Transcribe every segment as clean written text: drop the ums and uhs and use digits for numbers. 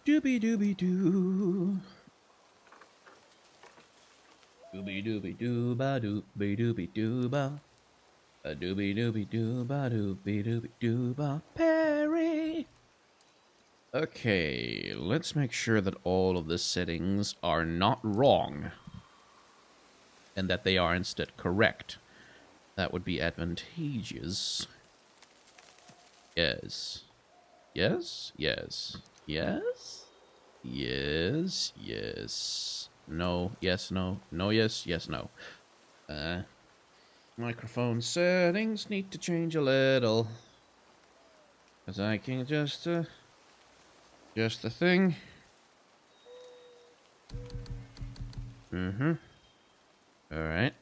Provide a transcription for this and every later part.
Doobie doobie doo. Doobie doobie doo ba doobie doobie doo ba. A doobie doobie doo ba doobie doobie doo ba. Perry. Okay, let's make sure that all of the settings are not wrong. And that they are instead correct. That would be advantageous. Yes. Yes? Yes. Yes? Yes. Yes. No. Yes. No. No. Yes. Yes. No. Microphone settings need to change a little. Because I can just the thing. Mm-hmm. Alright.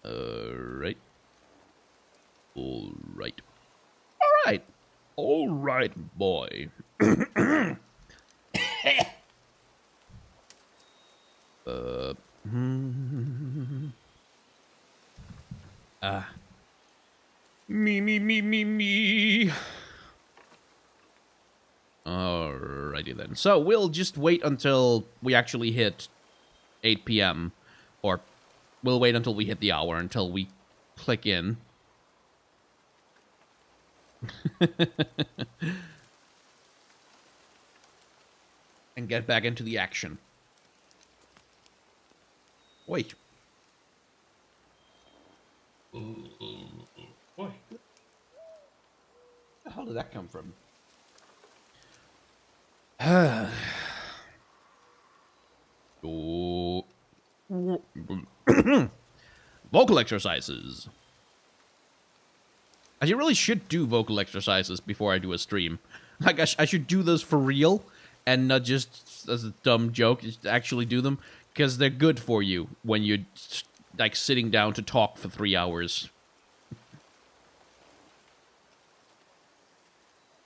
Alright. Alright. Alright. Alright, boy. Me. Alrighty then. So we'll just wait until we actually hit 8 p.m. Or we'll wait until we hit the hour until we click in. And get back into the action. Wait. Where the hell did that come from? Vocal exercises. I really should do vocal exercises before I do a stream. Like, I should do those for real and not just as a dumb joke. Just actually do them because they're good for you when you're like sitting down to talk for 3 hours.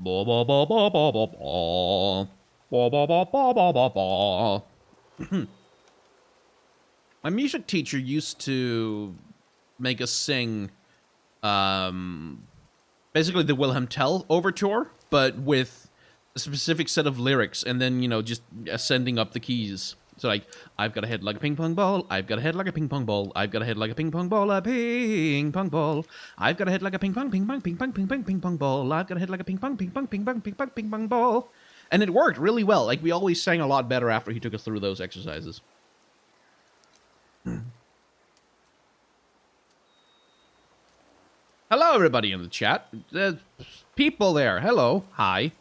My music teacher used to make us sing basically the Wilhelm Tell overture, but with a specific set of lyrics, and then, you know, just ascending up the keys. So, like, I've got a head like a ping pong ball, I've got a head like a ping pong ball, I've got a head like a ping pong ball, a ping pong ball. I've got a head like a ping pong ball, I've got a head like a ping pong ball. And it worked really well. Like, we always sang a lot better after he took us through those exercises. Hello, everybody in the chat. There's people there. Hello. Hi.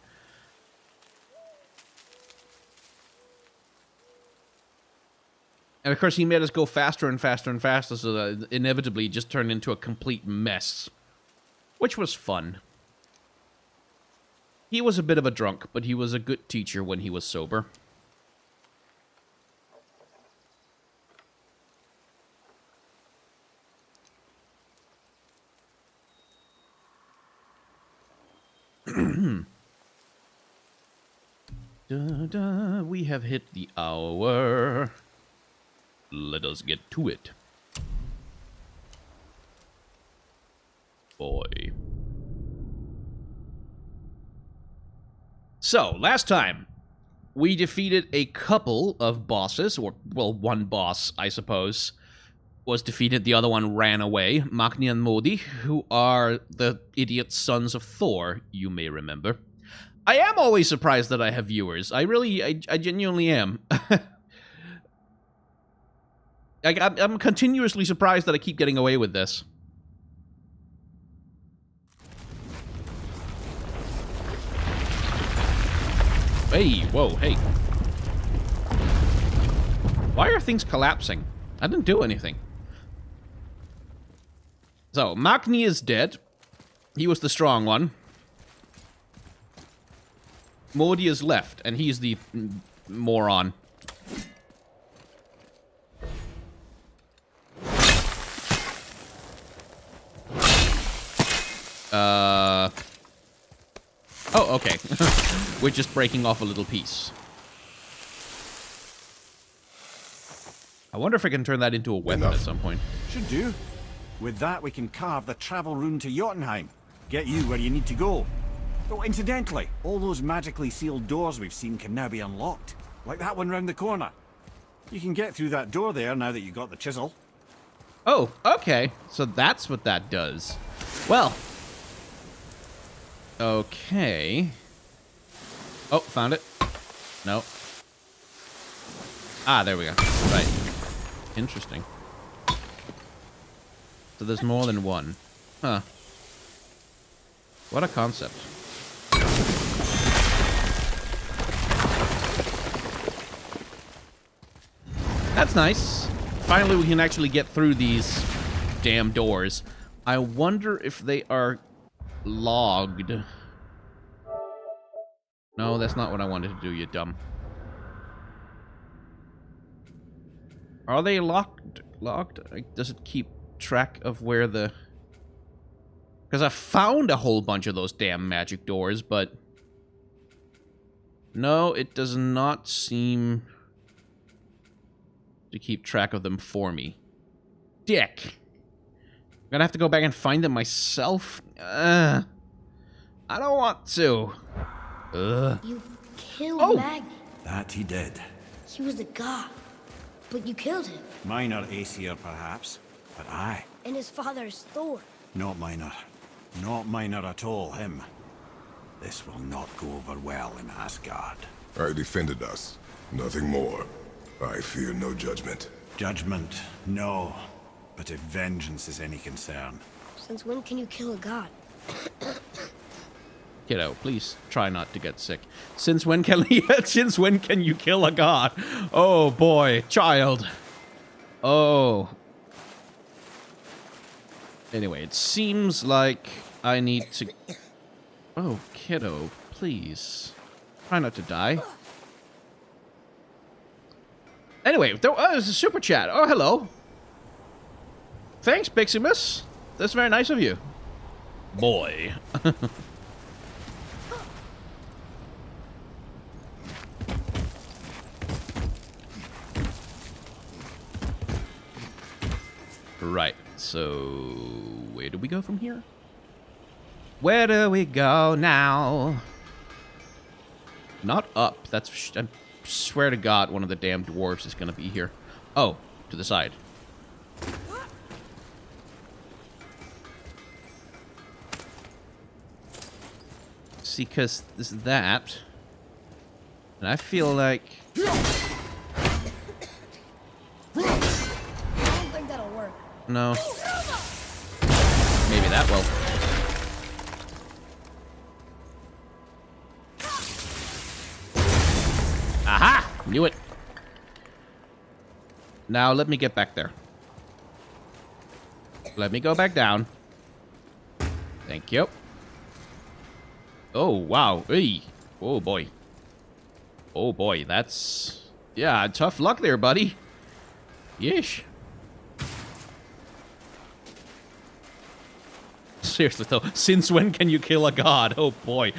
And of course, he made us go faster and faster and faster, so that inevitably it just turned into a complete mess. Which was fun. He was a bit of a drunk, but he was a good teacher when he was sober. We have hit the hour. Let us get to it. Boy. So, last time, we defeated a couple of bosses, or, well, one boss, I suppose, was defeated, the other one ran away. Magni and Modi, who are the idiot sons of Thor, you may remember. I am always surprised that I have viewers. I genuinely am. I'm continuously surprised that I keep getting away with this. Hey, whoa, hey. Why are things collapsing? I didn't do anything. So, Magni is dead. He was the strong one. Modi is left, and he's the moron. Oh, okay. We're just breaking off a little piece. I wonder if I can turn that into a weapon at some point. Should do. With that, we can carve the travel rune to Jotunheim. Get you where you need to go. Oh, incidentally, all those magically sealed doors we've seen can now be unlocked. Like that one round the corner. You can get through that door there now that you got the chisel. Oh, okay. So that's what that does. Well. Okay. Oh, found it. No. Ah, there we go. Right. Interesting. So there's more than one. Huh. What a concept. That's nice. Finally, we can actually get through these damn doors. I wonder if they are logged. No, that's not what I wanted to do, you dumb. Are they locked? Locked? Like, does it keep track of where the... Because I found a whole bunch of those damn magic doors, but... No, it does not seem to keep track of them for me. Dick! I'm gonna have to go back and find them myself? I don't want to. You killed Magni. That he did. He was a god, but you killed him. Minor Aesir, perhaps, but I. And his father is Thor. Not minor. Not minor at all, him. This will not go over well in Asgard. I defended us. Nothing more. I fear no judgment. Judgment, no. But if vengeance is any concern... Since when can you kill a god? Kiddo, please try not to get sick. Since when can you kill a god? Oh boy, child. Oh. Anyway, it seems like I need to... Oh, kiddo, please. Try not to die. Anyway, there's a super chat. Oh, hello. Thanks, Piximus. That's very nice of you. Boy. Right, so where do we go from here? Where do we go now? Not up. That's... I swear to God, one of the damn dwarves is going to be here. Oh, to the side. See, because this is that. And I feel like... I don't think that'll work. No. Maybe that will. Aha! Knew it. Now let me get back there. Let me go back down. Thank you. Oh, wow. Hey. Oh, boy. Oh, boy. That's... Yeah, tough luck there, buddy. Yeesh. Seriously, though. Since when can you kill a god? Oh, boy.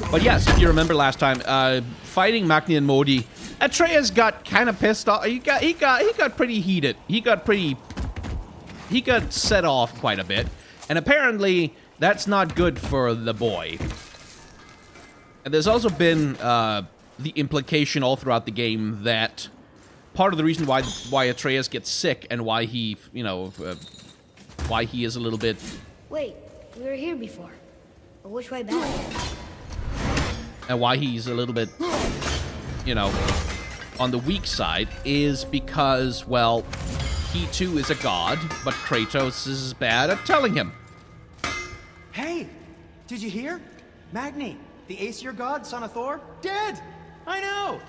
But yes, if you remember last time, fighting Magni and Modi, Atreus got kind of pissed off. He got pretty heated. He got set off quite a bit. And apparently, that's not good for the boy. And there's also been the implication all throughout the game that part of the reason why Atreus gets sick and why he, you know, why he is a little bit... Wait, we were here before. But which way back? And why he's a little bit, you know, on the weak side is because, well, he too is a god, but Kratos is bad at telling him. Hey, did you hear? Magni, the Aesir god, son of Thor, dead! I know!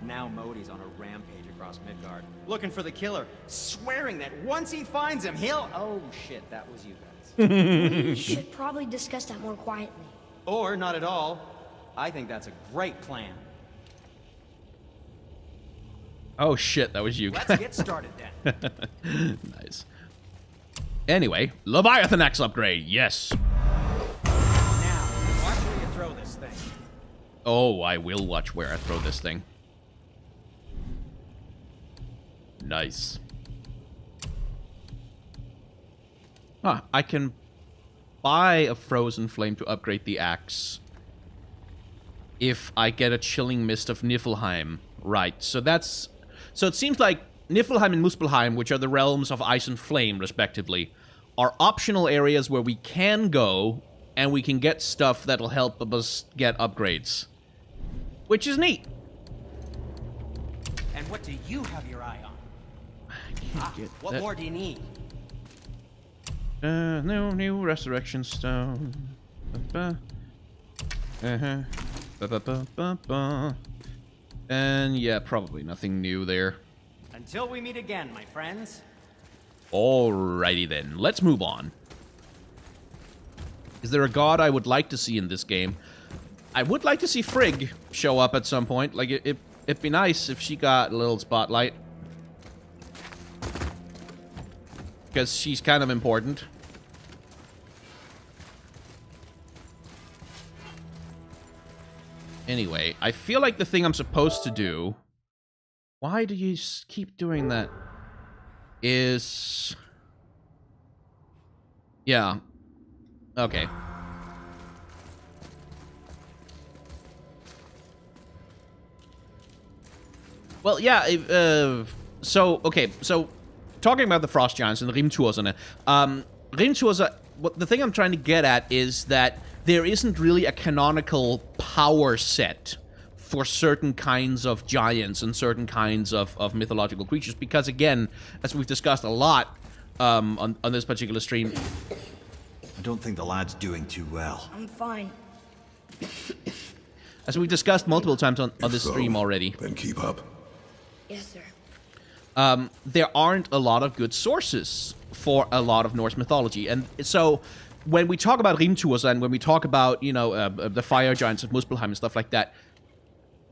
Now Modi's on a rampage across Midgard, looking for the killer, swearing that once he finds him, he'll... Oh shit, that was you guys. We should probably discuss that more quietly. Or not at all. I think that's a great plan. Oh shit, that was you. Let's get started then. Nice. Anyway, Leviathan Axe upgrade, yes. Now, watch where you throw this thing. Oh, I will watch where I throw this thing. Nice. Ah, I can buy a frozen flame to upgrade the axe if I get a chilling mist of Niflheim. Right, so that's... So it seems like Niflheim and Muspelheim, which are the realms of ice and flame, respectively, are optional areas where we can go, and we can get stuff that'll help us get upgrades. Which is neat. And what do you have your eye on? What that. more do you need? No new resurrection stone. Uh-huh. And yeah, probably nothing new there. Until we meet again, my friends. Alrighty then, let's move on. Is there a god I would like to see in this game? I would like to see Frigg show up at some point. Like, it'd be nice if she got a little spotlight. Because she's kind of important. Anyway, I feel like the thing I'm supposed to do... Why do you keep doing that? Is... Yeah. Okay. Well, yeah, so, okay, so, talking about the Frost Giants and the Rimturserne, Rimturser, the thing I'm trying to get at is that there isn't really a canonical power set for certain kinds of giants and certain kinds of mythological creatures, because, again, as we've discussed a lot on this particular stream... I don't think the lad's doing too well. I'm fine. As we've discussed multiple times on this stream already. Then keep up. Yes, sir. There aren't a lot of good sources for a lot of Norse mythology. And so, when we talk about Rimtursa and when we talk about, you know, the fire giants of Muspelheim and stuff like that,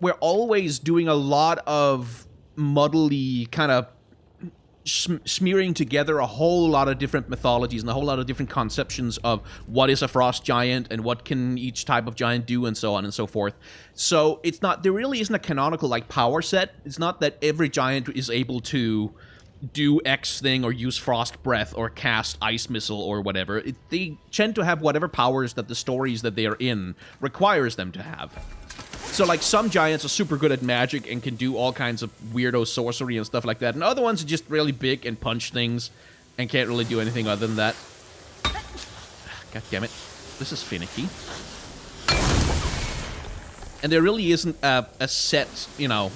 we're always doing a lot of muddly kind of smearing together a whole lot of different mythologies and a whole lot of different conceptions of what is a frost giant and what can each type of giant do and so on and so forth. So it's not, there really isn't a canonical like power set. It's not that every giant is able to do X thing or use frost breath or cast ice missile or whatever. They tend to have whatever powers that the stories that they are in requires them to have. So, like, some giants are super good at magic and can do all kinds of weirdo sorcery and stuff like that, and other ones are just really big and punch things and can't really do anything other than that. God damn it. This is finicky. And there really isn't a set, you know...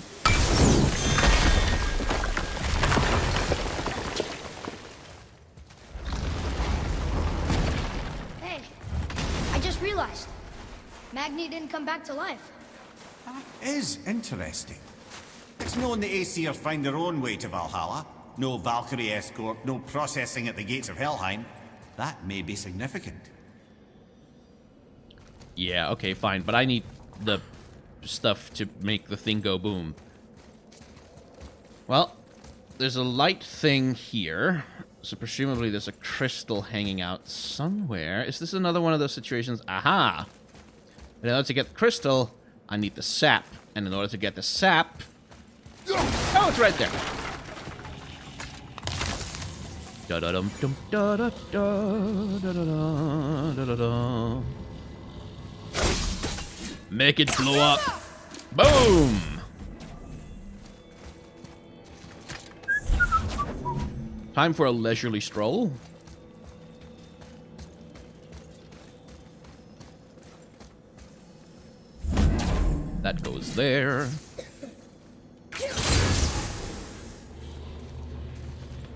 Hey, I just realized. Magni didn't come back to life. That is interesting. It's known the Aesir find their own way to Valhalla. No Valkyrie escort, no processing at the gates of Helheim. That may be significant. Yeah, okay, fine, but I need the stuff to make the thing go boom. Well, there's a light thing here, so presumably there's a crystal hanging out somewhere. Is this another one of those situations? Aha! In order to get the crystal, I need the sap. And in order to get the sap... Oh, it's right there. Da-da-dum-dum, da-da-da, da-da-da, da-da-da. Make it blow up. Boom! Time for a leisurely stroll. That goes there.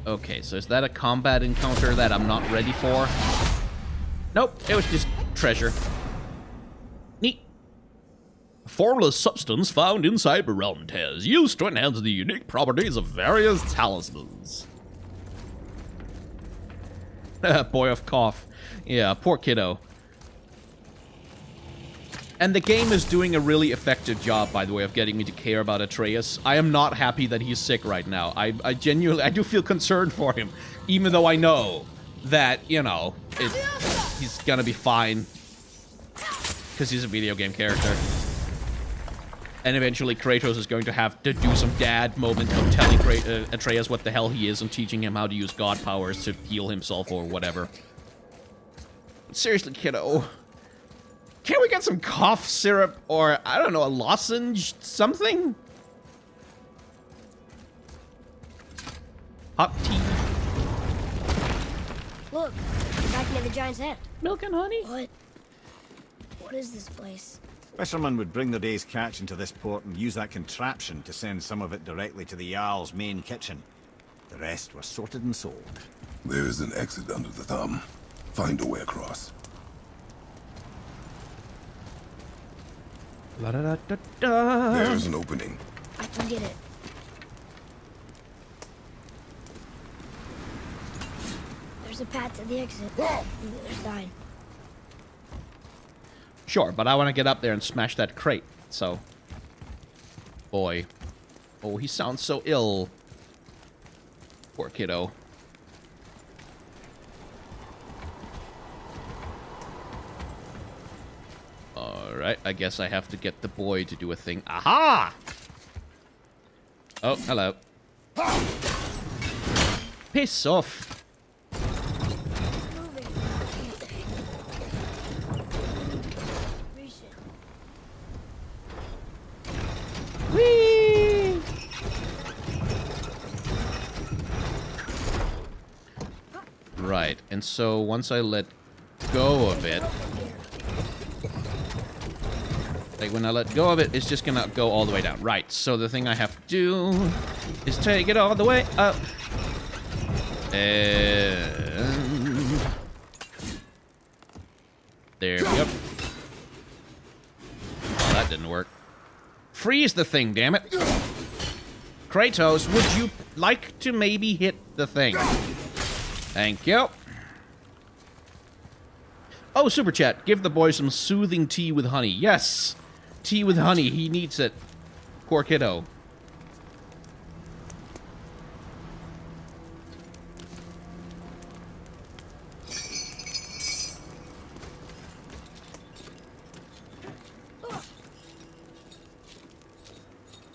Okay, so is that a combat encounter that I'm not ready for? Nope, it was just treasure. Neat. A formless substance found inside the realm tears, used to enhance the unique properties of various talismans. Boy of cough. Yeah, poor kiddo. And the game is doing a really effective job, by the way, of getting me to care about Atreus. I am not happy that he's sick right now. I genuinely, I do feel concerned for him, even though I know that, you know, he's gonna be fine. Because he's a video game character. And eventually Kratos is going to have to do some dad moment of telling Atreus what the hell he is and teaching him how to use god powers to heal himself or whatever. Seriously, kiddo. Can't we get some cough syrup or, I don't know, a lozenge? Something? Hot tea. Look, we're back near the giant's head. Milk and honey? What is this place? Fishermen would bring their day's catch into this port and use that contraption to send some of it directly to the Jarl's main kitchen. The rest were sorted and sold. There is an exit under the thumb. Find a way across. La da da da da. There's an opening. I can get it. There's a path to the exit. On the other side. Sure, but I want to get up there and smash that crate, so... Boy. Oh, he sounds so ill. Poor kiddo. Alright, I guess I have to get the boy to do a thing. Aha! Oh, hello. Piss off. Moving. Reach it. Whee! Right, and so once I let go of it... Like, when I let go of it, it's just gonna go all the way down. Right, so the thing I have to do is take it all the way up. And... There we go. Oh, that didn't work. Freeze the thing, damn it. Kratos, would you like to maybe hit the thing? Thank you. Oh, Super Chat. Give the boy some soothing tea with honey. Yes. Tea with honey. He needs it. Poor kiddo.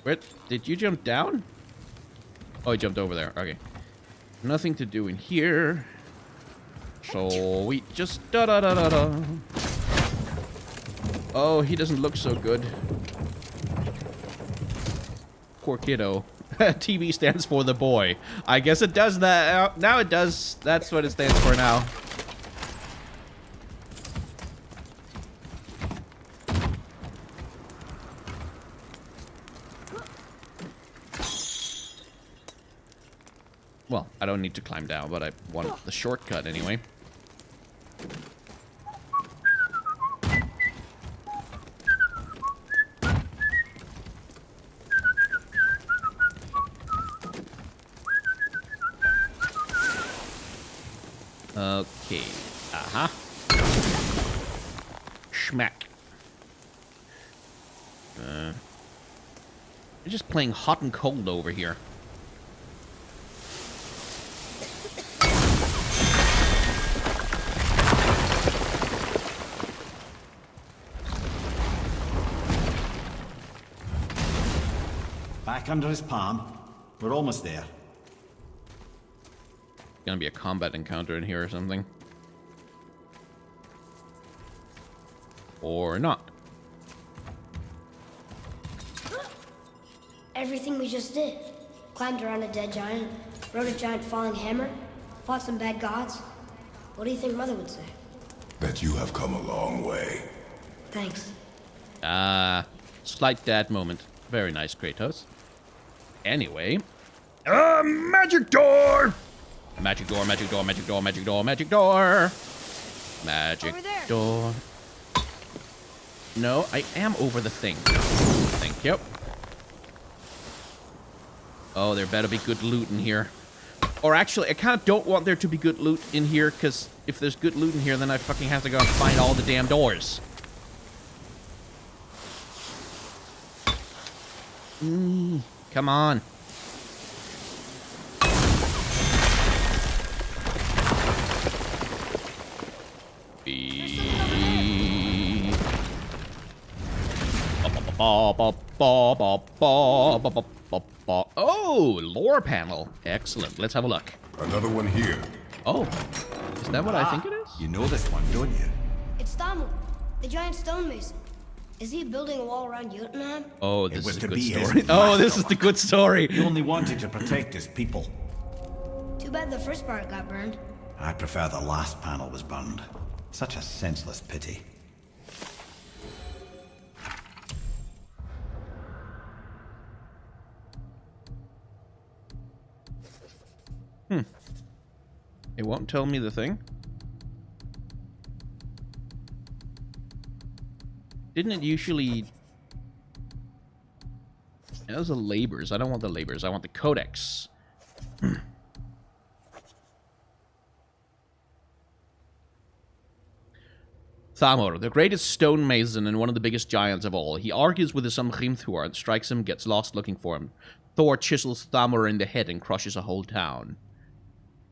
Where did you jump down? Oh, he jumped over there. Okay. Nothing to do in here. So we just da-da-da-da-da. Oh, he doesn't look so good. Poor kiddo. TB stands for the boy. I guess it does that. Now it does. That's what it stands for now. Well, I don't need to climb down, but I want the shortcut anyway. Okay. Uh-huh. Schmack. We're just playing hot and cold over here. Back under his palm. We're almost there. Gonna be a combat encounter in here or something. Or not. Everything we just did. Climbed around a dead giant, rode a giant falling hammer, fought some bad gods. What do you think Mother would say? That you have come a long way. Thanks. Slight dad moment. Very nice, Kratos. Anyway. Magic door! Magic door, magic door, magic door, magic door, magic door. Magic door. No, I am over the thing. Thank you. Oh, there better be good loot in here. Or actually, I kind of don't want there to be good loot in here, because if there's good loot in here, then I fucking have to go and find all the damn doors. Come on. Oh, lore panel. Excellent. Let's have a look. Another one here. Oh, is that what I think it is? You know this one, don't you? It's Thamur, the giant stonemason. Is he building a wall around Jotunheim? Oh, It this was is a to good be his story. Oh, this is the good story. He only wanted to protect his people. Too bad the first part got burned. I prefer the last panel was burned. Such a senseless pity. It won't tell me the thing. Didn't it usually... Those are labors. I don't want the labors. I want the codex. Thamur, the greatest stonemason and one of the biggest giants of all. He argues with his son Hrimthur and strikes him, gets lost looking for him. Thor chisels Thamur in the head and crushes a whole town.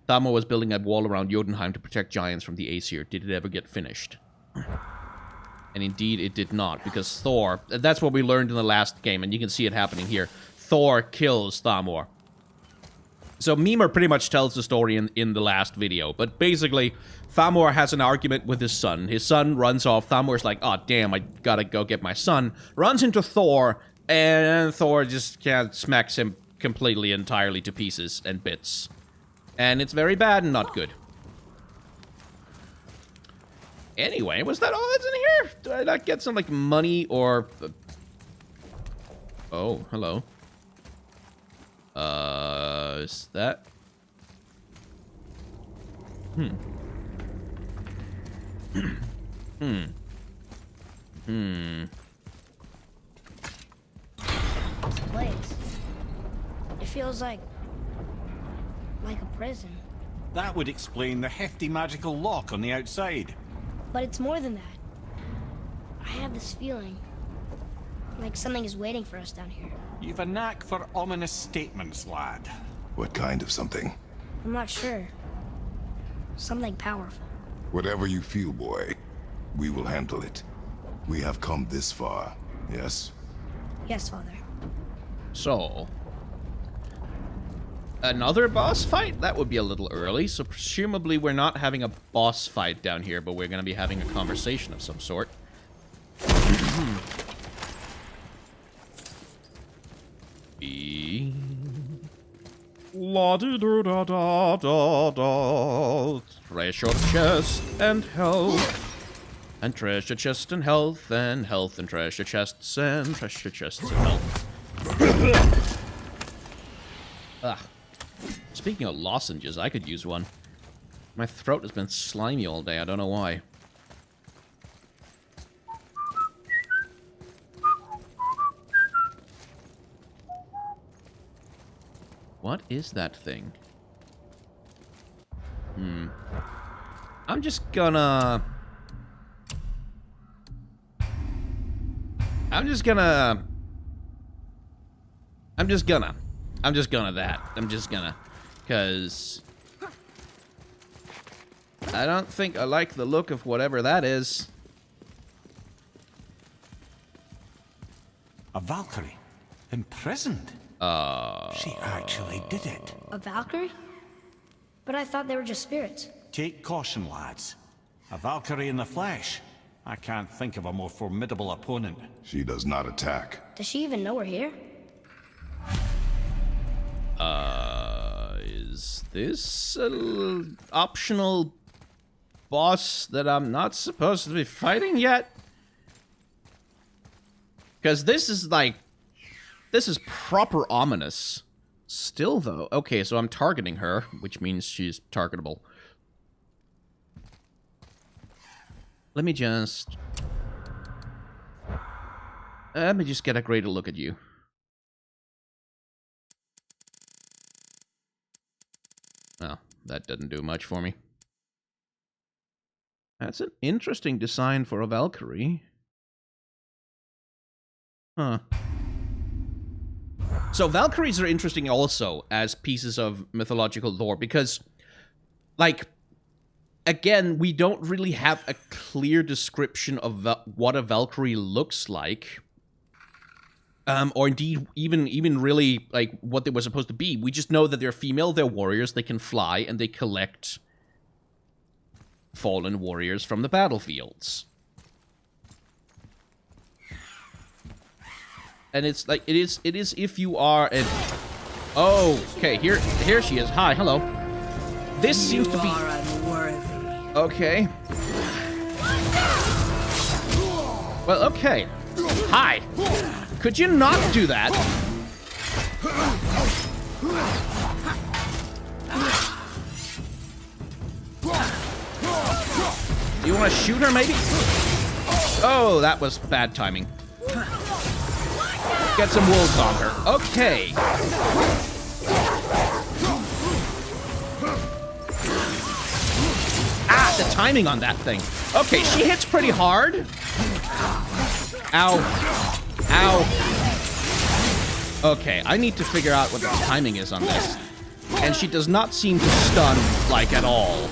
Thamur was building a wall around Jotunheim to protect giants from the Aesir. Did it ever get finished? And indeed, it did not, because Thor... That's what we learned in the last game, and you can see it happening here. Thor kills Thamur. So Mimir pretty much tells the story in the last video, but basically, Thamur has an argument with his son. His son runs off. Thamur's like, oh, damn, I gotta go get my son. Runs into Thor, and Thor just smacks him completely, entirely to pieces and bits. And it's very bad and not good. Anyway, was that all that's in here? Did I not get some, like, money or... Oh, hello. Is that... This place. It feels like a prison. That would explain the hefty magical lock on the outside. But it's more than that. I have this feeling like something is waiting for us down here. You've a knack for ominous statements, lad. What kind of something? I'm not sure. Something powerful. Whatever you feel, boy. We will handle it. We have come this far, yes? Yes, Father. So... Another boss fight? That would be a little early, so presumably we're not having a boss fight down here, but we're going to be having a conversation of some sort. La-di-do-da-da-da-da. Treasure chest and health. And treasure chest and health, and health and treasure chests and treasure chests and health. Ugh. Speaking of lozenges, I could use one. My throat has been slimy all day, I don't know why. What is that thing? I'm just gonna because I don't think I like the look of whatever that is. A Valkyrie? Imprisoned? She actually did it. A Valkyrie? But I thought they were just spirits. Take caution, lads. A Valkyrie in the flesh. I can't think of a more formidable opponent. She does not attack. Does she even know we're here? Is this an optional boss that I'm not supposed to be fighting yet? Because this is proper ominous. Still, though. Okay, so I'm targeting her, which means she's targetable. Let me just get a greater look at you. Well, that doesn't do much for me. That's an interesting design for a Valkyrie. Huh. So Valkyries are interesting also as pieces of mythological lore because, like, again, we don't really have a clear description of what a Valkyrie looks like. Or indeed, even really, like, what they were supposed to be. We just know that they're female, they're warriors, they can fly, and they collect fallen warriors from the battlefields. And it's like, it is if you are an... Oh, okay, here she is. Hi, hello. This seems to be... You are unworthy. Okay. Well, okay. Hi. Could you not do that? You want to shoot her, maybe? Oh, that was bad timing. Get some wolves on her. Okay. Ah, the timing on that thing. Okay, she hits pretty hard. Ow. Ow. Okay, I need to figure out what the timing is on this. And she does not seem to stun, like, at all.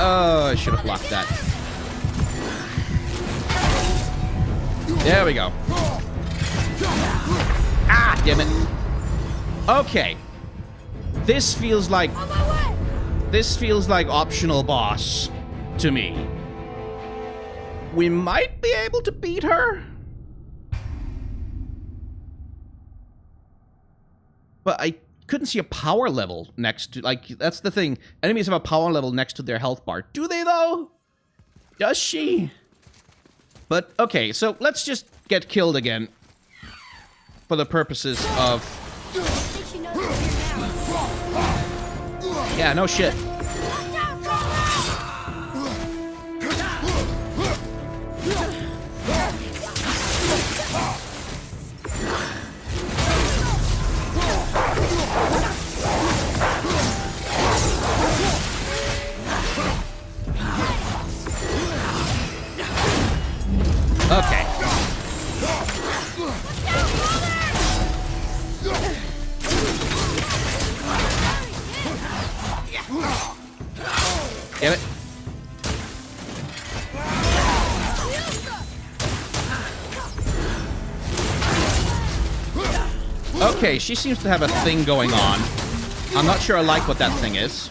Oh, I should have blocked that. There we go. Ah, damn it. Okay. This feels like optional boss to me. We might be able to beat her. But I couldn't see a power level next to, like, that's the thing. Enemies have a power level next to their health bar. Do they, though? Does she? But, okay, so let's just get killed again. For the purposes of... Yeah, no shit. Okay. Damn it. Okay, she seems to have a thing going on. I'm not sure I like what that thing is.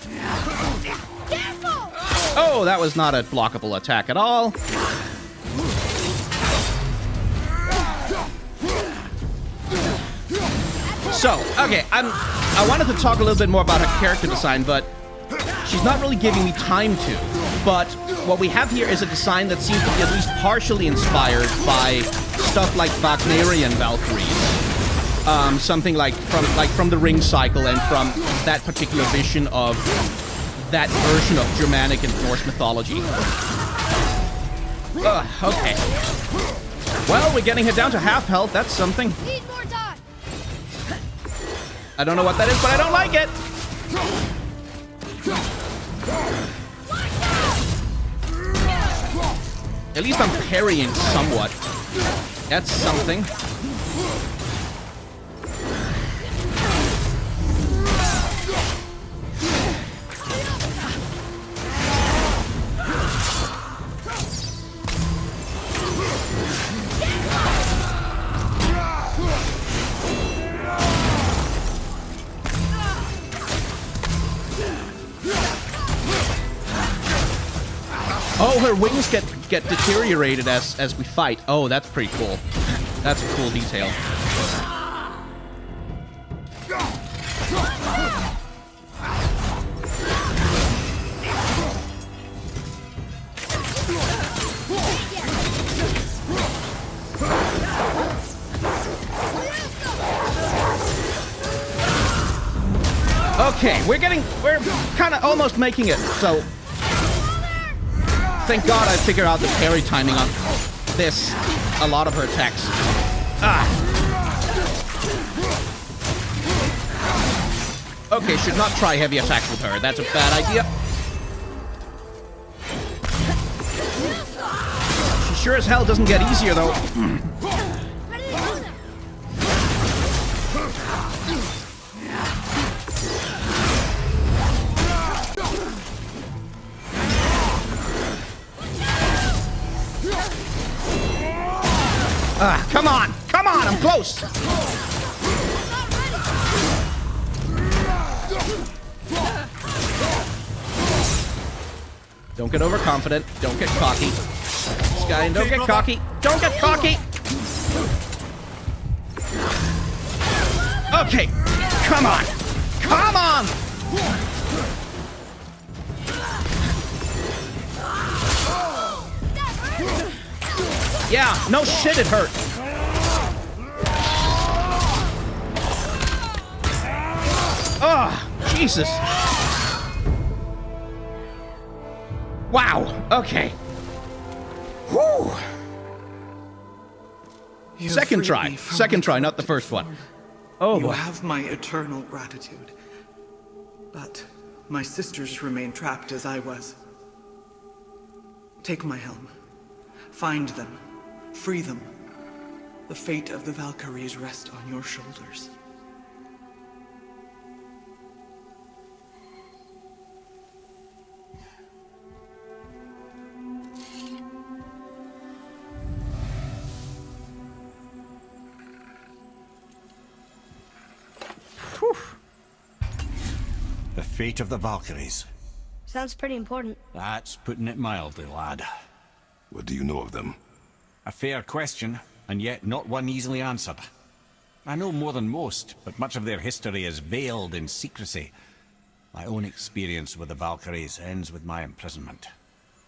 Oh, that was not a blockable attack at all. So, okay, I wanted to talk a little bit more about her character design, but she's not really giving me time to. But what we have here is a design that seems to be at least partially inspired by stuff like Wagnerian Valkyries. Something like from the Ring cycle and from that particular vision of that version of Germanic and Norse mythology. Okay. Well, we're getting her down to half health. That's something. Need more time. I don't know what that is, but I don't like it. At least I'm parrying somewhat. That's something. Oh, her wings get deteriorated as we fight. Oh, that's pretty cool. That's a cool detail. Okay, we're kind of almost making it, so... Thank God I figured out the parry timing on this. A lot of her attacks. Ah. Okay, should not try heavy attacks with her. That's a bad idea. She sure as hell doesn't get easier, though. Come on! Come on! I'm close! Don't get overconfident. Don't get cocky. Sky, don't get cocky. Don't get cocky! Okay, come on! Come on! Yeah, no shit, it hurt. Oh, Jesus. Wow, okay. Whew. Second try, not the first one. Oh, you boy. have my eternal gratitude. But my sisters remain trapped as I was. Take my helm. Find them. Free them. The fate of the Valkyries rests on your shoulders. The fate of the Valkyries. Sounds pretty important. That's putting it mildly, lad. What do you know of them? A fair question, and yet not one easily answered. I know more than most, but much of their history is veiled in secrecy. My own experience with the Valkyries ends with my imprisonment.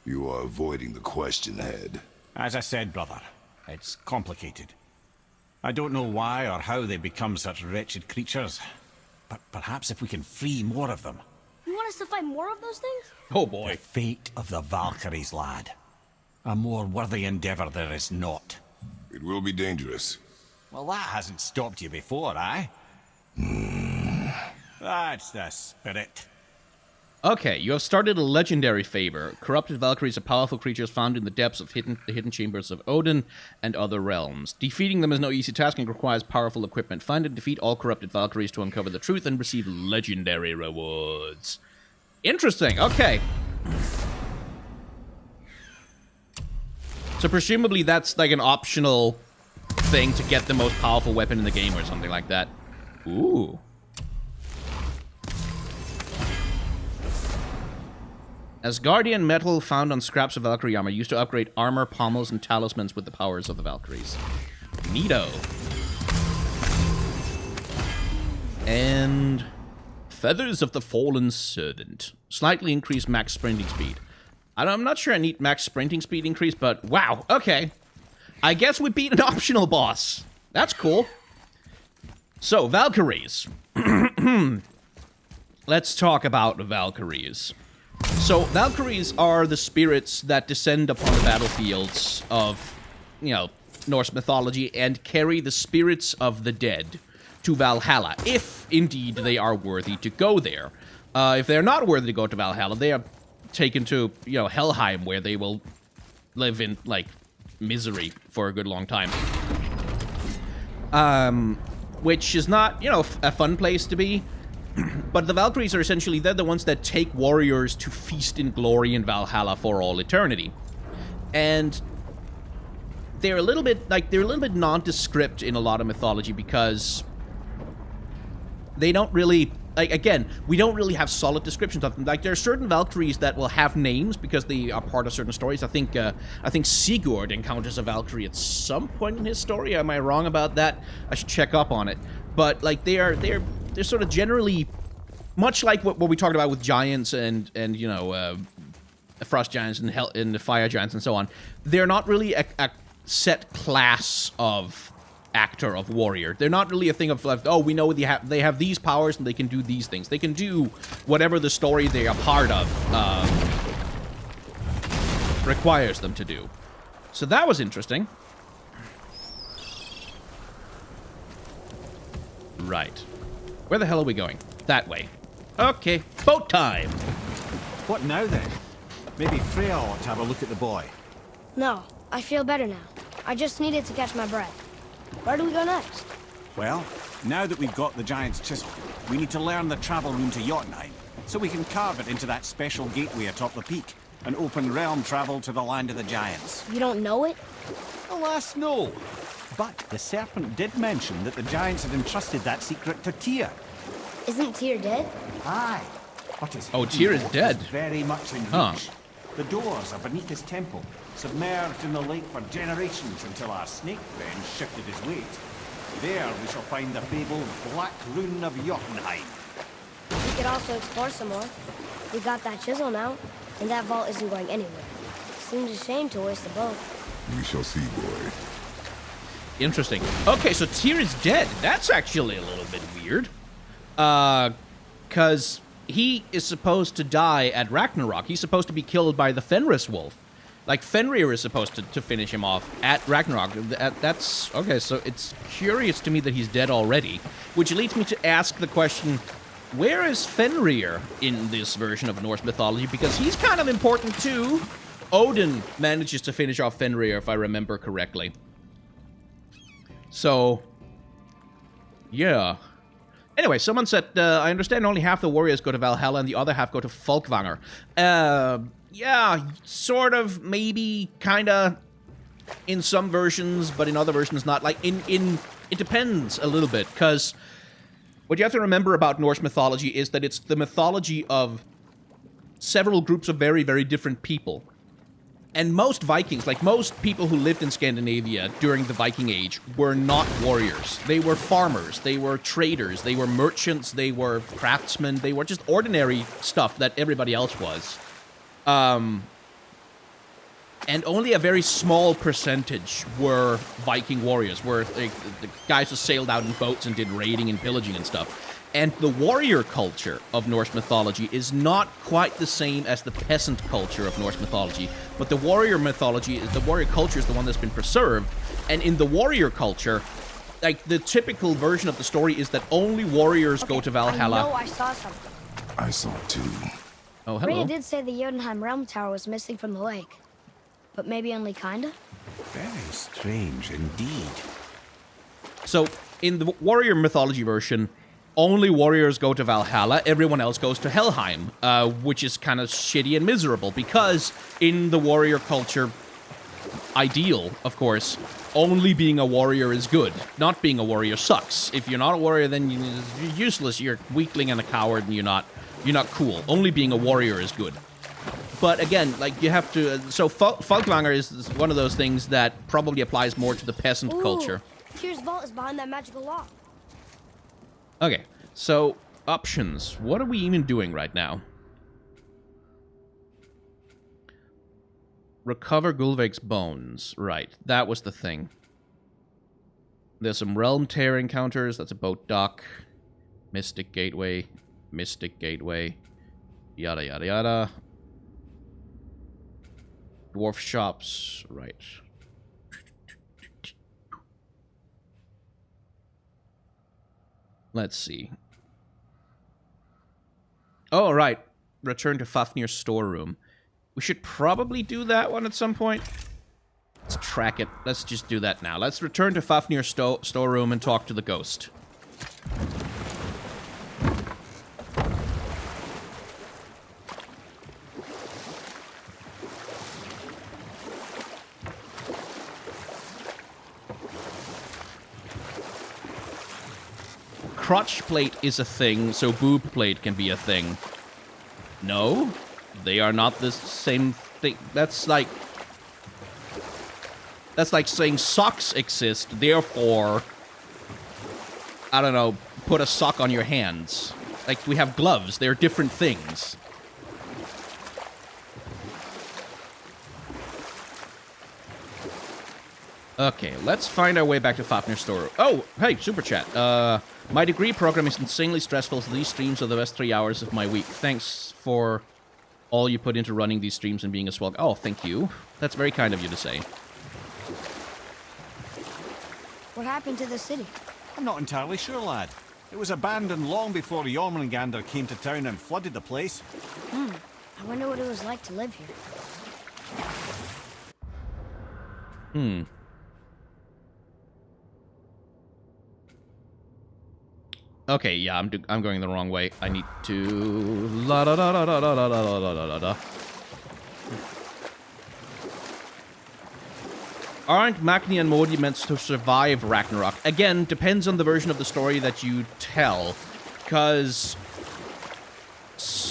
You are avoiding the question, Head. As I said, brother, it's complicated. I don't know why or how they become such wretched creatures, but perhaps if we can free more of them. You want us to fight more of those things? Oh, boy. The fate of the Valkyries, lad. A more worthy endeavor there is not. It will be dangerous. Well, that hasn't stopped you before, eh? That's the spirit. Okay, you have started a legendary favor. Corrupted Valkyries are powerful creatures found in the depths of the hidden chambers of Odin and other realms. Defeating them is no easy task and requires powerful equipment. Find and defeat all corrupted Valkyries to uncover the truth and receive legendary rewards. Interesting, okay. So presumably that's like an optional thing to get the most powerful weapon in the game or something like that. Ooh. Asgardian metal found on scraps of Valkyrie armor used to upgrade armor, pommels, and talismans with the powers of the Valkyries. Neato. And Feathers of the Fallen Servant. Slightly increased max sprinting speed. I'm not sure I need max sprinting speed increase, but wow, okay. I guess we beat an optional boss. That's cool. So, Valkyries. Let's talk about Valkyries. So, Valkyries are the spirits that descend upon the battlefields of, Norse mythology and carry the spirits of the dead to Valhalla, if indeed they are worthy to go there. If they're not worthy to go to Valhalla, they are taken to, Helheim, where they will live in, misery for a good long time. Which is not, a fun place to be. But the Valkyries are essentially, they're the ones that take warriors to feast in glory in Valhalla for all eternity. And they're a little bit nondescript in a lot of mythology because they don't really, again, we don't really have solid descriptions of them. There are certain Valkyries that will have names because they are part of certain stories. I think Sigurd encounters a Valkyrie at some point in his story. Am I wrong about that? I should check up on it. But they're sort of generally much like what we talked about with giants and frost giants and the fire giants and so on. They're not really a set class of actor, of warrior. They're not really a thing of we know they have these powers and they can do these things. They can do whatever the story they are part of requires them to do. So that was interesting. Right. Where the hell are we going? That way. Okay, boat time! What now, then? Maybe Freya ought to have a look at the boy. No, I feel better now. I just needed to catch my breath. Where do we go next? Well, now that we've got the giant's chisel, we need to learn the travel room to Jotunheim, so we can carve it into that special gateway atop the peak, and open realm travel to the land of the giants. You don't know it? Alas, no. But the serpent did mention that the giants had entrusted that secret to Tyr. Isn't Tyr dead? Aye. But his Oh, Tyr is dead. very much in Huh. reach. The doors are beneath his temple, submerged in the lake for generations until our snake friend shifted his weight. There we shall find the fabled Black Rune of Jotunheim. We could also explore some more. We got that chisel now, and that vault isn't going anywhere. Seems a shame to waste the boat. We shall see, boy. Interesting. Okay, so Tyr is dead. That's actually a little bit weird. Because he is supposed to die at Ragnarok. He's supposed to be killed by the Fenris wolf. Like, Fenrir is supposed to finish him off at Ragnarok. That's... Okay, so it's curious to me that he's dead already. Which leads me to ask the question, where is Fenrir in this version of Norse mythology? Because he's kind of important too. Odin manages to finish off Fenrir, if I remember correctly. So... yeah. Anyway, someone said, I understand only half the warriors go to Valhalla and the other half go to Folkvanger. Yeah, sort of, maybe, kinda, in some versions, but in other versions not. Like, it depends a little bit, because what you have to remember about Norse mythology is that it's the mythology of several groups of very, very different people. And most Vikings, like most people who lived in Scandinavia during the Viking Age, were not warriors. They were farmers, they were traders, they were merchants, they were craftsmen, they were just ordinary stuff that everybody else was. And only a very small percentage were Viking warriors, were like, the guys who sailed out in boats and did raiding and pillaging and stuff. And the warrior culture of Norse mythology is not quite the same as the peasant culture of Norse mythology. But the warrior culture is the one that's been preserved. And in the warrior culture, like, the typical version of the story is that only warriors go to Valhalla. I know I saw something. I saw it too. Oh, hello. Rhea did say the Jotunheim realm tower was missing from the lake. But maybe only kinda? Very strange indeed. So, in the warrior mythology version, only warriors go to Valhalla, everyone else goes to Helheim, which is kind of shitty and miserable, because in the warrior culture ideal, of course, only being a warrior is good. Not being a warrior sucks. If you're not a warrior, then you're useless, you're a weakling and a coward, and you're not cool. Only being a warrior is good. But again, like, you have to... So, Folkvanger is one of those things that probably applies more to the peasant culture. Tyr's vault is behind that magical lock. Okay, so, options. What are we even doing right now? Recover Gulveig's bones. Right, that was the thing. There's some Realm Tear encounters. That's a boat dock. Mystic Gateway. Mystic Gateway. Yada, yada, yada. Dwarf shops. Right. Let's see. Oh, right. Return to Fafnir's storeroom. We should probably do that one at some point. Let's track it. Let's just do that now. Let's return to Fafnir's storeroom and talk to the ghost. Crotch plate is a thing, so boob plate can be a thing. No, they are not the same thing. That's like saying socks exist, therefore, I don't know, put a sock on your hands. Like, we have gloves, they're different things. Okay, let's find our way back to Fafnir's store. Oh, hey, super chat. My degree program is insanely stressful, so these streams are the best 3 hours of my week. Thanks for all you put into running these streams and being a swell... Oh, thank you. That's very kind of you to say. What happened to the city? I'm not entirely sure, lad. It was abandoned long before Jormungandr came to town and flooded the place. I wonder what it was like to live here. Okay, yeah, I'm going the wrong way. I need to... La da da da da da da da da da da. Aren't Magni and Modi meant to survive Ragnarok? Again, depends on the version of the story that you tell. Because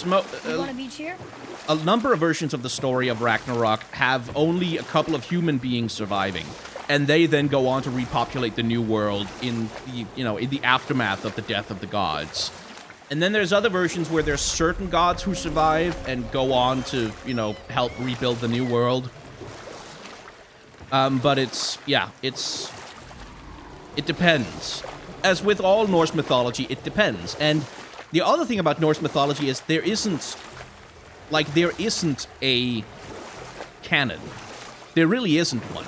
because You want to be cheer? a number of versions of the story of Ragnarok have only a couple of human beings surviving, and they then go on to repopulate the new world in the, in the aftermath of the death of the gods. And then there's other versions where there's certain gods who survive and go on to, help rebuild the new world. But it depends. As with all Norse mythology, it depends. And the other thing about Norse mythology is there isn't a canon. There really isn't one.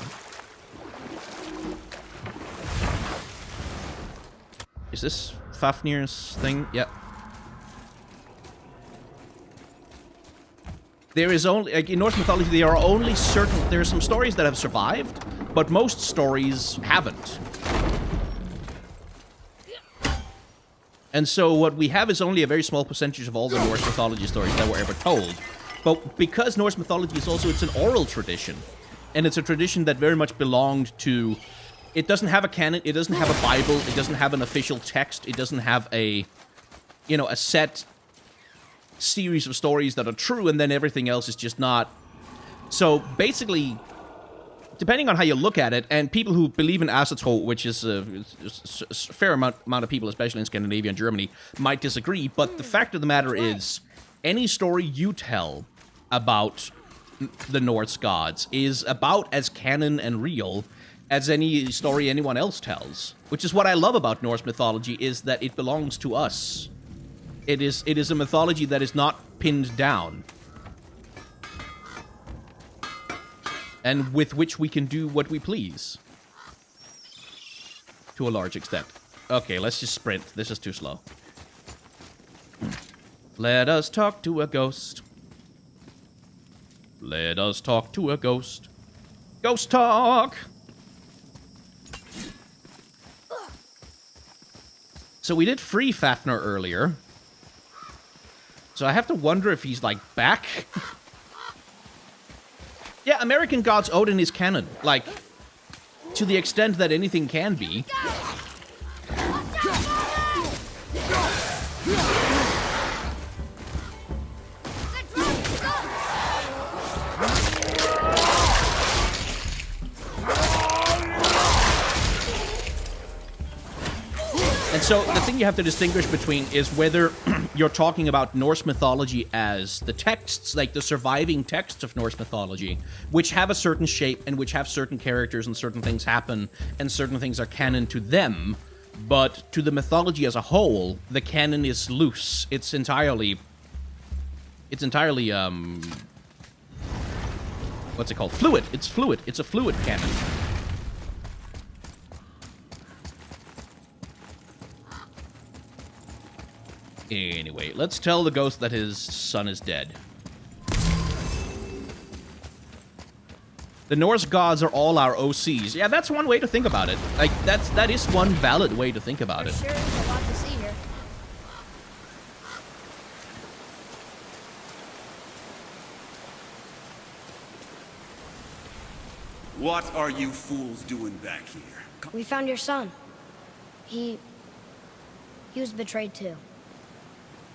Is this Fafnir's thing? Yep. There is only, in Norse mythology, there are some stories that have survived, but most stories haven't. And so what we have is only a very small percentage of all the Norse mythology stories that were ever told. But because Norse mythology is also, it's an oral tradition, and it's a tradition that very much belonged to, it doesn't have a canon, it doesn't have a Bible, it doesn't have an official text, it doesn't have a set series of stories that are true, and then everything else is just not. So basically, depending on how you look at it, and people who believe in Asatro, which is a fair amount of people, especially in Scandinavia and Germany, might disagree, but the fact of the matter is, any story you tell about the Norse gods is about as canon and real as any story anyone else tells. Which is what I love about Norse mythology, is that it belongs to us. It is a mythology that is not pinned down. And with which we can do what we please. To a large extent. Okay, let's just sprint. This is too slow. Let us talk to a ghost. Let us talk to a ghost. Ghost talk! So we did free Fafnir earlier. So I have to wonder if he's, back? Yeah, American Gods Odin is canon. To the extent that anything can be. And so the thing you have to distinguish between is whether you're talking about Norse mythology as the texts, the surviving texts of Norse mythology, which have a certain shape and which have certain characters and certain things happen and certain things are canon to them, but to the mythology as a whole, the canon is loose. It's entirely, what's it called? Fluid. It's fluid. It's a fluid canon. Anyway, let's tell the ghost that his son is dead. The Norse gods are all our OCs. Yeah, that's one way to think about it. That is one valid way to think about it. Sure is a lot to see here. What are you fools doing back here? We found your son. He was betrayed too.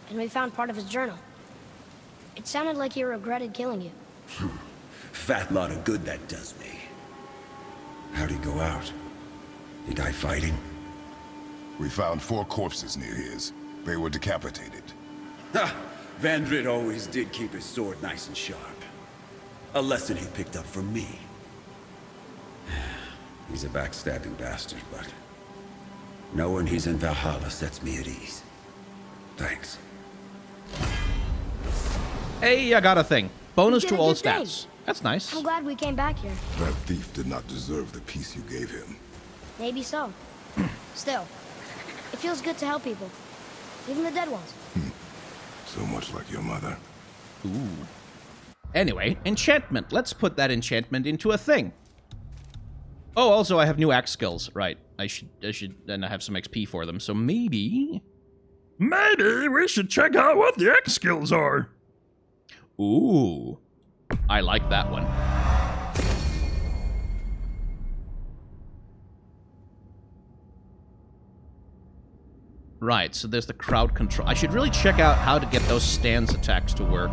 And we found part of his journal. It sounded like he regretted killing you. Fat lot of good that does me. How'd he go out? He die fighting? We found 4 corpses near his. They were decapitated. Ha! Vandrid always did keep his sword nice and sharp. A lesson he picked up from me. He's a backstabbing bastard, but knowing he's in Valhalla sets me at ease. Thanks. Hey, I got a thing. Bonus You to did a all good thing. stats. That's nice. I'm glad we came back here. That thief did not deserve the peace you gave him. Maybe so. Still, it feels good to help people. Even the dead ones. So much like your mother. Ooh. Anyway, enchantment. Let's put that enchantment into a thing. Oh, also, I have new axe skills. Right. I should, and I have some XP for them. So maybe we should check out what the axe skills are. Ooh. I like that one. Right, so there's the crowd control. I should really check out how to get those stance attacks to work.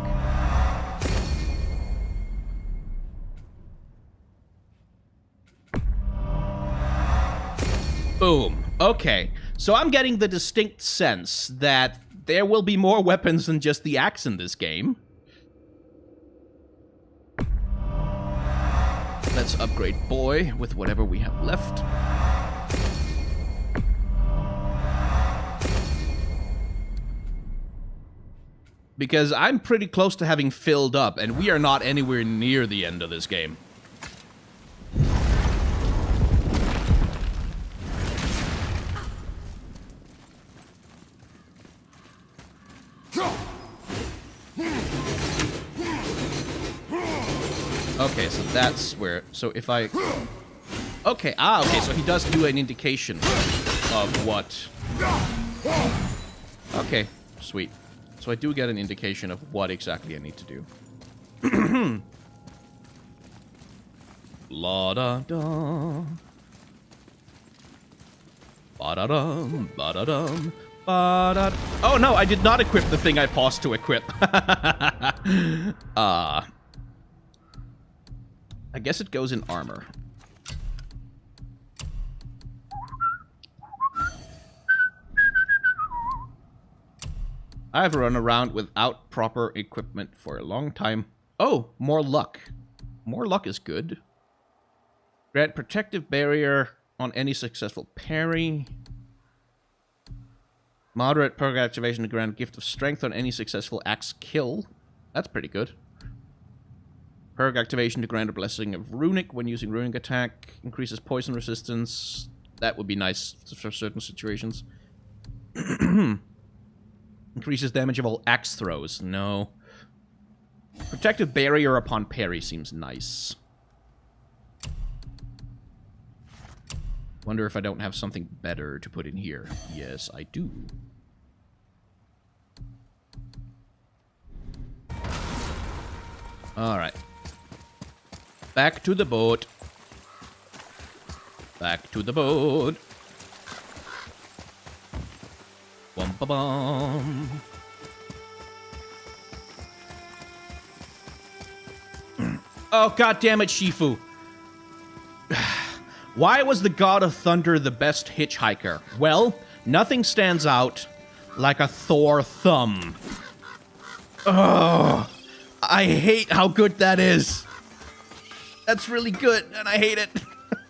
Boom. Okay, so I'm getting the distinct sense that there will be more weapons than just the axe in this game. Let's upgrade boy with whatever we have left. Because I'm pretty close to having filled up, and we are not anywhere near the end of this game. Okay, so that's where... So if I... Okay, okay, so he does do an indication of what... Okay, sweet. So I do get an indication of what exactly I need to do. La-da-da. Ba-da-dum, ba-da-dum, ba-da... Oh, no, I did not equip the thing I paused to equip. I guess it goes in armor. I've run around without proper equipment for a long time. Oh, more luck. More luck is good. Grant protective barrier on any successful parry. Moderate perk activation to grant gift of strength on any successful axe kill. That's pretty good. Perk activation to grant a blessing of runic when using runic attack. Increases poison resistance. That would be nice for certain situations. Increases damage of all axe throws. No. Protective barrier upon parry seems nice. Wonder if I don't have something better to put in here. Yes, I do. Alright. Back to the boat. Back to the boat. Bum-ba-bum. Oh, goddammit, Shifu. Why was the God of Thunder the best hitchhiker? Well, nothing stands out like a Thor thumb. Ugh. I hate how good that is. That's really good, and I hate it.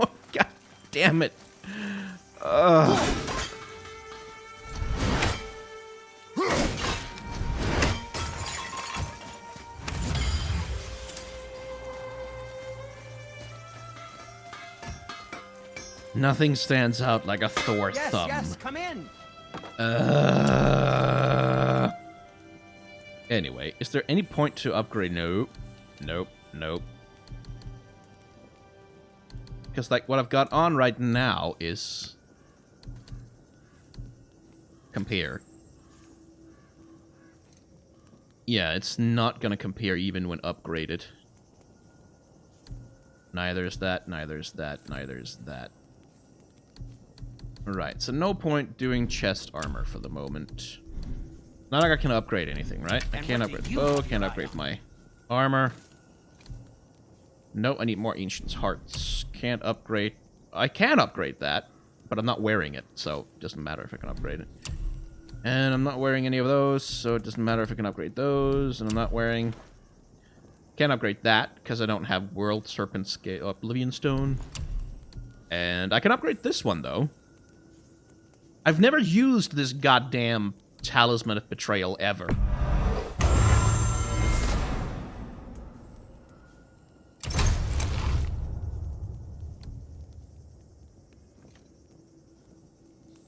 Oh, God damn it. Nothing stands out like a Thor thumb. Yes, come in. Anyway, is there any point to upgrade? Nope. Nope. Nope. Because, like, what I've got on right now is... compare. Yeah, it's not gonna compare even when upgraded. Neither is that, neither is that, neither is that. Right, so no point doing chest armor for the moment. Not like I can upgrade anything, right? I can't upgrade the bow, can't upgrade my armor. No, I need more Ancient's Hearts. Can't upgrade... I can upgrade that, but I'm not wearing it, so it doesn't matter if I can upgrade it. And I'm not wearing any of those, so it doesn't matter if I can upgrade those, and I'm not wearing... Can't upgrade that, because I don't have World Serpent Scale Oblivion Stone. And I can upgrade this one, though. I've never used this goddamn Talisman of Betrayal ever.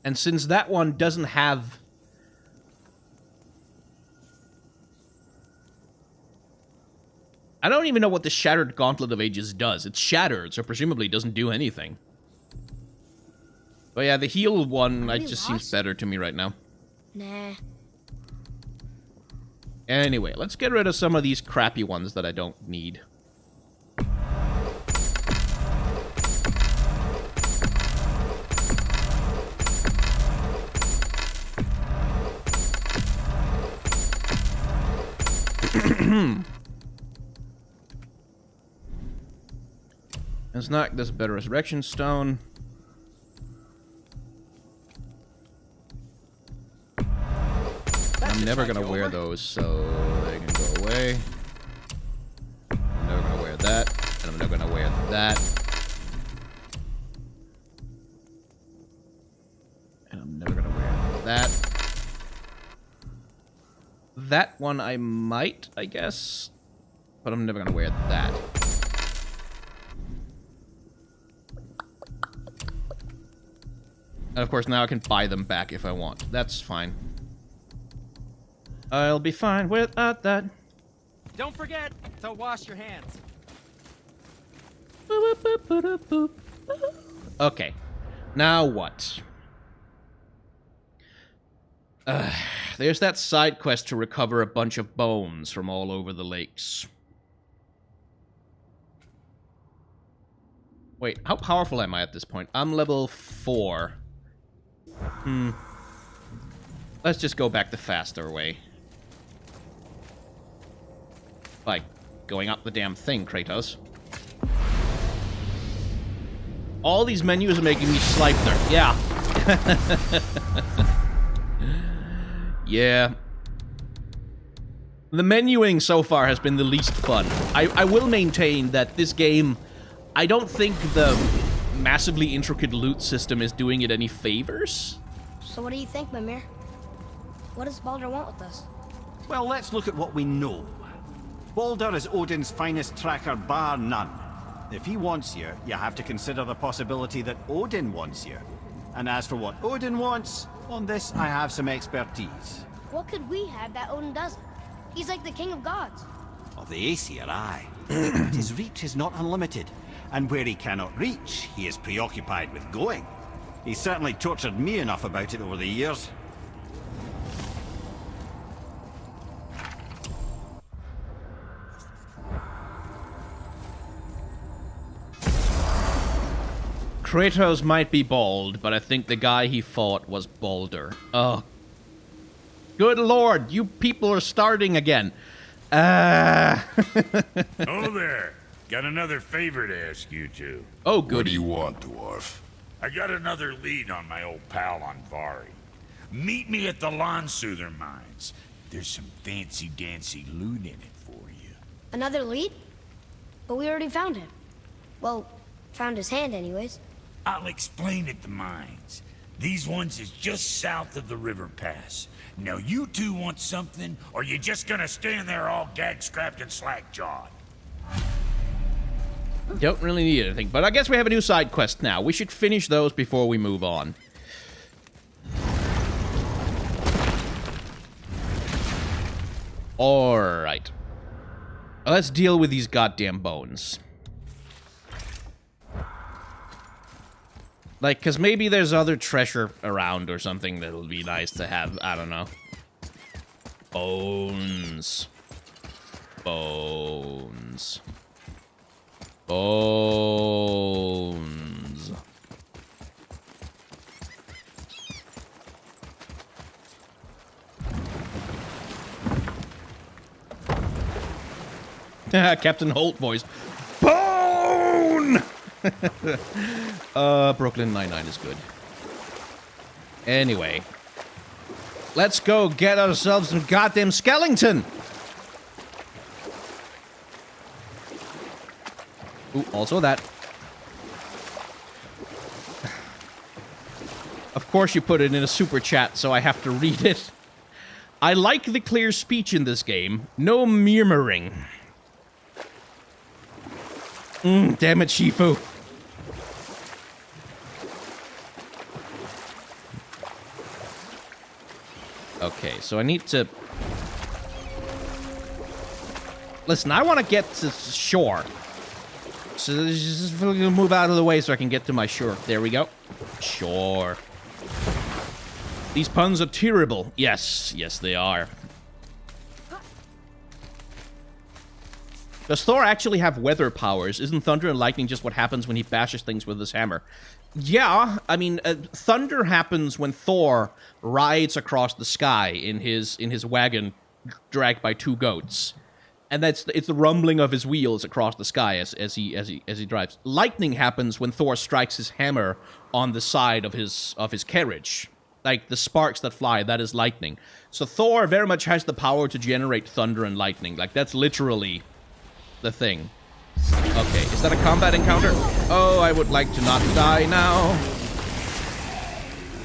And since that one doesn't have... I don't even know what the Shattered Gauntlet of Ages does. It's shattered, so presumably it doesn't do anything. But yeah, the heal one just seems better to me right now. Nah. Anyway, let's get rid of some of these crappy ones that I don't need. It's not. There's a better resurrection stone. I'm never gonna wear those, so they can go away. I'm never gonna wear that, and I'm never gonna wear that. And I'm never gonna wear that. That one I might, I guess. But I'm never gonna wear that. And of course now I can buy them back if I want. That's fine. I'll be fine without that. Don't forget to wash your hands. Boop, boop, boop, boop, boop, boop. Okay. Now what? There's that side quest to recover a bunch of bones from all over the lakes. Wait, how powerful am I at this point? I'm level 4. Let's just go back the faster way. By going up the damn thing, Kratos. All these menus are making me swipe there. Yeah. Yeah. The menuing so far has been the least fun. I will maintain that this game, I don't think the massively intricate loot system is doing it any favors. So what do you think, Mimir? What does Baldur want with us? Well, let's look at what we know. Baldur is Odin's finest tracker, bar none. If he wants you, you have to consider the possibility that Odin wants you. And as for what Odin wants, on this I have some expertise. What could we have that Odin doesn't? He's like the king of gods. Of the Aesir, aye. But his reach is not unlimited. And where he cannot reach, he is preoccupied with going. He's certainly tortured me enough about it over the years. Kratos might be bald, but I think the guy he fought was Baldur. Oh. Good lord, you people are starting again. Oh there. Got another favor to ask you two. Oh, What do goody. you want, dwarf? I got another lead on my old pal on Vari. Meet me at the Lawnsoother mines. There's some fancy-dancy loot in it for you. Another lead? But we already found him. Well, found his hand anyways. I'll explain at the mines. These ones is just south of the river pass. Now you two want something, or you just gonna stand there all gag-scrapped and slack-jawed? Don't really need anything, but I guess we have a new side quest now. We should finish those before we move on. Alright. Let's deal with these goddamn bones. Like, because maybe there's other treasure around or something that'll be nice to have. I don't know. Bones. Bones. Bones. Captain Holt voice. Bone! Brooklyn Nine-Nine is good. Anyway. Let's go get ourselves some goddamn skeleton! Ooh, also that. Of course you put it in a super chat, so I have to read it. I like the clear speech in this game. No murmuring. Damn it, Shifu. Okay, so I need to... Listen, I want to get to shore. So just move out of the way so I can get to my shore. There we go. Shore. These puns are terrible. Yes, yes they are. Does Thor actually have weather powers? Isn't thunder and lightning just what happens when he bashes things with his hammer? Yeah, I mean, thunder happens when Thor rides across the sky in his wagon dragged by 2 goats. And it's the rumbling of his wheels across the sky as he drives. Lightning happens when Thor strikes his hammer on the side of his carriage. Like the sparks that fly, that is lightning. So Thor very much has the power to generate thunder and lightning. Like that's literally the thing. Okay, is that a combat encounter? Oh, I would like to not die now.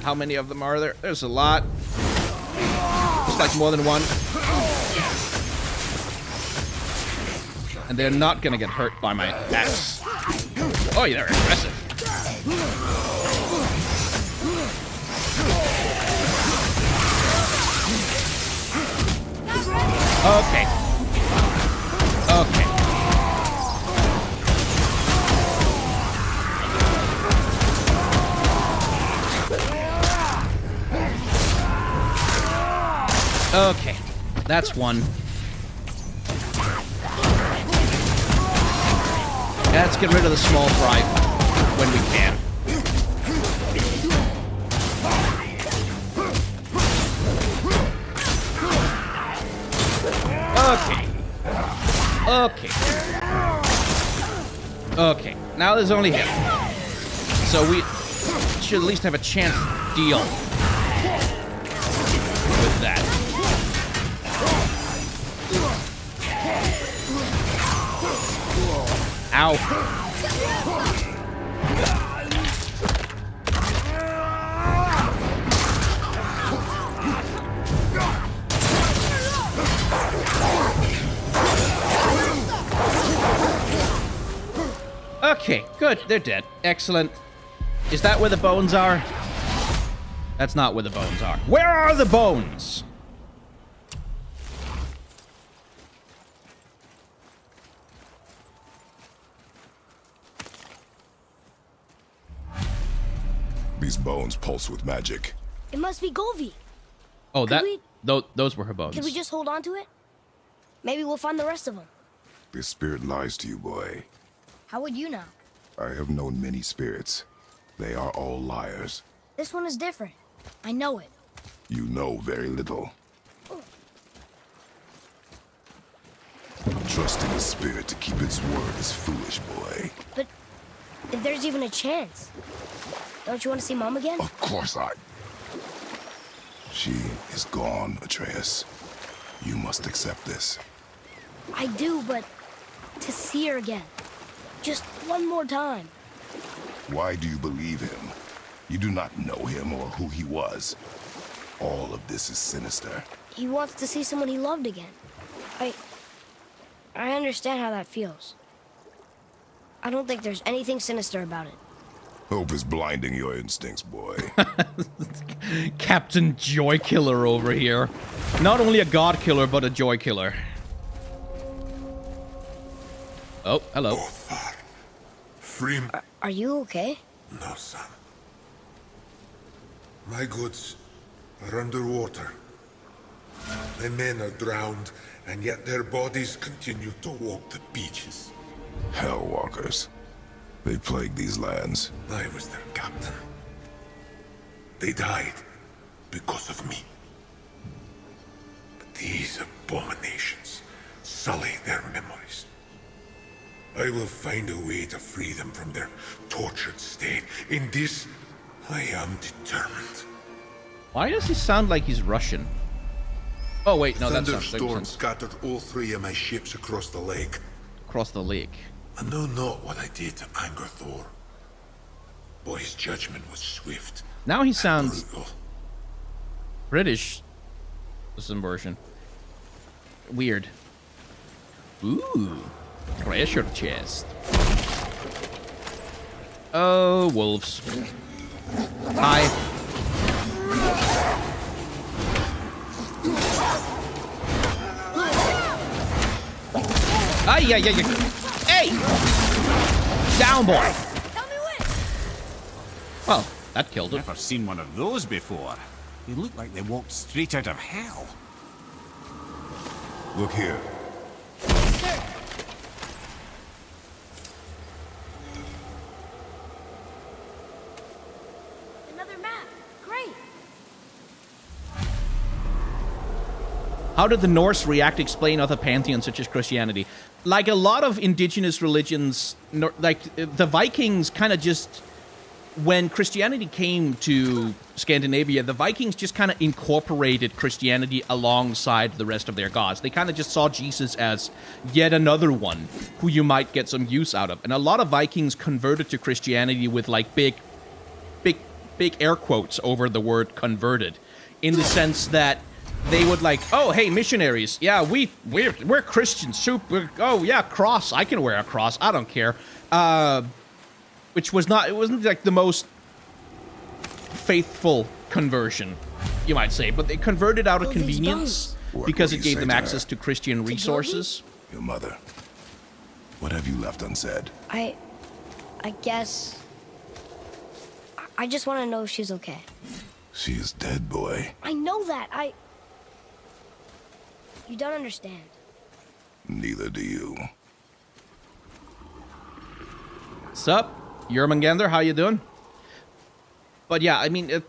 How many of them are there? There's a lot. It's like more than one. And they're not gonna get hurt by my axe. Oh, they're aggressive. Okay. Okay. Okay. That's one. Let's get rid of the small fry when we can. Okay. Okay. Okay. Now there's only him. So we should at least have a chance to deal with that. Ow. Okay, good. They're dead. Excellent. Is that where the bones are? That's not where the bones are. Where are the bones? These bones pulse with magic. It must be Golvi. Oh, those were her bones. Can we just hold on to it? Maybe we'll find the rest of them. This spirit lies to you, boy. How would you know? I have known many spirits. They are all liars. This one is different. I know it. You know very little. Trusting a spirit to keep its word is foolish, boy. But if there's even a chance, don't you want to see Mom again? Of course I... She is gone, Atreus. You must accept this. I do, but to see her again. Just one more time. Why do you believe him? You do not know him or who he was. All of this is sinister. He wants to see someone he loved again. I understand how that feels. I don't think there's anything sinister about it. Hope is blinding your instincts, boy. Captain Joy Killer over here. Not only a god killer, but a joy killer. Oh, hello. Othar. Free... Are you okay? No, son. My goods are underwater. My men are drowned, and yet their bodies continue to walk the beaches. Hellwalkers. They plague these lands. I was their captain. They died because of me. But these abominations sully their memories. I will find a way to free them from their tortured state. In this, I am determined. Why does he sound like he's Russian? Oh wait, no, that's not. Thunderstorm scattered all three of my ships across the lake. Across the lake. I know not what I did to anger Thor. But his judgment was swift. Now he sounds brutal. British. Some version. Weird. Ooh. Treasure chest. Oh, wolves. Hi. Ay, ay, ay, ay. Hey! Down, boy! Tell me when! Well, that killed him. Never seen one of those before. They look like they walked straight out of hell. Look here. Sir! Another map. Great. How did the Norse react to explain other pantheons such as Christianity? Like a lot of indigenous religions, like the Vikings kind of just... When Christianity came to Scandinavia, the Vikings just kind of incorporated Christianity alongside the rest of their gods. They kind of just saw Jesus as yet another one who you might get some use out of. And a lot of Vikings converted to Christianity with like big air quotes over the word converted, in the sense that they would like, oh, hey, missionaries, yeah, we're Christians, oh yeah, cross, I can wear a cross, I don't care. Which was not, it wasn't like the most faithful conversion, you might say, but they converted out of convenience because it gave them access to Christian resources. Your mother. What have you left unsaid? I guess... I just want to know if she's okay. She is dead, boy. I know that, You don't understand. Neither do you. Sup, Jörmungandr, how you doing? But yeah, I mean,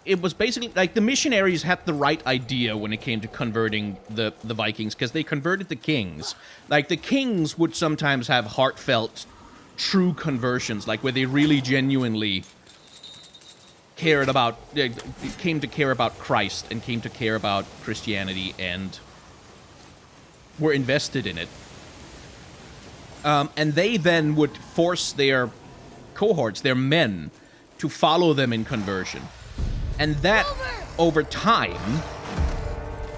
it was basically, like, the missionaries had the right idea when it came to converting the Vikings, because they converted the kings. Like, the kings would sometimes have heartfelt, true conversions, like, where they really genuinely cared about, came to care about Christ, and came to care about Christianity, and were invested in it. And they then would force their cohorts, their men, to follow them in conversion. And that, over time,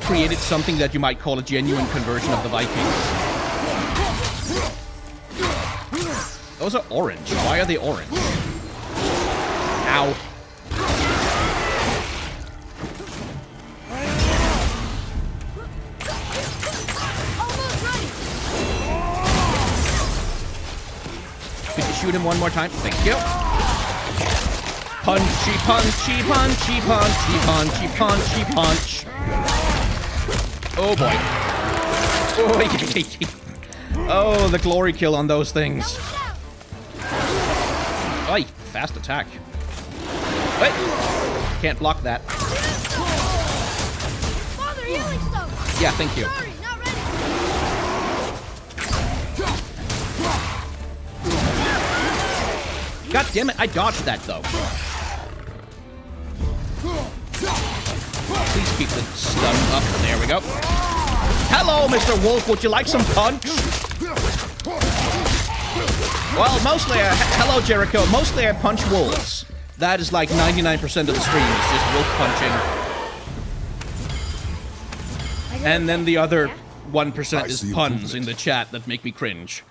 created something that you might call a genuine conversion of the Vikings. Those are orange. Why are they orange? Ow. Could you shoot him one more time? Thank you. Punchy, punchy, punchy, punchy, punchy, punchy, punch. Oh boy. Oh, the glory kill on those things. Oi, fast attack. Wait. Can't block that. Father, healing stuff. Yeah, thank you. Sorry, not ready. God damn it, I dodged that though. Please keep the stun up. There we go. Hello, Mr. Wolf. Would you like some punch? Well, mostly, hello, Jericho. Mostly I punch wolves. That is like 99% of the stream is just wolf punching. And then the other 1% is puns in the chat that make me cringe.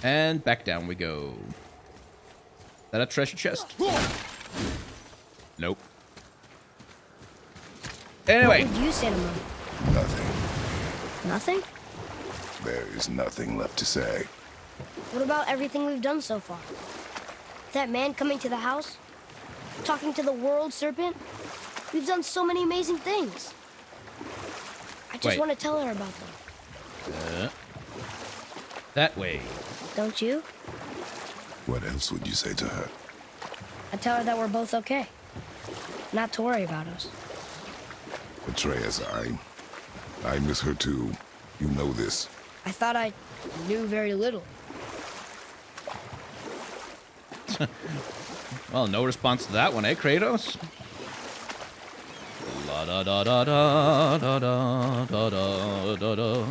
And back down we go. Is that a treasure chest? Nope. Anyway. What would you say to Mom? Nothing. Nothing? There is nothing left to say. What about everything we've done so far? That man coming to the house? Talking to the world serpent? We've done so many amazing things. I just want to tell her about them. That way. Don't you? What else would you say to her? I tell her that we're both okay. Not to worry about us. Atreus, I miss her too. You know this. I thought I knew very little. Well, no response to that one, eh, Kratos? La da da da da da da da da da da.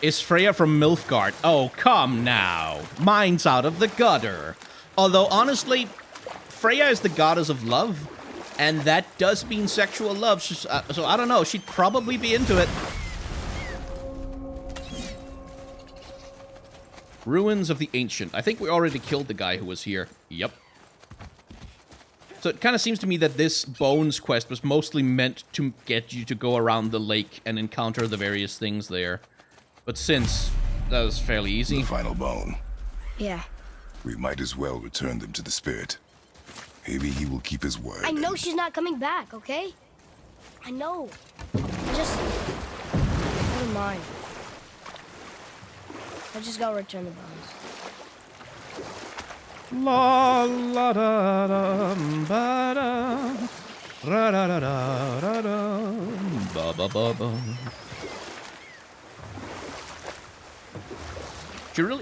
Is Freya from Nilfgaard? Oh, come now. Mine's out of the gutter. Although, honestly, Freya is the goddess of love, and that does mean sexual love, so I don't know. She'd probably be into it. Ruins of the Ancient. I think we already killed the guy who was here. Yep. So it kind of seems to me that this Bones quest was mostly meant to get you to go around the lake and encounter the various things there. But since that was fairly easy. The final bone. Yeah. We might as well return them to the spirit. Maybe he will keep his word. I know she's not coming back, okay? I know. I just... Never mind. I just gotta return the bones. La la da da ba da ra da da da da ba ba ba ba.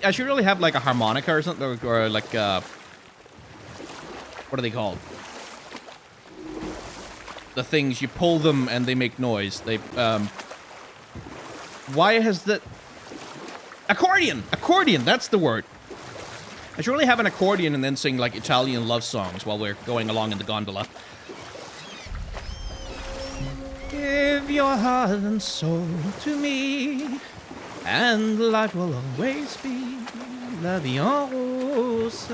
I should really have like a harmonica or something, or like what are they called? The things you pull them and they make noise. They why has the accordion? Accordion, that's the word. I should really have an accordion and then sing like Italian love songs while we're going along in the gondola. Give your heart and soul to me, and life will always be la vie en rose.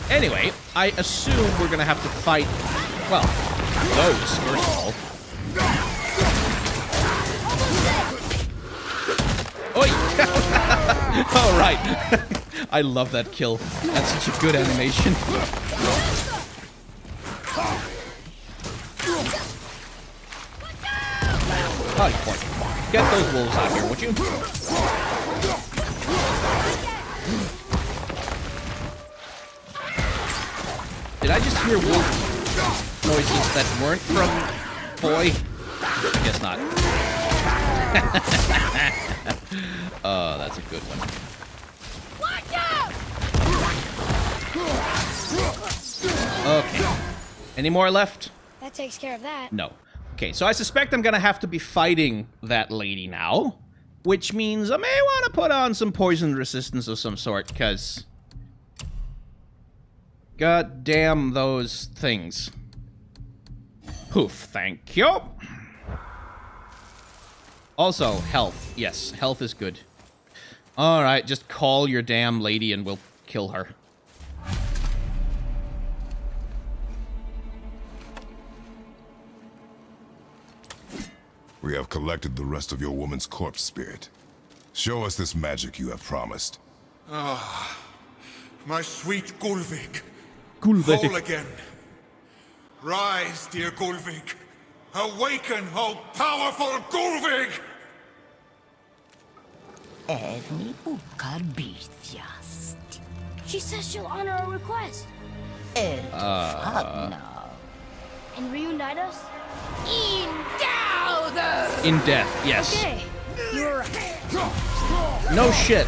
Anyway, I assume we're gonna have to fight, well, those, first of all. Oi! All right. I love that kill. That's such a good animation. Oh, boy. Get those wolves out here, would you? Did I just hear wolf noises that weren't from Boy? I guess not. Oh, that's a good one. Okay. Any more left? That takes care of that. No. Okay, so I suspect I'm gonna have to be fighting that lady now, which means I may want to put on some poison resistance of some sort, because god damn those things. Poof, thank you. Also, health. Yes, health is good. Alright, just call your damn lady and we'll kill her. We have collected the rest of your woman's corpse spirit. Show us this magic you have promised. Ah, my sweet Gulvik. Gulvik. Whole again. Rise, dear Gulvik. Awaken, oh powerful Gulvik! Evni bukar bitjast. She says she'll honor our request. And reunite us? In death, yes. Okay, you're right. No shit.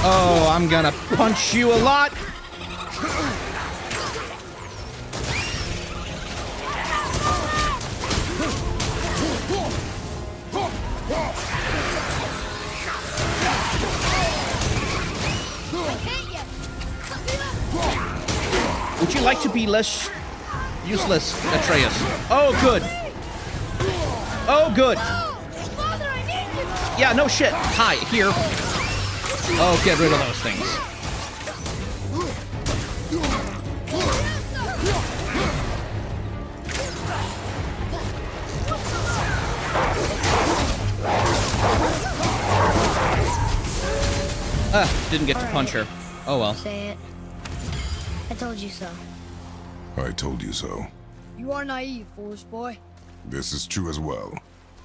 Oh, I'm gonna punch you a lot. Would you like to be less useless, Atreus? Oh, good. Oh, good. Yeah, no shit. Hi, here. Oh, get rid of those things. Didn't get to punch her. Oh well. Say it. I told you so. I told you so. You are naive, foolish boy. This is true as well.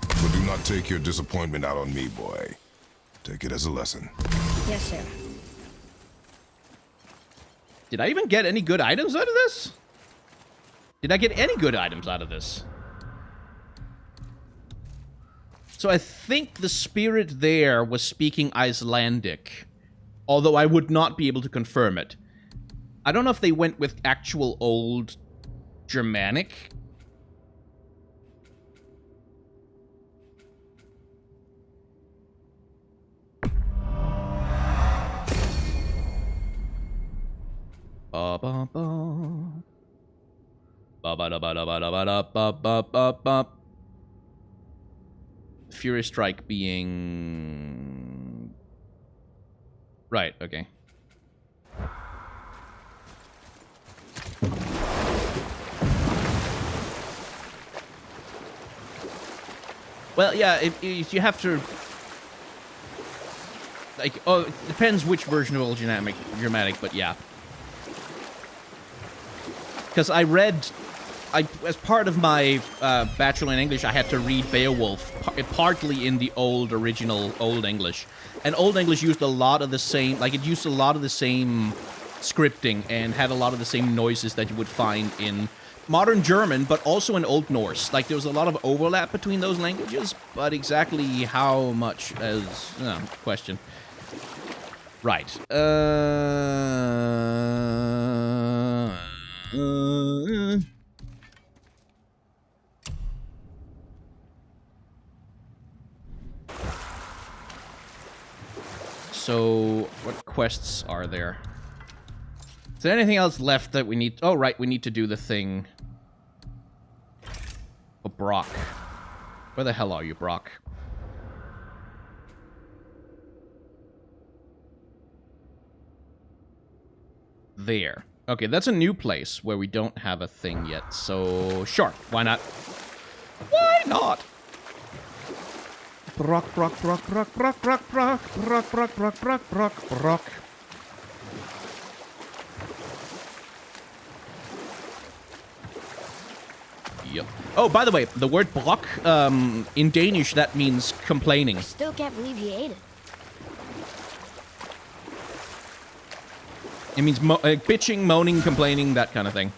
But do not take your disappointment out on me, boy. Take it as a lesson. Yes, sir. Did I even get any good items out of this? Did I get any good items out of this? So I think the spirit there was speaking Icelandic, although I would not be able to confirm it. I don't know if they went with actual old Germanic. Ba ba ba. Ba ba da ba da ba da ba da ba ba ba ba. Fury Strike being... Right, okay. Well, yeah, if you have to... Like, oh, it depends which version of Old Germanic, but yeah. Because I read... as part of my Bachelor in English, I had to read Beowulf, partly in the original Old English. And Old English used a lot of the same... Like, it used a lot of the same scripting and had a lot of the same noises that you would find in modern German, but also in Old Norse. Like, there was a lot of overlap between those languages, but exactly how much as... question. Right. So, what quests are there? Is there anything else left that we need? Oh, right, we need to do the thing. Oh, Brock. Where the hell are you, Brock? There. Okay, that's a new place where we don't have a thing yet, so sure, why not? Why not? Brock, Brock, Brock, Brock, Brock, Brock, Brock, Brock, Brock, Brock, Brock, Brock, Brock. Yep. Oh, by the way, the word Brock, in Danish, that means complaining. I still can't believe he ate it. It means bitching, moaning, complaining, that kind of thing.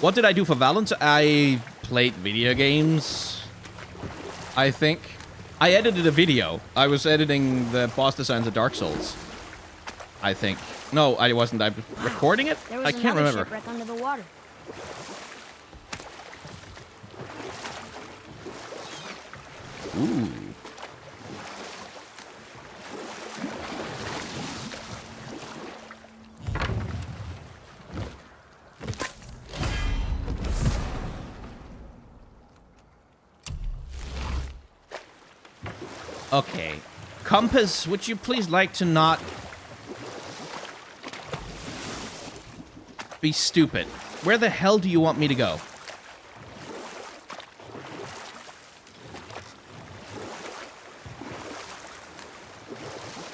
What did I do for Valentine? I played video games, I think. I edited a video. I was editing the boss designs of Dark Souls, I think. No, I wasn't. I was recording it? I can't remember. Shipwreck under the water. Ooh. Okay. Compass, would you please like to not be stupid? Where the hell do you want me to go?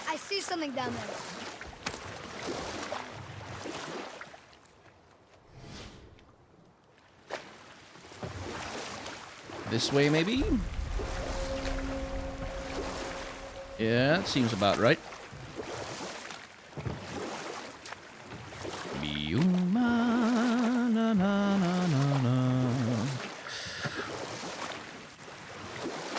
I see something down there. This way, maybe? Yeah, that seems about right.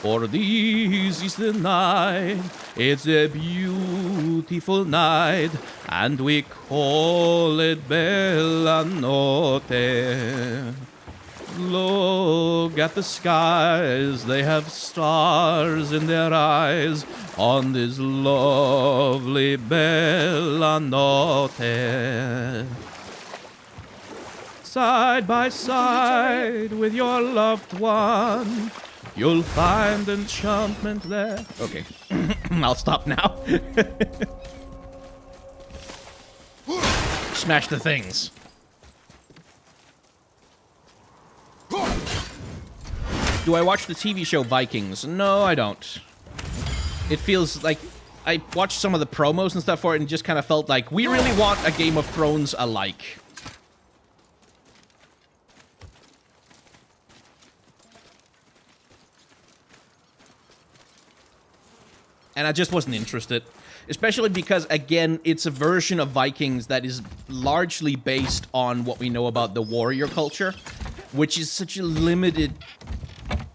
For this is the night, it's a beautiful night, and we call it Bella Notte. Look at the skies, they have stars in their eyes on this lovely Bella Notte. Side by side with your loved one, you'll find enchantment there. Okay, I'll stop now. Smash the things. Do I watch the TV show Vikings? No, I don't. It feels like I watched some of the promos and stuff for it and just kind of felt like we really want a Game of Thrones alike. And I just wasn't interested. Especially because, again, it's a version of Vikings that is largely based on what we know about the warrior culture, which is such a limited,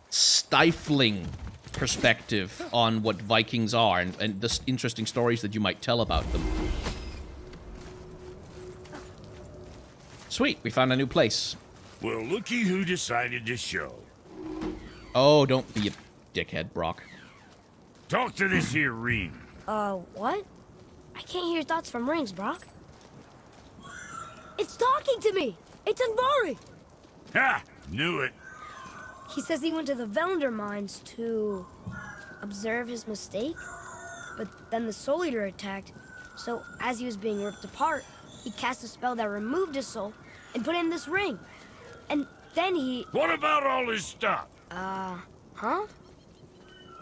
stifling perspective on what Vikings are and the interesting stories that you might tell about them. Sweet, we found a new place. Well, looky who decided to show. Oh, don't be a dickhead, Brock. Talk to this here ring. What? I can't hear thoughts from rings, Brock. It's talking to me! It's Anvari! Ha! Knew it. He says he went to the Velander mines to observe his mistake, but then the Soul Eater attacked, so as he was being ripped apart, he cast a spell that removed his soul and put it in this ring. And then he... What about all his stuff? Huh?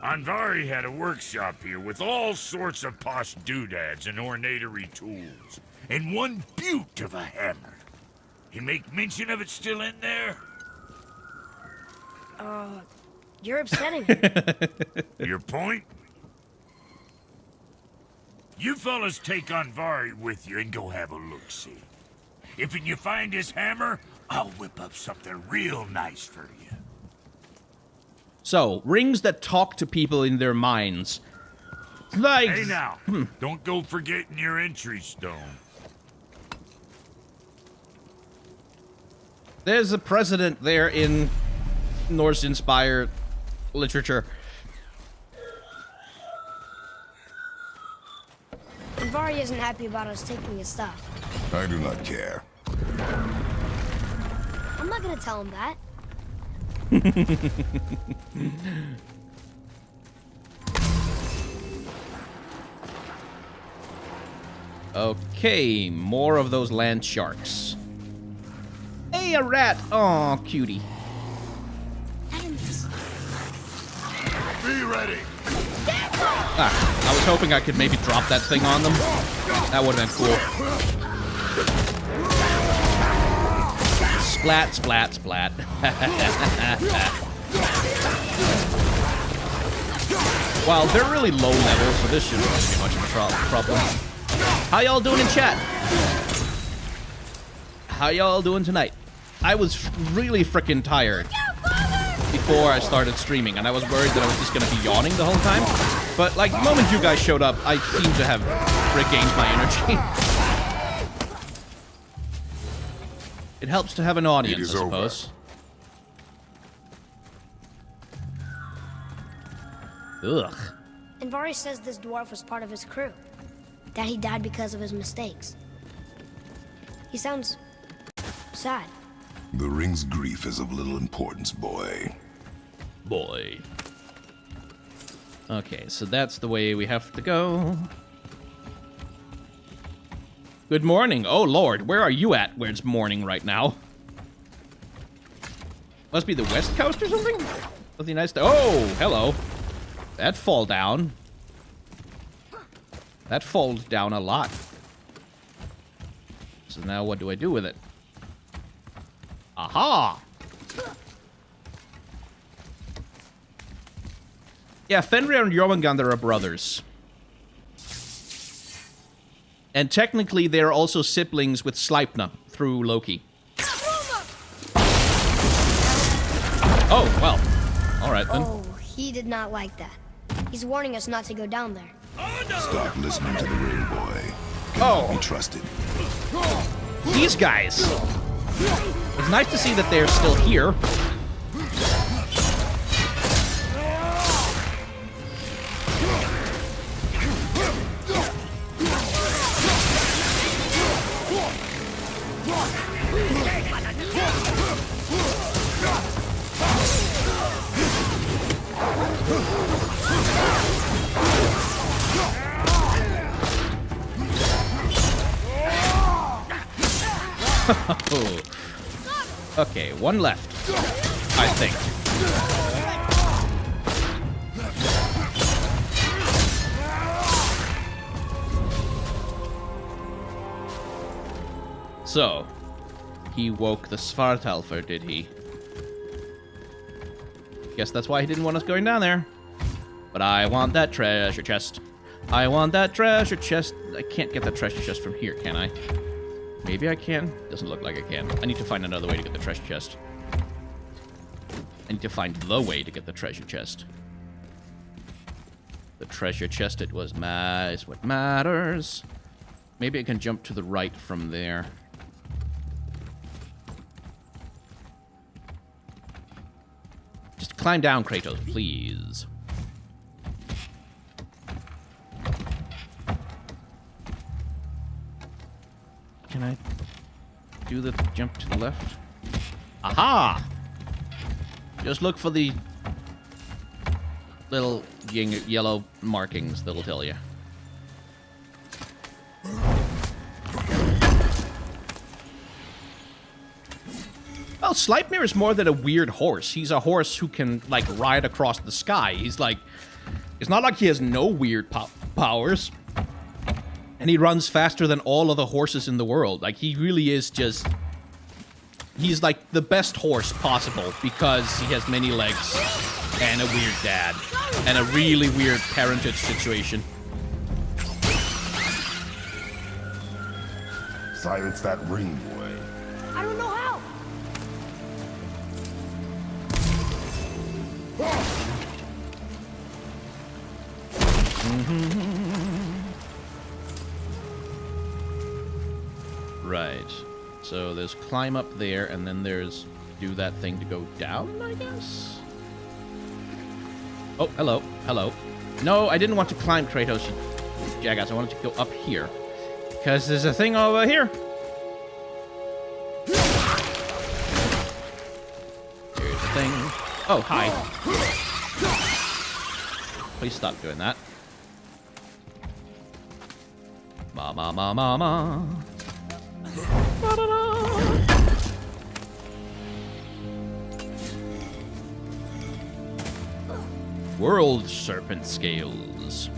Andvari had a workshop here with all sorts of posh doodads and ornatory tools. And one beaut of a hammer. You make mention of it still in there? You're upsetting me. Your point? You fellas take Andvari with you and go have a look-see. If you find his hammer, I'll whip up something real nice for you. So, rings that talk to people in their minds. Like... Hey now, don't go forgetting your entry stone. There's a precedent there in Norse-inspired literature. Vari isn't happy about us taking his stuff. I do not care. I'm not gonna tell him that. Okay, more of those land sharks. Hey, a rat! Aw, cutie. Be ready. I was hoping I could maybe drop that thing on them. That would have been cool. Splat, splat, splat. Well, they're really low level, so this shouldn't really be much of a problem. How y'all doing in chat? How y'all doing tonight? I was really freaking tired before I started streaming, and I was worried that I was just going to be yawning the whole time. But, like, the moment you guys showed up, I seem to have regained my energy. It helps to have an audience, I suppose. Ugh. And Vari says this dwarf was part of his crew. That he died because of his mistakes. He sounds sad. The ring's grief is of little importance, boy. Boy. Okay, so that's the way we have to go. Good morning. Oh, Lord, where are you at where it's morning right now? Must be the West Coast or something? Something nice to... Oh, hello. That fall down. That falls down a lot. So now what do I do with it? Aha! Yeah, Fenrir and Jormungandr are brothers. And technically, they're also siblings with Sleipnir through Loki. Oh, well. Alright then. Oh, he did not like that. He's warning us not to go down there. Stop listening to the ring, boy. Oh. Be trusted. These guys. It's nice to see that they're still here. Okay, one left, I think. So, he woke the Svartalfur, did he? Guess that's why he didn't want us going down there. But I want that treasure chest. I want that treasure chest. I can't get that treasure chest from here, can I? Maybe I can. Doesn't look like I can. I need to find another way to get the treasure chest. I need to find the way to get the treasure chest. The treasure chest, it was is what matters. Maybe I can jump to the right from there. Just climb down, Kratos, please. Can I do the jump to the left? Aha! Just look for the little yellow markings that'll tell you. Well, Sleipnir is more than a weird horse. He's a horse who can, like, ride across the sky. He's like... It's not like he has no weird powers. And he runs faster than all of the horses in the world. Like, he really is just... He's, like, the best horse possible because he has many legs and a weird dad and a really weird parentage situation. Silence that ring, boy. I don't know how. Right. So there's climb up there, and then there's do that thing to go down, I guess? Oh, hello. Hello. No, I didn't want to climb, Kratos. Jackass, I wanted to go up here. Because there's a thing over here. Here's the thing. Oh, hi. Please stop doing that. Ma. World serpent scales.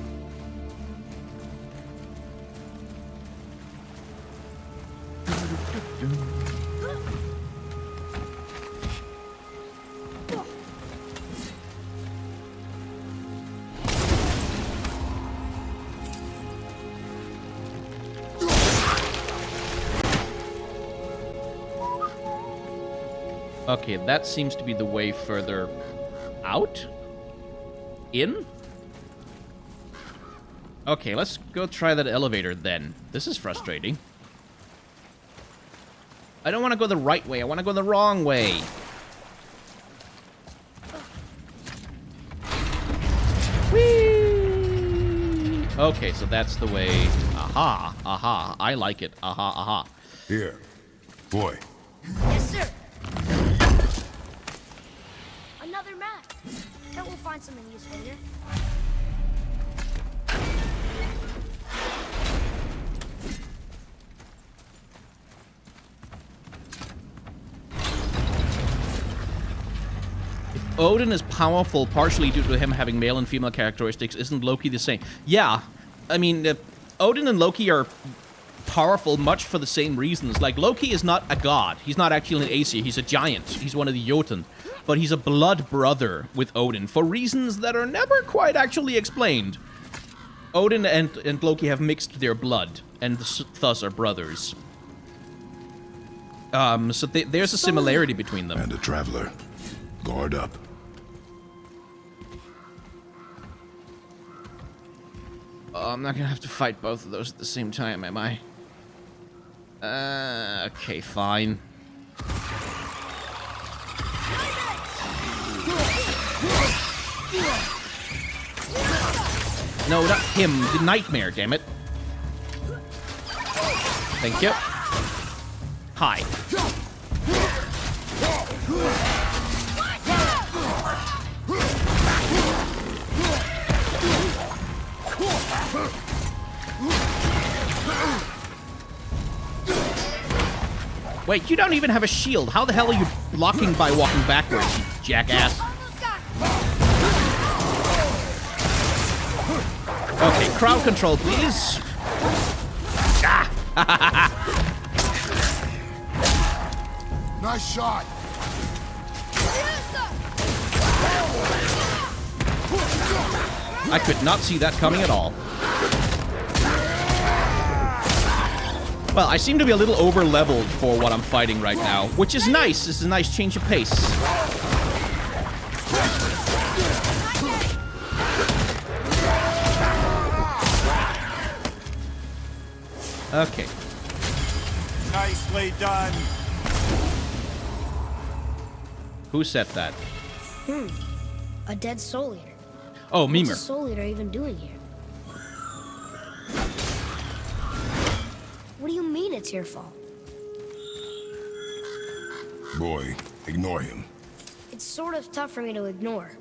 Okay, that seems to be the way further out? In? Okay, let's go try that elevator then. This is frustrating. I don't want to go the right way. I want to go the wrong way. Whee! Okay, so that's the way. Aha, aha. I like it. Aha, aha. Here. Boy. Yes, sir. Another map. Bet we'll find something useful here. Odin is powerful partially due to him having male and female characteristics. Isn't Loki the same? Yeah. I mean, Odin and Loki are powerful much for the same reasons. Like, Loki is not a god. He's not actually an Aesir. He's a giant. He's one of the Jotun. But he's a blood brother with Odin for reasons that are never quite actually explained. Odin and Loki have mixed their blood, and thus are brothers. So there's a similarity between them. And a traveler. Guard up. Oh, I'm not gonna have to fight both of those at the same time, am I? Okay, fine. No, not him. The nightmare, damn it. Thank you. Hi. Wait, you don't even have a shield. How the hell are you blocking by walking backwards, you jackass? Okay, crowd control, please. Ah! Nice shot. I could not see that coming at all. Well, I seem to be a little over-leveled for what I'm fighting right now, which is nice. This is a nice change of pace. Okay. Nicely done. Who said that? A dead soul eater. Oh, What's Mimir. a soul eater even doing here? What do you mean it's your fault? Boy, ignore him. It's sort of tough for me to ignore.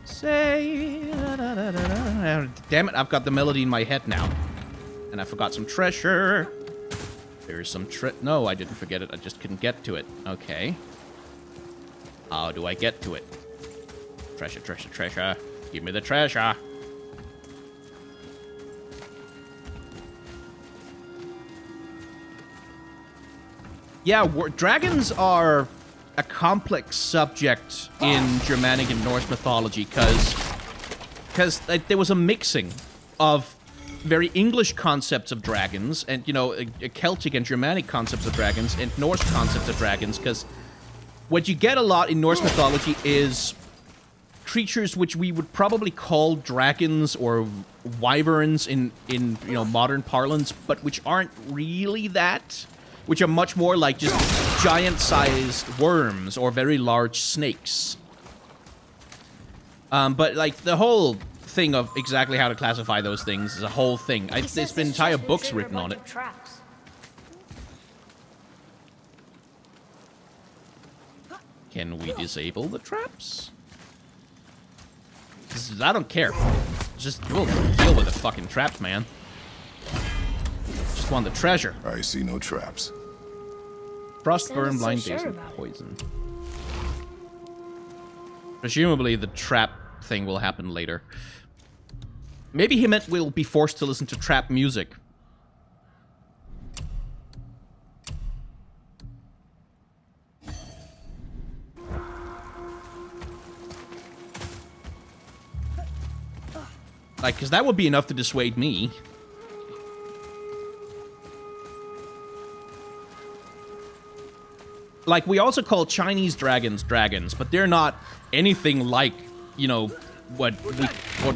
Say... Damn it, I've got the melody in my head now. And I forgot some treasure. There's some no, I didn't forget it. I just couldn't get to it. Okay. How do I get to it? Treasure, treasure, treasure. Give me the treasure. Yeah, dragons are a complex subject in Germanic and Norse mythology because there was a mixing of very English concepts of dragons and, you know, Celtic and Germanic concepts of dragons and Norse concepts of dragons, because what you get a lot in Norse mythology is creatures which we would probably call dragons or wyverns in you know, modern parlance, but which aren't really that, which are much more like just giant-sized worms or very large snakes. But, like, the whole thing of exactly how to classify those things is a whole thing. There's been entire books written on it. Can we disable the traps? I don't care. Just we'll deal with the fucking traps, man. Just want the treasure. I see no traps. Frost, burn, blind, daze, and poison. Presumably the trap thing will happen later. Maybe he meant we'll be forced to listen to trap music. Like, because that would be enough to dissuade me. Like, we also call Chinese dragons dragons, but they're not anything like, you know, what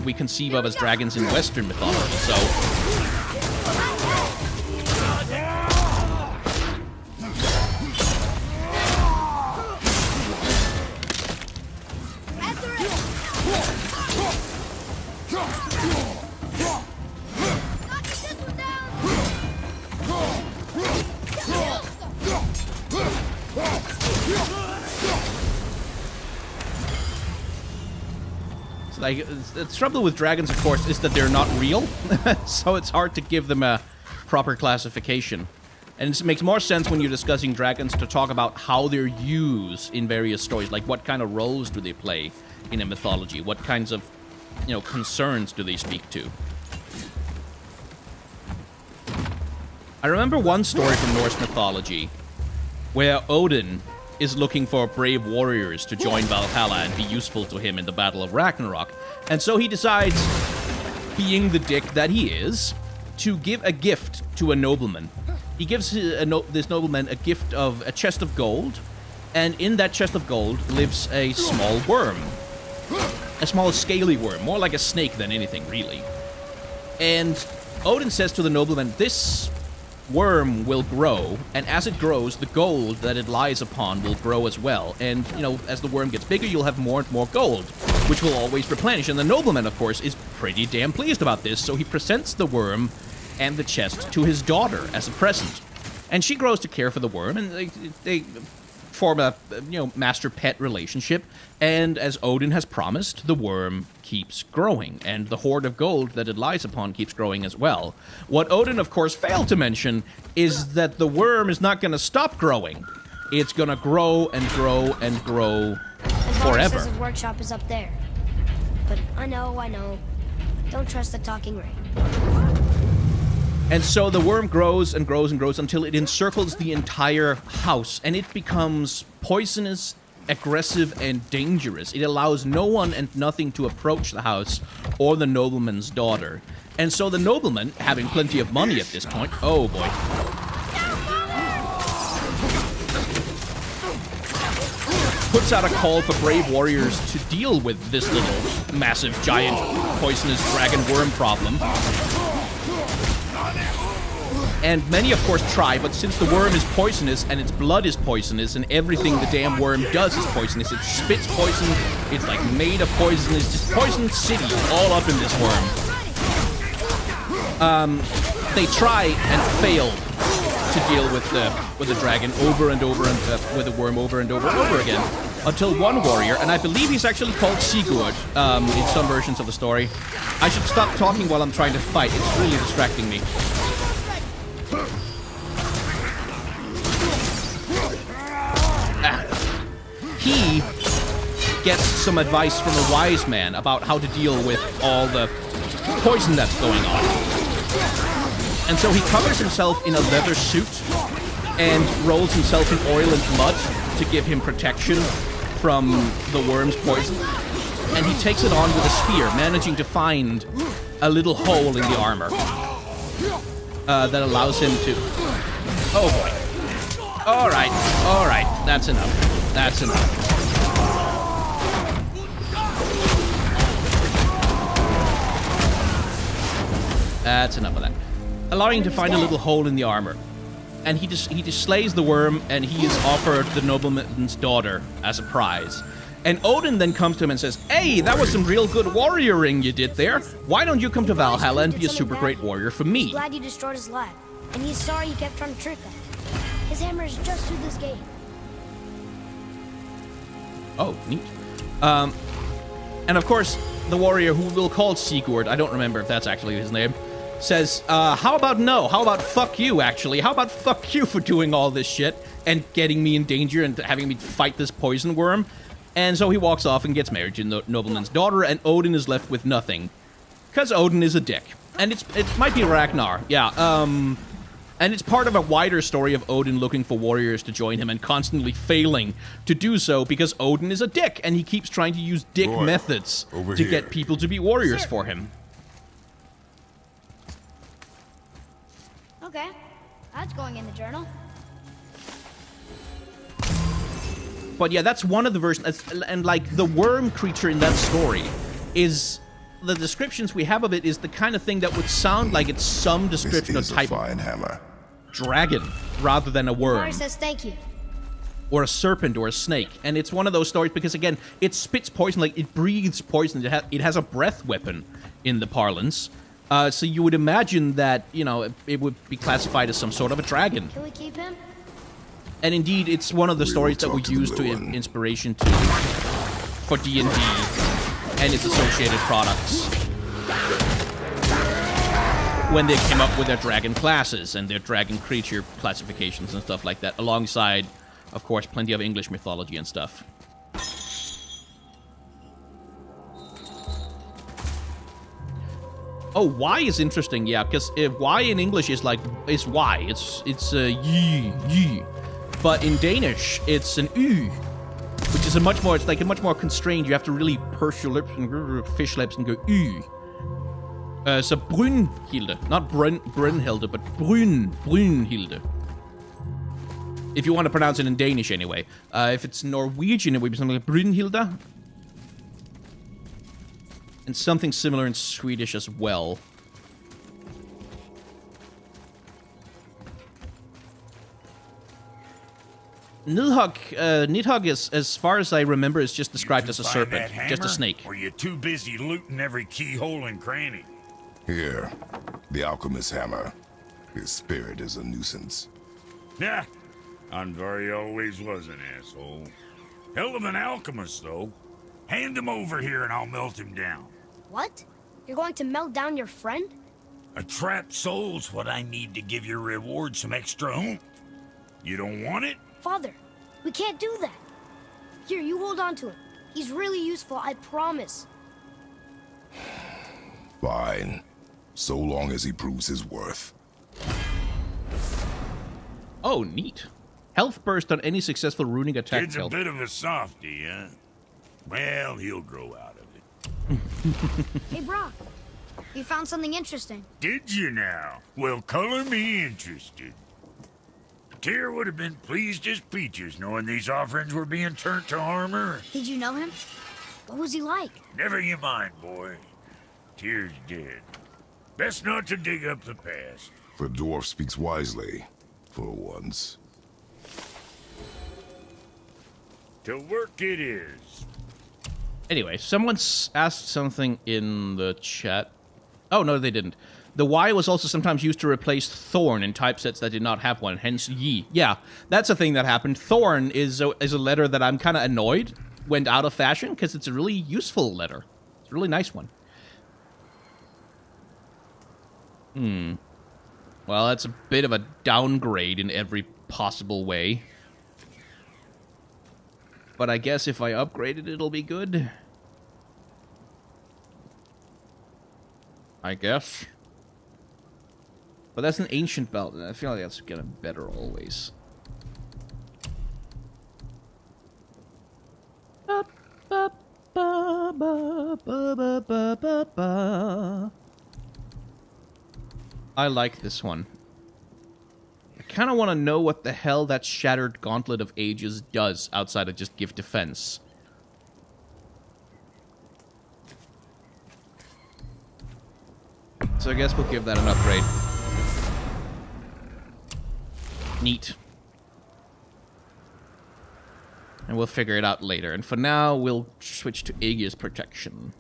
we conceive of as dragons in Western mythology, so... Like, the trouble with dragons, of course, is that they're not real, so it's hard to give them a proper classification. And it makes more sense when you're discussing dragons to talk about how they're used in various stories, like what kind of roles do they play in a mythology, what kinds of, you know, concerns do they speak to. I remember one story from Norse mythology where Odin is looking for brave warriors to join Valhalla and be useful to him in the Battle of Ragnarok. And so he decides, being the dick that he is, to give a gift to a nobleman. He gives this nobleman a gift of a chest of gold, and in that chest of gold lives a small worm. A small scaly worm, more like a snake than anything, really. And Odin says to the nobleman, this worm will grow, and as it grows, the gold that it lies upon will grow as well. And, you know, as the worm gets bigger, you'll have more and more gold, which will always replenish. And the nobleman, of course, is pretty damn pleased about this, so he presents the worm and the chest to his daughter as a present. And she grows to care for the worm, and they form a, you know, master-pet relationship. And as Odin has promised, the worm keeps growing, and the hoard of gold that it lies upon keeps growing as well. What Odin, of course, failed to mention is that the worm is not going to stop growing. It's going to grow and grow and grow forever. His workshop is up there. But I know. Don't trust the talking rain. And so the worm grows and grows and grows until it encircles the entire house, and it becomes poisonous, aggressive, and dangerous. It allows no one and nothing to approach the house or the nobleman's daughter. And so the nobleman, having plenty of money at this point, oh boy, puts out a call for brave warriors to deal with this little massive, giant, poisonous dragon worm problem. And many, of course, try, but since the worm is poisonous, and its blood is poisonous, and everything the damn worm does is poisonous, it spits poison, it's like made of poison, it's just poison city all up in this worm. They try and fail to deal with the dragon over and over, and with the worm over and over and over again. until one warrior, and I believe he's actually called Sigurd in some versions of the story. I should stop talking while I'm trying to fight. It's really distracting me. He gets some advice from a wise man about how to deal with all the poison that's going on. And so he covers himself in a leather suit and rolls himself in oil and mud to give him protection from the worm's poison. And he takes it on with a spear, managing to find a little hole in the armor that allows him to... Oh boy. Alright, that's enough. That's enough. That's enough of that. Allowing him to find a little hole in the armor. And he just slays the worm, and he is offered the nobleman's daughter as a prize. And Odin then comes to him and says, "Hey, that was some real good warrioring you did there. Why don't you come to Valhalla and be a super great warrior for me?" He's glad you destroyed his lab, and he's sorry you kept trying to trick him. His hammer is just through this gate. Oh, neat. And of course, the warrior who we'll call Sigurd, I don't remember if that's actually his name, says, how about no? How about fuck you, actually? How about fuck you for doing all this shit and getting me in danger and having me fight this poison worm? And so he walks off and gets married to the nobleman's daughter, and Odin is left with nothing. Because Odin is a dick. And it might be Ragnar, yeah. And it's part of a wider story of Odin looking for warriors to join him and constantly failing to do so because Odin is a dick, and he keeps trying to use dick methods to get people to be warriors for him. Okay, that's going in the journal. But yeah, that's one of the versions, and like the worm creature in that story is, the descriptions we have of it is the kind of thing that would sound like it's some description of type fine hammer. Dragon rather than a worm. Mari says thank you. Or a serpent or a snake. And it's one of those stories because, again, it spits poison, like it breathes poison. It has a breath weapon in the parlance. So you would imagine that, you know, it would be classified as some sort of a dragon. Can we keep him? And indeed, it's one of the stories that we use to inspiration for D&D and its associated products. When they came up with their dragon classes and their dragon creature classifications and stuff like that, alongside, of course, plenty of English mythology and stuff. Oh, Y is interesting, yeah, because Y in English is like, it's Y, it's y. But in Danish, it's an U, which is it's like a much more constrained, you have to really purse your lips and fish lips and go U. So Brynhilde, not Brynhilde, but Brynhilde. If you want to pronounce it in Danish anyway. If it's Norwegian, it would be something like Brynhilde. And something similar in Swedish as well. Nidhogg is, as far as I remember, is just described as a serpent, just a snake. Or you too busy looting every keyhole and cranny? Here, the alchemist's hammer. His spirit is a nuisance. Nah, Andvari always was an asshole. Hell of an alchemist, though. Hand him over here and I'll melt him down. What? You're going to melt down your friend? A trapped soul's what I need to give your reward some extra oomph. You don't want it? Father, we can't do that. Here, you hold on to him. He's really useful, I promise. Fine. So long as he proves his worth. Oh, neat. Health burst on any successful runic attack. Kid's a bit of a softy, huh? Well, he'll grow out of it. Hey, Brock. You found something interesting. Did you now? Well, color me interested. Tyr would have been pleased as peaches knowing these offerings were being turned to armor. Did you know him? What was he like? Never you mind, boy. Tyr's dead. Best not to dig up the past. The dwarf speaks wisely, for once. To work it is. Anyway, someone asked something in the chat. Oh, no, they didn't. The Y was also sometimes used to replace Thorn in typesets that did not have one, hence Yi. Yeah, that's a thing that happened. Thorn is a letter that I'm kind of annoyed went out of fashion, because it's a really useful letter. It's a really nice one. Well, that's a bit of a downgrade in every possible way. But I guess if I upgrade it, it'll be good. I guess. But that's an ancient belt, and I feel like that's getting better always. I like this one. I kind of want to know what the hell that Shattered Gauntlet of Ages does outside of just give defense. So I guess we'll give that an upgrade. Neat. And we'll figure it out later. And for now, we'll switch to Aegis Protection.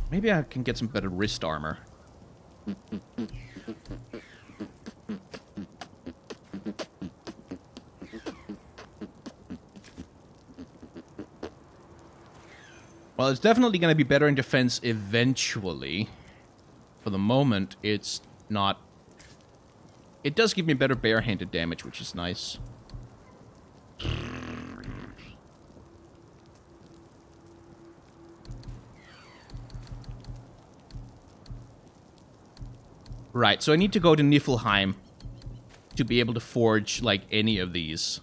Maybe I can get some better wrist armor. Well, it's definitely going to be better in defense eventually. For the moment, it's not. It does give me better barehanded damage, which is nice. Right, so I need to go to Niflheim to be able to forge, like, any of these.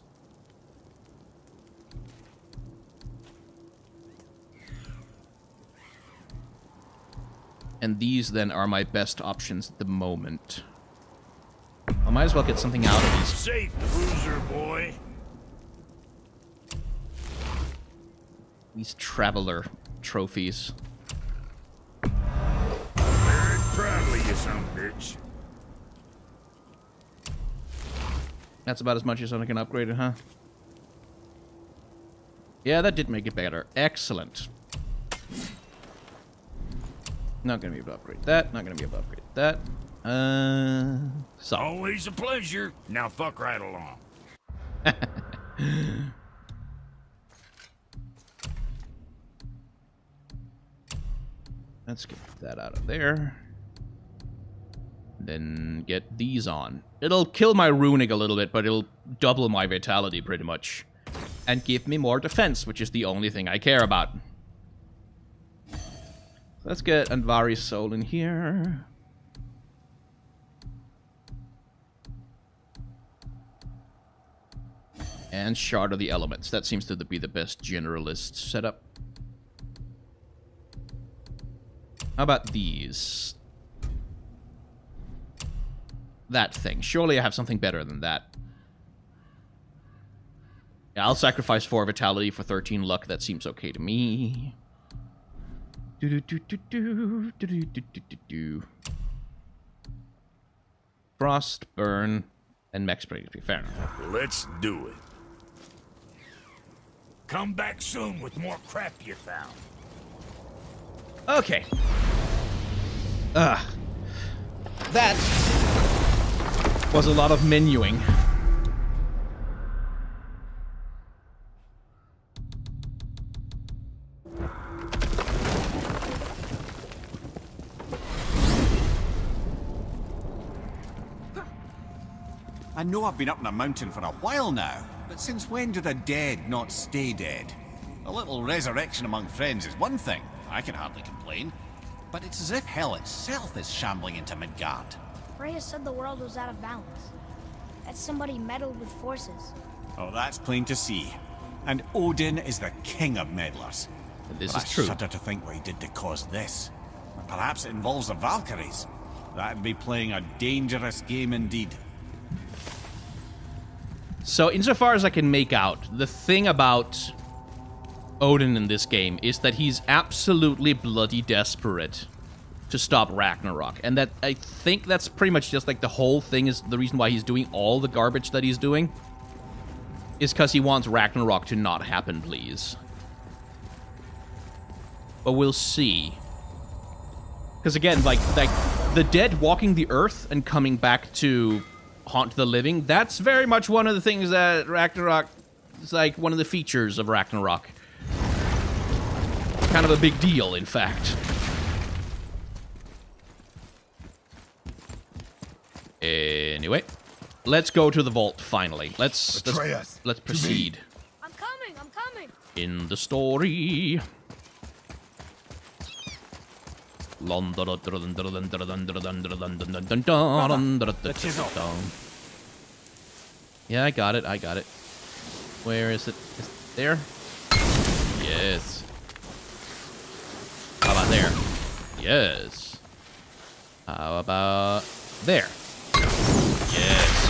And these, then, are my best options at the moment. I might as well get something out of these. Safe, cruiser boy. These Traveler trophies. Very proud of you, son bitch. That's about as much as I can upgrade it, huh? Yeah, that did make it better. Excellent. Not gonna be able to upgrade that. Not gonna be able to upgrade that. So. Always a pleasure. Now fuck right along. Let's get that out of there. Then get these on. It'll kill my runic a little bit, but it'll double my vitality pretty much. And give me more defense, which is the only thing I care about. Let's get Andvari's soul in here. And Shard of the Elements. That seems to be the best generalist setup. How about these? That thing. Surely I have something better than that. Yeah, I'll sacrifice 4 vitality for 13 luck. That seems okay to me. Frost, burn, and mech spray. Fair enough. Let's do it. Come back soon with more crap you found. Okay. That was a lot of menuing. I know I've been up in a mountain for a while now, but since when do the dead not stay dead? A little resurrection among friends is one thing. I can hardly complain. But it's as if hell itself is shambling into Midgard. Freya said the world was out of balance. That somebody meddled with forces. Oh, that's plain to see. And Odin is the king of meddlers. This But is I true. shudder to think what he did to cause this. Or perhaps it involves the Valkyries. That'd be playing a dangerous game indeed. So, insofar as I can make out, the thing about Odin in this game is that he's absolutely bloody desperate to stop Ragnarok. And that I think that's pretty much just like the whole thing is the reason why he's doing all the garbage that he's doing. Is because he wants Ragnarok to not happen, please. But we'll see. Because again, like the dead walking the earth and coming back to haunt the living, that's very much one of the things that Ragnarok is like one of the features of Ragnarok. Kind of a big deal, in fact. Anyway, let's go to the vault finally. Let's proceed. I'm coming. In the story. Yeah, I got it. Where is it? Is it there? Yes. How about there? Yes. How about there? Yes.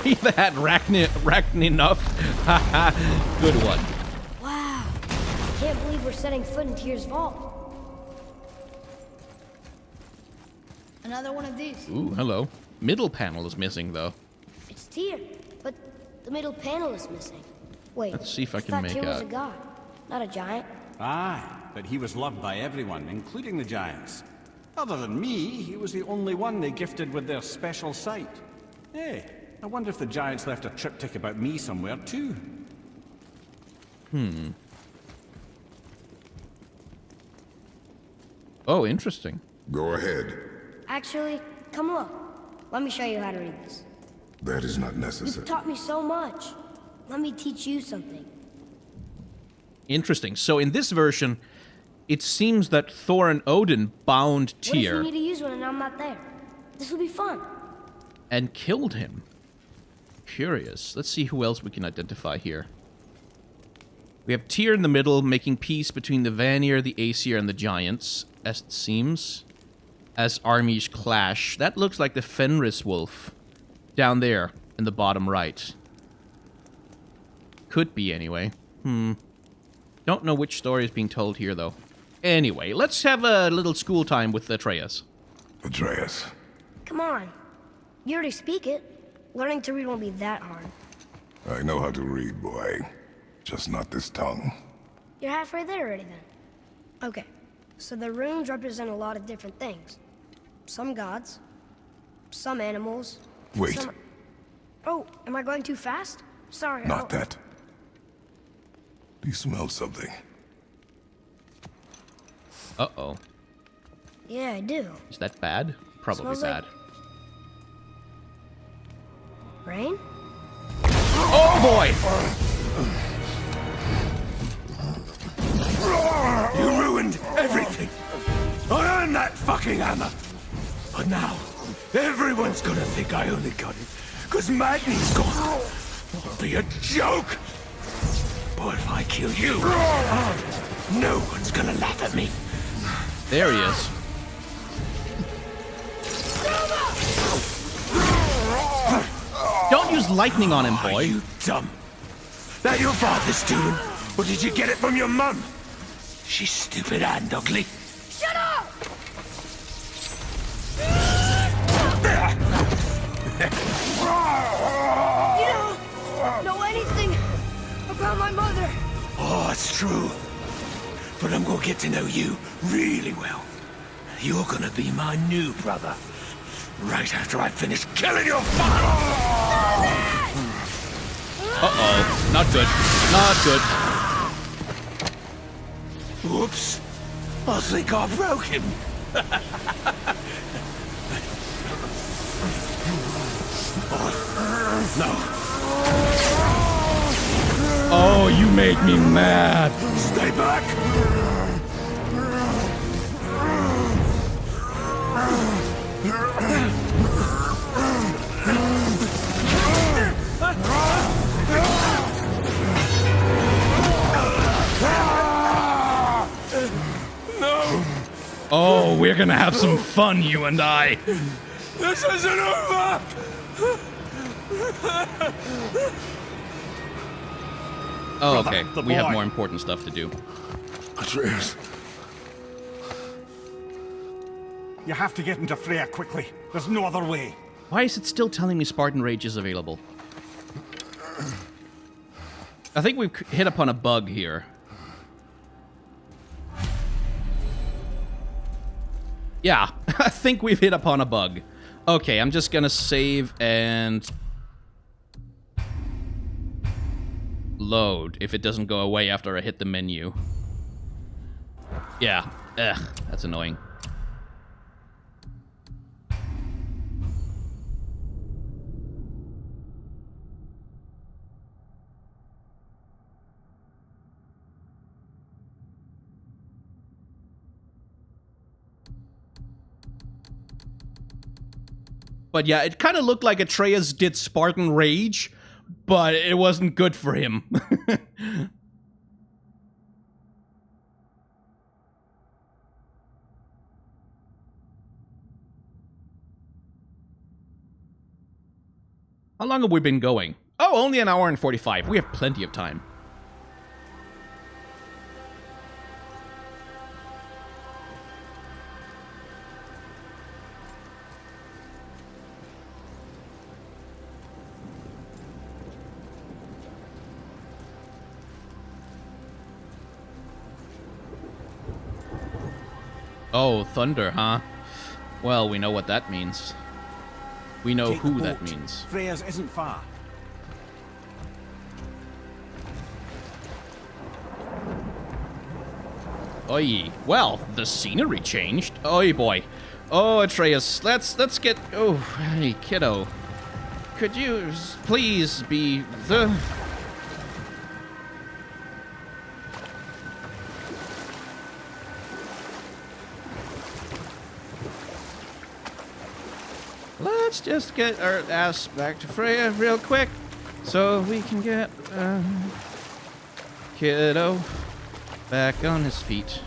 We've had Rachni enough. Good one. Wow. Can't believe we're setting foot in Tyr's vault. Another one of these. Ooh, hello. Middle panel is missing, though. It's Tyr, but the middle panel is missing. Wait, Let's see if I can thought make Tyr was out. a god, not a giant. Aye, but he was loved by everyone, including the giants. Other than me, he was the only one they gifted with their special sight. Hey, I wonder if the giants left a triptych about me somewhere, too. Oh, interesting. Go ahead. Actually, come look. Let me show you how to read this. That is not You've necessary. taught me so much. Let me teach you something. Interesting. So in this version, it seems that Thor and Odin bound What if you Tyr need to use one and I'm not there? This will be fun. and killed him. Curious. Let's see who else we can identify here. We have Tyr in the middle, making peace between the Vanir, the Aesir, and the Giants, as it seems. As armies clash. That looks like the Fenris wolf. Down there, in the bottom right. Could be, anyway. Don't know which story is being told here, though. Anyway, let's have a little school time with Atreus. Atreus. Come on. You already speak it. Learning to read won't be that hard. I know how to read, boy. Just not this tongue. You're halfway there already then. Okay, so the runes represent a lot of different things. Some gods, some animals. Wait. Some... Oh, am I going too fast? Sorry. Not that. Do you smell something? Uh-oh. Yeah, I do. Is that bad? Probably Smells like- bad. Rain? Oh, boy! You ruined everything. I earned that fucking hammer. But now, everyone's gonna think I only got it because Magni's gone. It'll be a joke. But if I kill you, no one's gonna laugh at me. There he is. Don't use lightning on him, Are boy. you dumb? That your father's doing? Or did you get it from your mum? She's stupid and ugly. Shut up! You don't know anything about my mother. Oh, it's true. But I'm gonna get to know you really well. You're gonna be my new brother. Right after I finish killing your father! Uh-oh. Not good. Not good. Whoops. I think I broke him. No. Oh, you made me mad. Stay back. Oh, we're gonna have some fun, you and I. This isn't over. Oh, okay. the We have boy. more important stuff to do. Atreus. You have to get into Freya quickly. There's no other way. Why is it still telling me Spartan Rage is available? I think we've hit upon a bug here. Yeah, I think we've hit upon a bug. Okay, I'm just gonna save and load if it doesn't go away after I hit the menu. Yeah, that's annoying. But yeah, it kind of looked like Atreus did Spartan Rage, but it wasn't good for him. How long have we been going? Oh, only an hour and 45. We have plenty of time. Oh, thunder, huh? Well, we know what that means. We know Take the who that boat. means. Freya's isn't far. Oi. Well, the scenery changed. Oi, boy. Oh, Atreus, let's get... Oh, hey, kiddo. Could you please be the... Let's just get our ass back to Freya real quick so we can get kiddo back on his feet.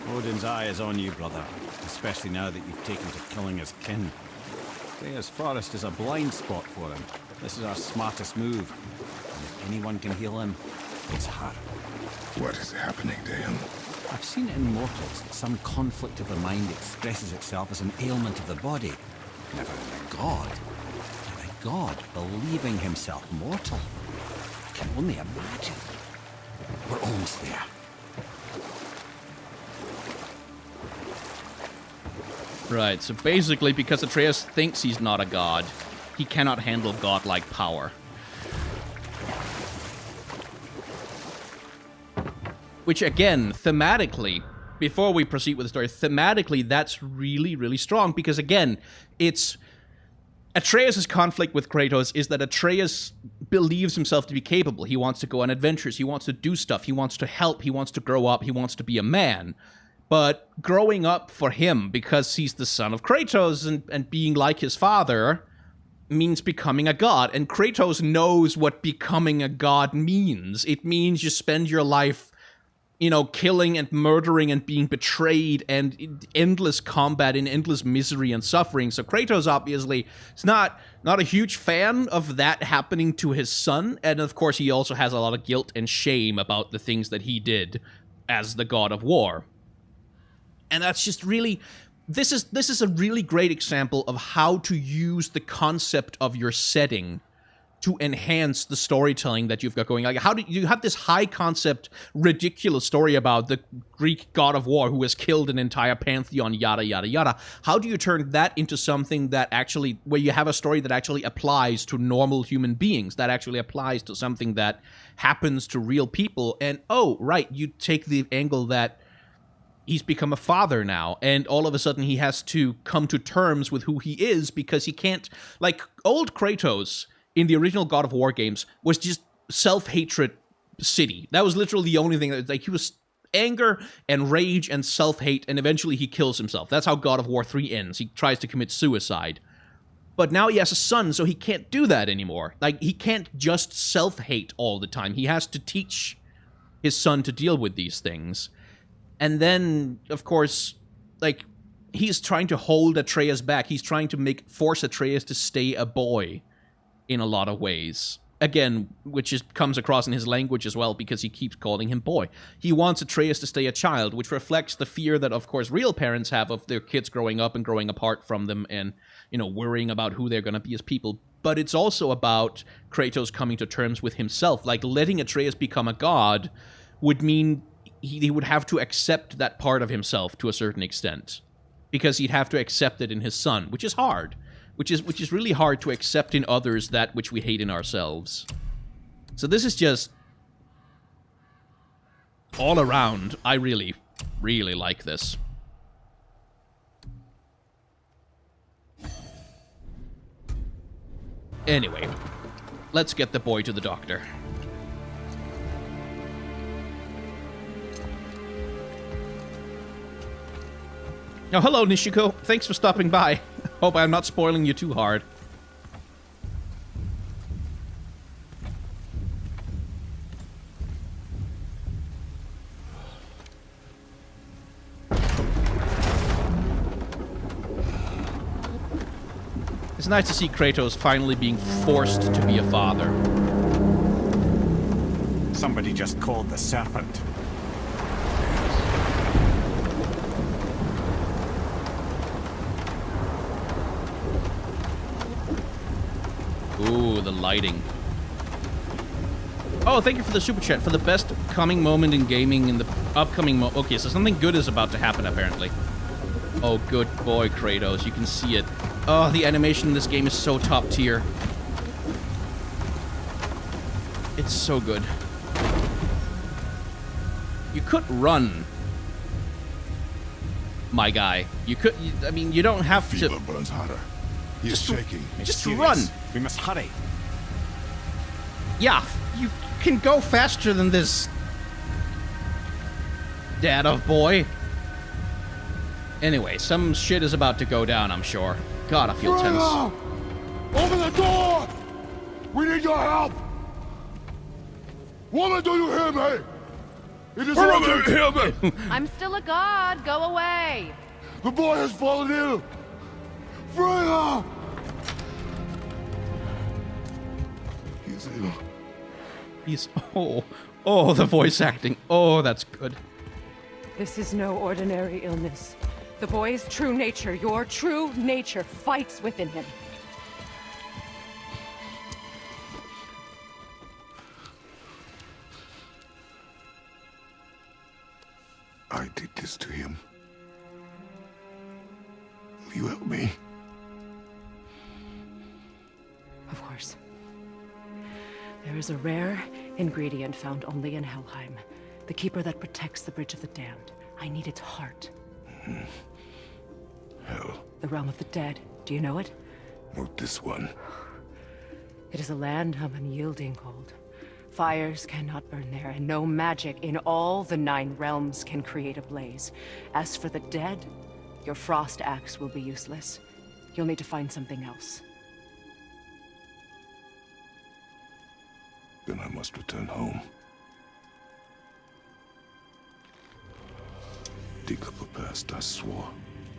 Odin's eye is on you, brother, especially now that you've taken to killing his kin. Freya's forest is a blind spot for him. This is our smartest move. And if anyone can heal him, it's her. What is happening to him? I've seen it in mortals that some conflict of the mind expresses itself as an ailment of the body. Never in a god. And a god believing himself mortal. I can only imagine. We're almost there. Right, so basically because Atreus thinks he's not a god, he cannot handle godlike power. Which, again, thematically, before we proceed with the story, thematically, that's really, really strong. Because, again, it's... Atreus' conflict with Kratos is that Atreus believes himself to be capable. He wants to go on adventures. He wants to do stuff. He wants to help. He wants to grow up. He wants to be a man. But growing up for him, because he's the son of Kratos and being like his father, means becoming a god. And Kratos knows what becoming a god means. It means you spend your life... you know, killing and murdering and being betrayed and endless combat and endless misery and suffering. So Kratos obviously is not a huge fan of that happening to his son. And of course, he also has a lot of guilt and shame about the things that he did as the god of war. And that's just really... This is a really great example of how to use the concept of your setting to enhance the storytelling that you've got going. Like, how do you have this high concept, ridiculous story about the Greek god of war who has killed an entire pantheon, yada, yada, yada. How do you turn that into something that actually, where you have a story that actually applies to normal human beings, that actually applies to something that happens to real people? And, oh, right, you take the angle that he's become a father now, and all of a sudden he has to come to terms with who he is because he can't, like, old Kratos in the original God of War games was just self-hatred city. That was literally the only thing that, like, he was anger and rage and self-hate, and eventually he kills himself. That's how God of War 3 ends. He tries to commit suicide. But now he has a son, so he can't do that anymore. Like, he can't just self-hate all the time. He has to teach his son to deal with these things. And then, of course, like, he's trying to hold Atreus back. He's trying to force Atreus to stay a boy in a lot of ways. Again, which comes across in his language as well, because he keeps calling him boy. He wants Atreus to stay a child, which reflects the fear that, of course, real parents have of their kids growing up and growing apart from them and, you know, worrying about who they're going to be as people. But it's also about Kratos coming to terms with himself, like letting Atreus become a god would mean he would have to accept that part of himself to a certain extent. Because he'd have to accept it in his son, which is hard. Which is really hard to accept in others that which we hate in ourselves. So this is just... all around, I really, really like this. Anyway, let's get the boy to the doctor. Oh, hello, Nishiko. Thanks for stopping by. Hope I'm not spoiling you too hard. It's nice to see Kratos finally being forced to be a father. Somebody just called the serpent. Ooh, the lighting. Oh, thank you for the super chat. For the best coming moment in gaming in the upcoming okay, so something good is about to happen, apparently. Oh, good boy, Kratos. You can see it. Oh, the animation in this game is so top tier. It's so good. You could run, my guy. You could... I mean, you don't have to... Fever burns hotter. He is shaking. Just run. We must hurry. Yeah, you can go faster than this, dad of boy. Anyway, some shit is about to go down, I'm sure. God, I feel tense. Open the door! We need your help! Woman, do you hear me? It is urgent! I'm still a god. Go away. The boy has fallen ill! Freya! He's ill. He's... Oh, the voice acting. Oh, that's good. This is no ordinary illness. The boy's true nature, your true nature, fights within him. I did this to him. Will you help me? Of course. There is a rare ingredient found only in Helheim. The keeper that protects the Bridge of the Damned. I need its heart. Hell. The realm of the dead. Do you know it? Not this one. It is a land of unyielding cold. Fires cannot burn there, and no magic in all the 9 realms can create a blaze. As for the dead, your frost axe will be useless. You'll need to find something else. Then I must return home. Dig up a past I swore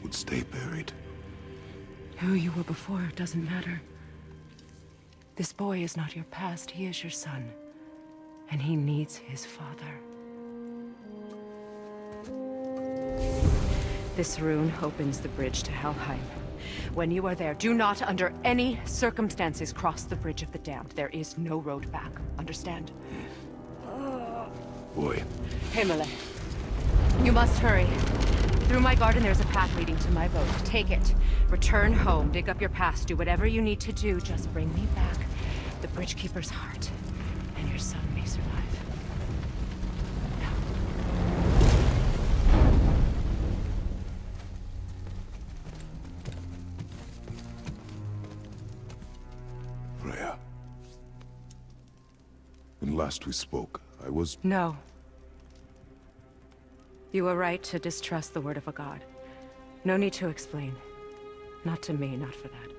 would stay buried. Who you were before doesn't matter. This boy is not your past, he is your son. And he needs his father. This rune opens the bridge to Helheim. When you are there, do not under any circumstances cross the Bridge of the Damned. There is no road back. Understand? Boy. Himalay. You must hurry. Through my garden, there's a path leading to my boat. Take it. Return home. Dig up your past. Do whatever you need to do. Just bring me back the Bridgekeeper's heart. And your son may survive. Freya. When last we spoke, I was... No. You were right to distrust the word of a god. No need to explain. Not to me, not for that.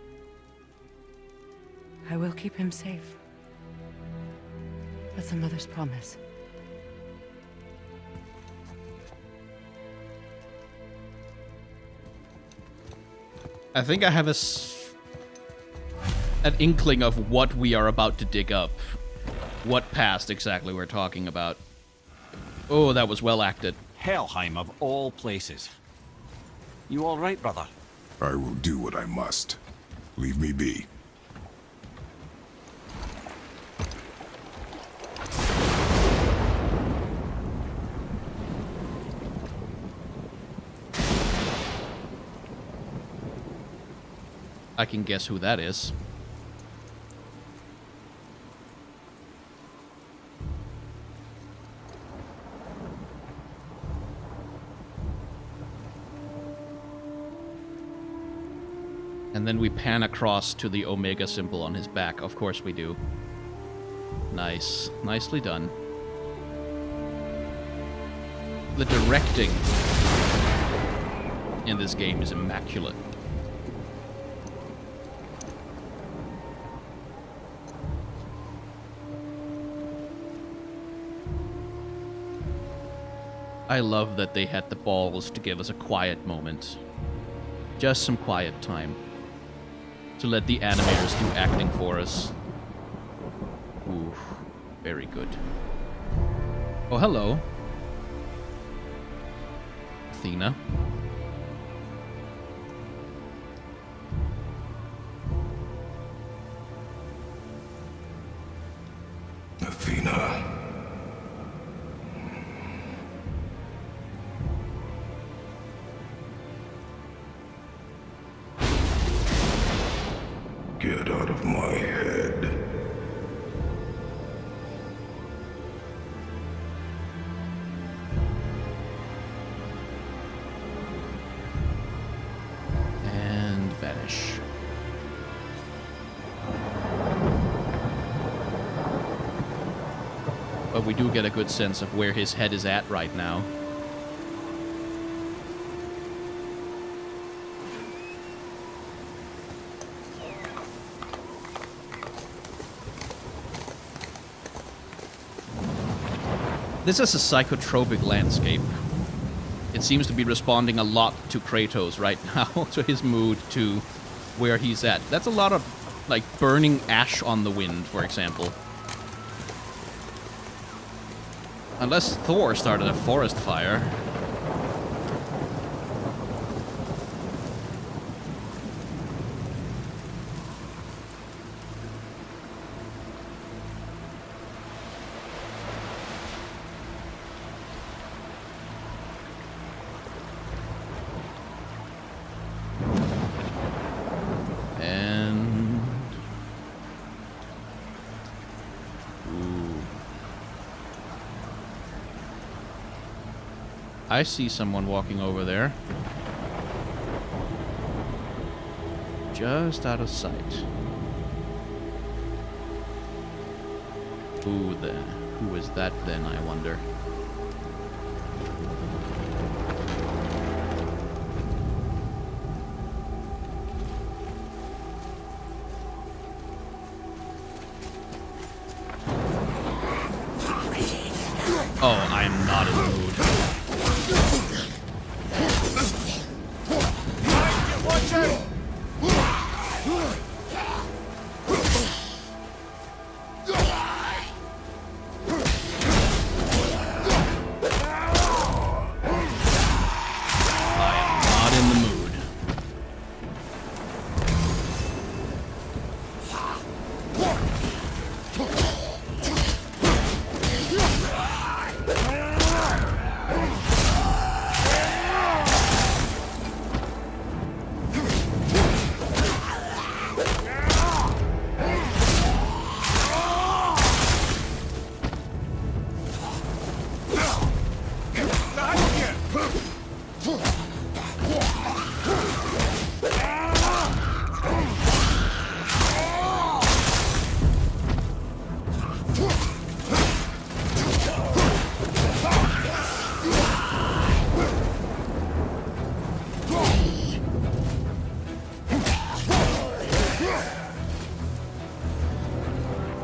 I will keep him safe. That's a mother's promise. I think I have an inkling of what we are about to dig up. What past exactly we're talking about. Oh, that was well acted. Helheim of all places. You all right, brother? I will do what I must. Leave me be. I can guess who that is. And then we pan across to the Omega symbol on his back. Of course we do. Nice. Nicely done. The directing in this game is immaculate. I love that they had the balls to give us a quiet moment. Just some quiet time. To let the animators do acting for us. Ooh, very good. Oh, hello. Athena. Athena. Get out of my head. And vanish. But we do get a good sense of where his head is at right now. This is a psychotropic landscape. It seems to be responding a lot to Kratos right now, to his mood, to where he's at. That's a lot of, like, burning ash on the wind, for example. Unless Thor started a forest fire. I see someone walking over there. Just out of sight. Who is that then, I wonder? Oh, I am not in the mood.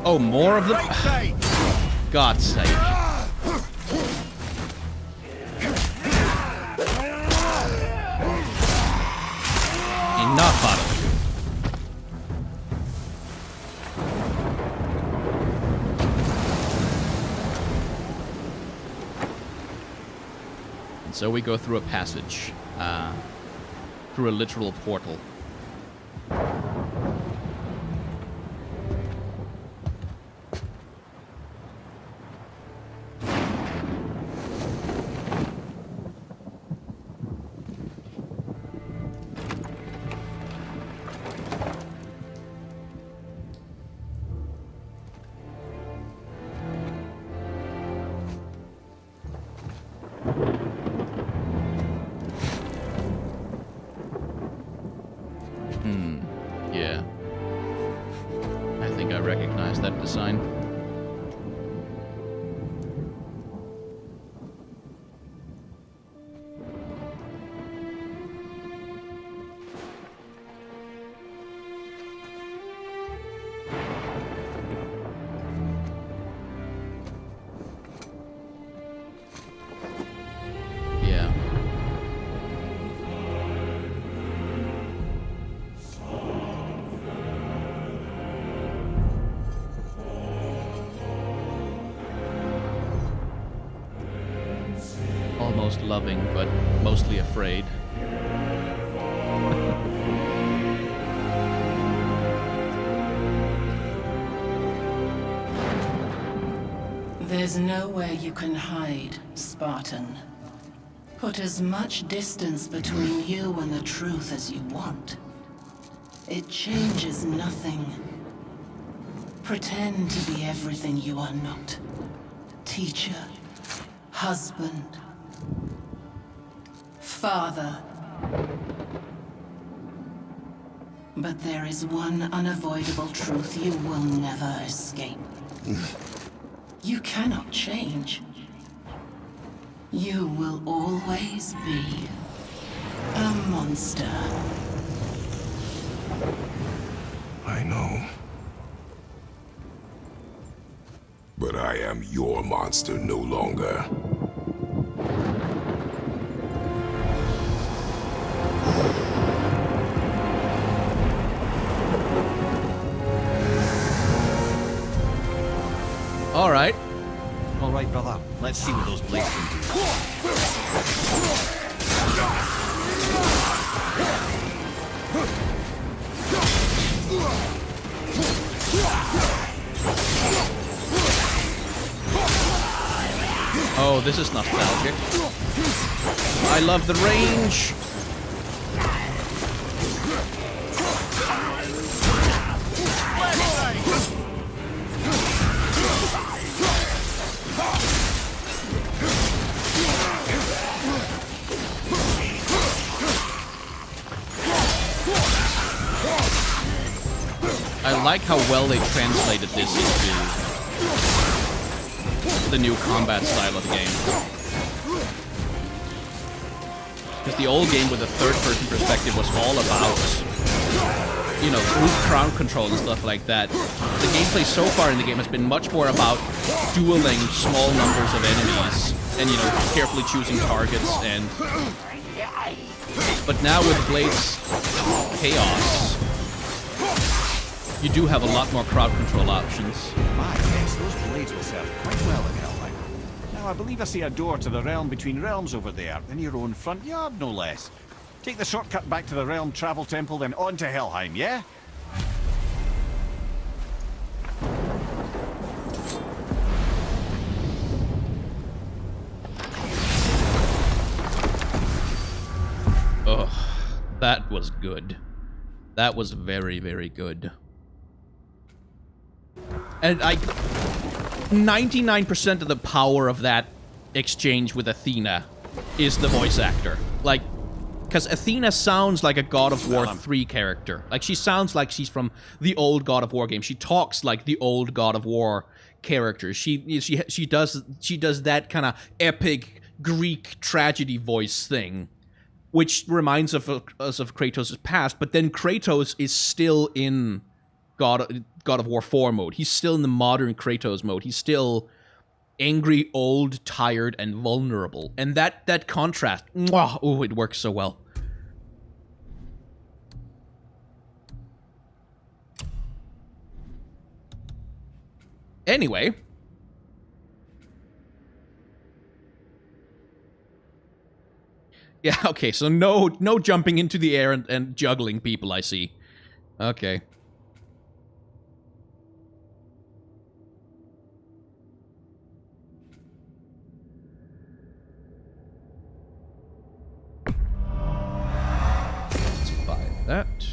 Oh, more of them? God's sake. Enough out of you. And so we go through a passage. Through a literal portal. think I recognize that design. Yeah. Almost loving, but mostly afraid. There's nowhere you can hide, Spartan. Put as much distance between you and the truth as you want. It changes nothing. Pretend to be everything you are not. Teacher, husband, father. But there is one unavoidable truth you will never escape. You cannot change. You will always be a monster. I know. But I am your monster no longer. Alright. Alright, brother. Let's see what those blades can Oh, this is nostalgic. I love the range. I like how well they translated this into the new combat style of the game. Because the old game with the third-person perspective was all about, you know, group crowd control and stuff like that. The gameplay so far in the game has been much more about dueling small numbers of enemies and, you know, carefully choosing targets and... But now with Blade's Chaos, you do have a lot more crowd control options. My, yes, those blades will serve quite well in Helheim. Now, I believe I see a door to the realm between realms over there, in your own front yard, no less. Take the shortcut back to the realm travel temple, then on to Helheim, yeah? Ugh, that was good. That was very, very good. And 99% of the power of that exchange with Athena is the voice actor. Like, because Athena sounds like a God of War 3 character. Like, she sounds like she's from the old God of War game. She talks like the old God of War character. She does that kind of epic Greek tragedy voice thing, which reminds us of Kratos' past. But then Kratos is still in God of War 4 mode. He's still in the modern Kratos mode. He's still angry, old, tired, and vulnerable. And that contrast, mwah, oh, it works so well. Anyway. Yeah, okay, so no jumping into the air and juggling people, I see. Okay. That.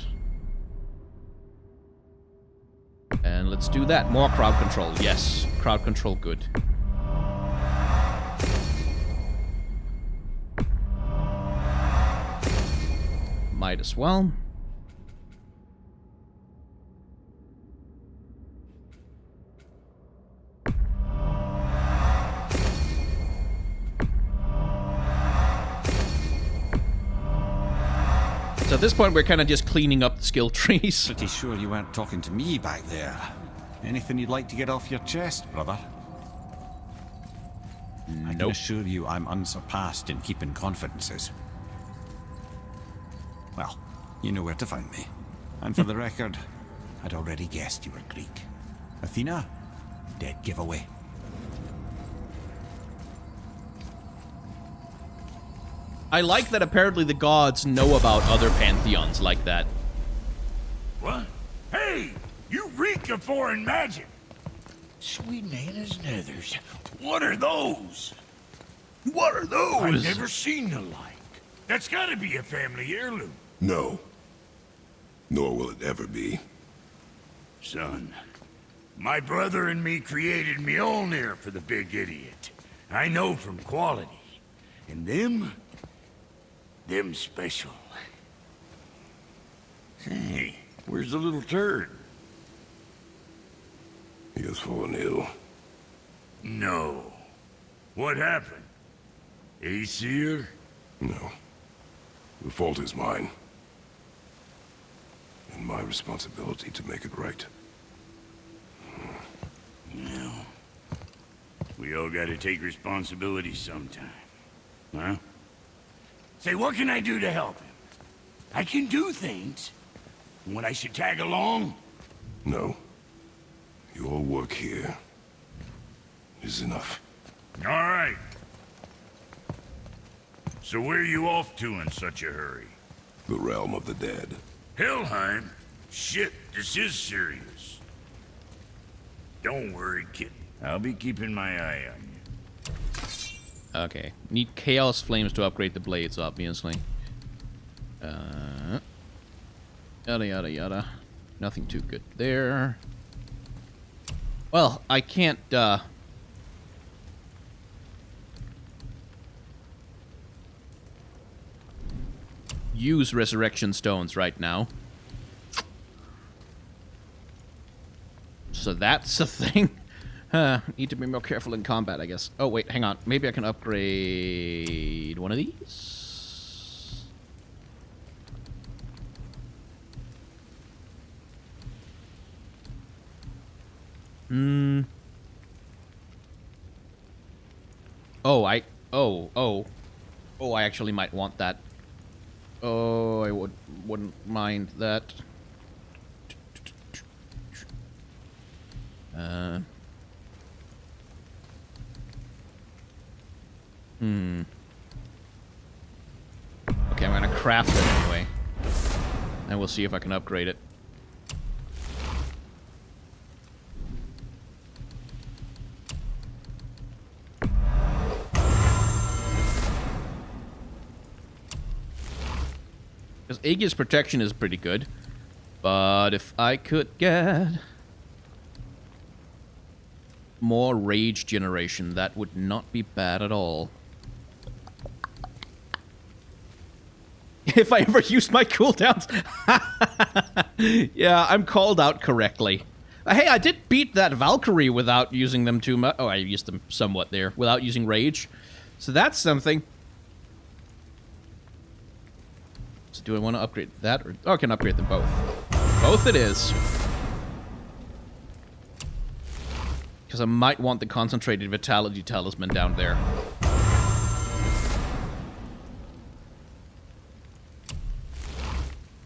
And let's do that. More crowd control. Yes. Crowd control, good. Might as well. at this point, we're kind of just cleaning up the skill trees. Pretty sure you weren't talking to me back there. Anything you'd like to get off your chest, brother? I can assure you I'm unsurpassed in keeping confidences. Well, you know where to find me. And for the record, I'd already guessed you were Greek. Athena? Dead giveaway. I like that apparently the gods know about other pantheons like that. What? Hey! You reek of foreign magic! Sweet Nana's nethers. What are those? What are those? I've never seen the like. That's gotta be a family heirloom. No. Nor will it ever be. Son, my brother and me created Mjolnir for the big idiot. I know from quality. And them special. Hey, where's the little turd? He has fallen ill. No. What happened? Aesir? No. The fault is mine. And my responsibility to make it right. Well, we all gotta take responsibility sometime. Huh? Say, what can I do to help him? I can do things. When I should tag along? No. Your work here is enough. All right. So where are you off to in such a hurry? The realm of the dead. Helheim? Shit, this is serious. Don't worry, kid. I'll be keeping my eye on you. Okay. Need Chaos Flames to upgrade the blades, obviously. Yada yada yada. Nothing too good there. Well, I can't, use resurrection stones right now. So that's a thing. Need to be more careful in combat, I guess. Oh, wait, hang on. Maybe I can upgrade one of these? Oh, I actually might want that. Oh, I wouldn't mind that. Okay, I'm gonna craft it anyway. And we'll see if I can upgrade it. Because Aegis protection is pretty good. But if I could get more rage generation, that would not be bad at all. If I ever used my cooldowns. Yeah, I'm called out correctly. Hey, I did beat that Valkyrie without using them too much. Oh, I used them somewhat there without using rage. So that's something. So do I want to upgrade that? Or oh, I can upgrade them both. Both it is. Because I might want the concentrated vitality talisman down there.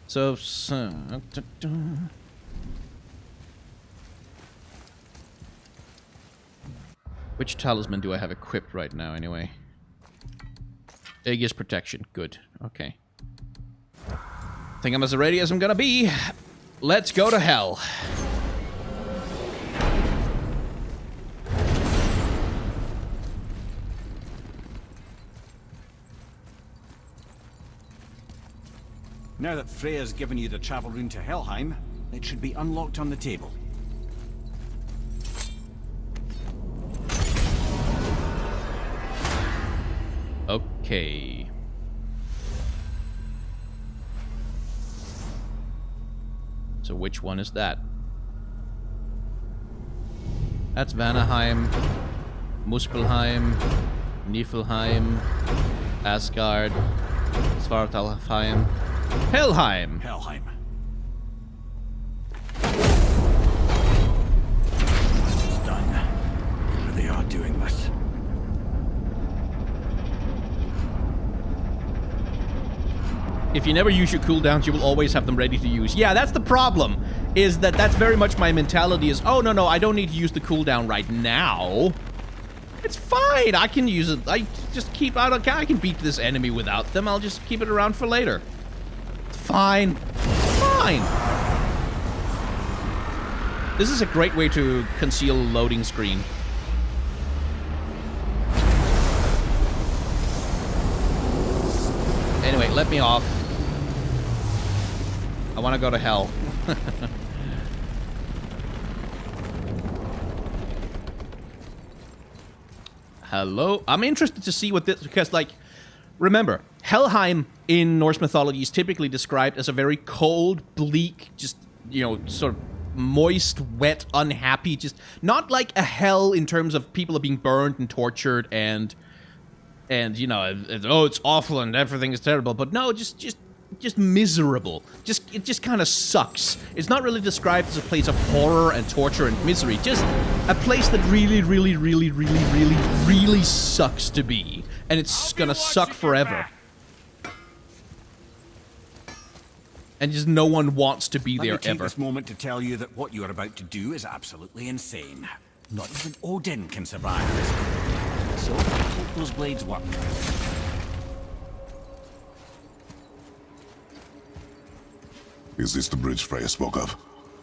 So which talisman do I have equipped right now, anyway? Aegis protection. Good. Okay. Think I'm as ready as I'm gonna be. Let's go to hell. Now that Freya's given you the travel rune to Helheim, it should be unlocked on the table. Okay. So which one is that? That's Vanaheim, Muspelheim, Niflheim, Asgard, Svartalfheim. Helheim. Helheim. It's done. They are doing this. If you never use your cooldowns, you will always have them ready to use. Yeah, that's the problem. Is that that's very much my mentality is, oh, no, I don't need to use the cooldown right now. It's fine. I can use it. I just keep out. I can beat this enemy without them. I'll just keep it around for later. It's fine. Fine. This is a great way to conceal a loading screen. Anyway, let me off. I want to go to hell. Hello? I'm interested to see what this... Because, like, remember, Helheim in Norse mythology is typically described as a very cold, bleak, just, you know, sort of moist, wet, unhappy, just... Not like a hell in terms of people are being burned and tortured and you know, oh, it's awful and everything is terrible, but no, just miserable. It just kind of sucks. It's not really described as a place of horror and torture and misery. Just a place that really, really, really, really, really, really sucks to be, and it's gonna suck forever. And just no one wants to be there Let me take ever. this moment to tell you that what you are about to do is absolutely insane. Not even Odin can survive this. So, hope those blades work. Is this the bridge Freya spoke of?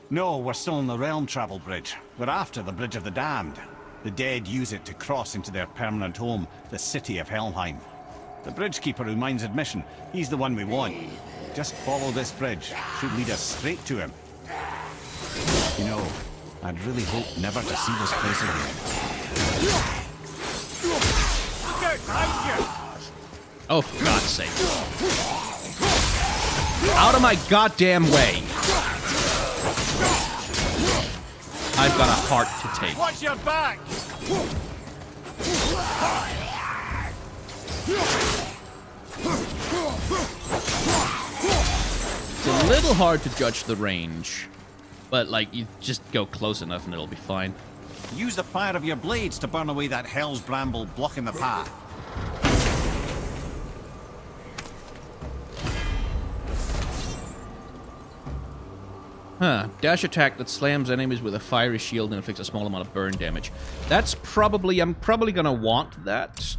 No, we're still on the realm travel bridge. We're after the Bridge of the Damned. The dead use it to cross into their permanent home, the city of Helheim. The bridgekeeper who minds admission, he's the one we want. Just follow this bridge. Should lead us straight to him. You know, I'd really hope never to see this place again. Oh, for God's sake. Out of my goddamn way. I've got a heart to take. Watch your back! It's a little hard to judge the range. But, like, you just go close enough and it'll be fine. Use the fire of your blades to burn away that hell's bramble blocking the path. Huh. Dash attack that slams enemies with a fiery shield and inflicts a small amount of burn damage. That's probably... I'm probably gonna want that.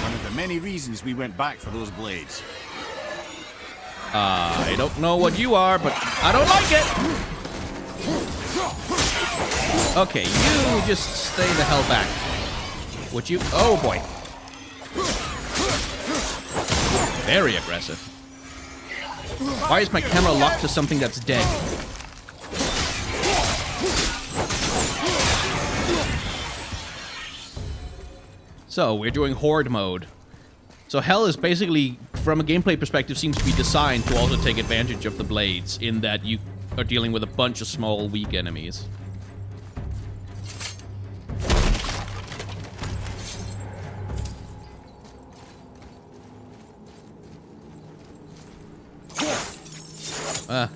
One of the many reasons we went back for those blades. I don't know what you are, but I don't like it! Okay, you just stay the hell back. Would you? Oh, boy. Very aggressive. Why is my camera locked to something that's dead? So, we're doing Horde mode. So Hell is basically, from a gameplay perspective, seems to be designed to also take advantage of the blades, in that you are dealing with a bunch of small, weak enemies.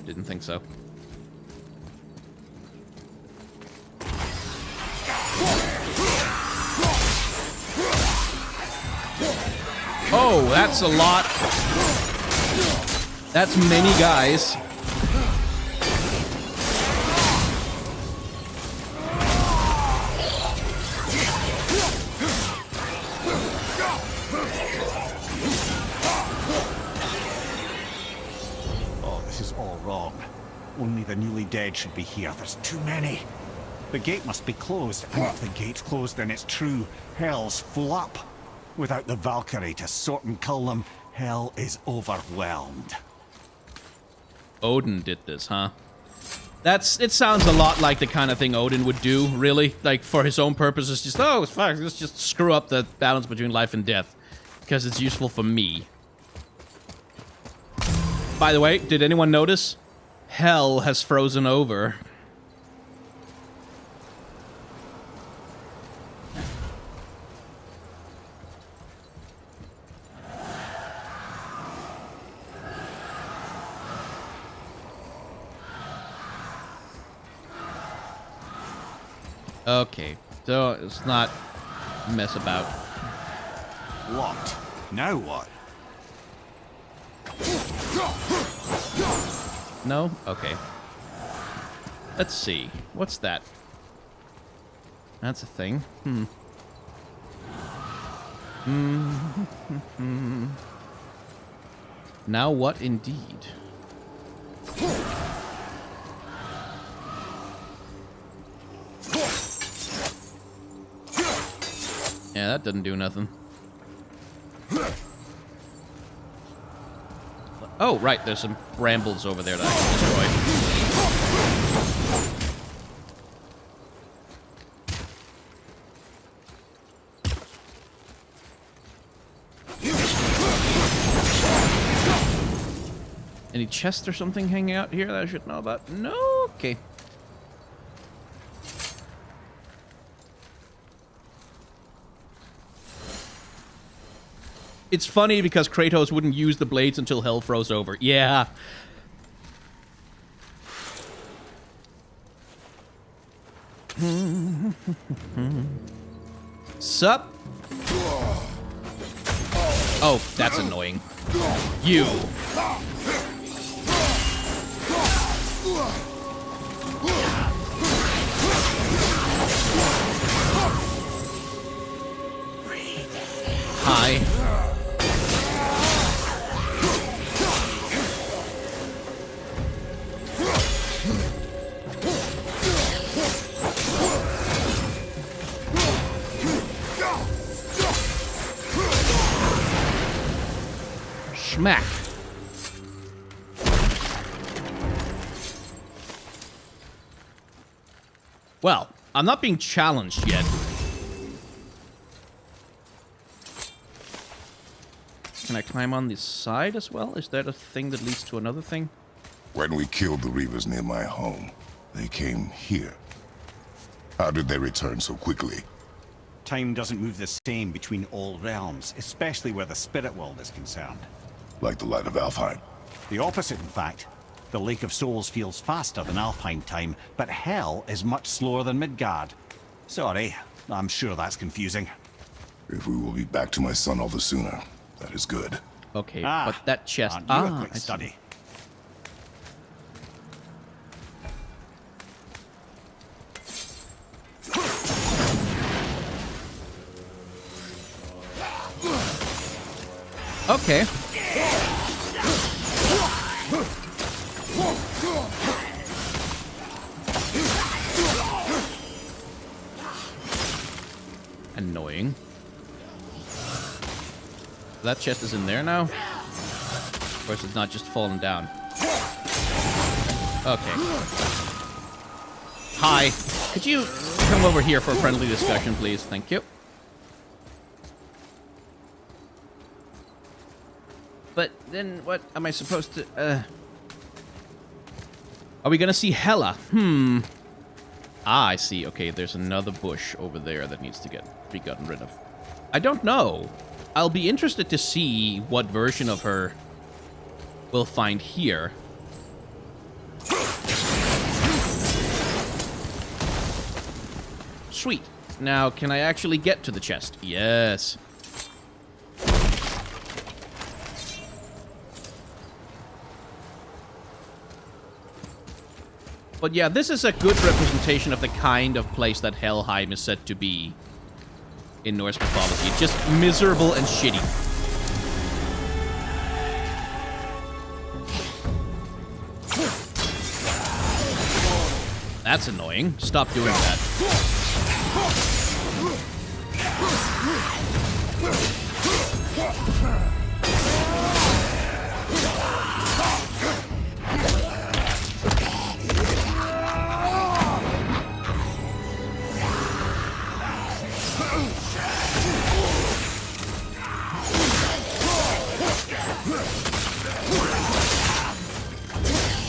Didn't think so. Oh, that's a lot. That's many guys. Only the newly dead should be here. There's too many. The gate must be closed. And if the gate's closed, then it's true. Hell's full up. Without the Valkyrie to sort and cull them, hell is overwhelmed. Odin did this, huh? It sounds a lot like the kind of thing Odin would do, really. Like, for his own purposes, just, oh, it's fine, let's just screw up the balance between life and death. Because it's useful for me. By the way, did anyone notice? Hell has frozen over. Okay, so it's not mess about. Locked. Now what? No? Okay. Let's see. What's that? That's a thing. Now what indeed? Yeah, that doesn't do nothing. Oh, right, there's some brambles over there that I can destroy. Any chests or something hanging out here that I should know about? No? Okay. It's funny because Kratos wouldn't use the blades until hell froze over. Yeah. Sup? Oh, that's annoying. You. Hi. Smack. Well, I'm not being challenged yet. Can I climb on this side as well? Is that a thing that leads to another thing? When we killed the Reavers near my home, they came here. How did they return so quickly? Time doesn't move the same between all realms, especially where the spirit world is concerned. Like the light of Alfheim. The opposite, in fact. The Lake of Souls feels faster than Alfheim time, but Hell is much slower than Midgard. Sorry, I'm sure that's confusing. If we will be back to my son all the sooner, that is good. Okay, but that chest... Aren't you a quick study? Okay. Annoying. That chest is in there now? Of course, it's not just falling down. Okay. Hi. Could you come over here for a friendly discussion, please? Thank you. But then what am I supposed to... Are we gonna see Hela? Ah, I see. Okay, there's another bush over there that needs to be gotten rid of. I don't know. I'll be interested to see what version of her we'll find here. Sweet. Now, can I actually get to the chest? Yes. But yeah, this is a good representation of the kind of place that Helheim is said to be in Norse mythology. Just miserable and shitty. That's annoying. Stop doing that.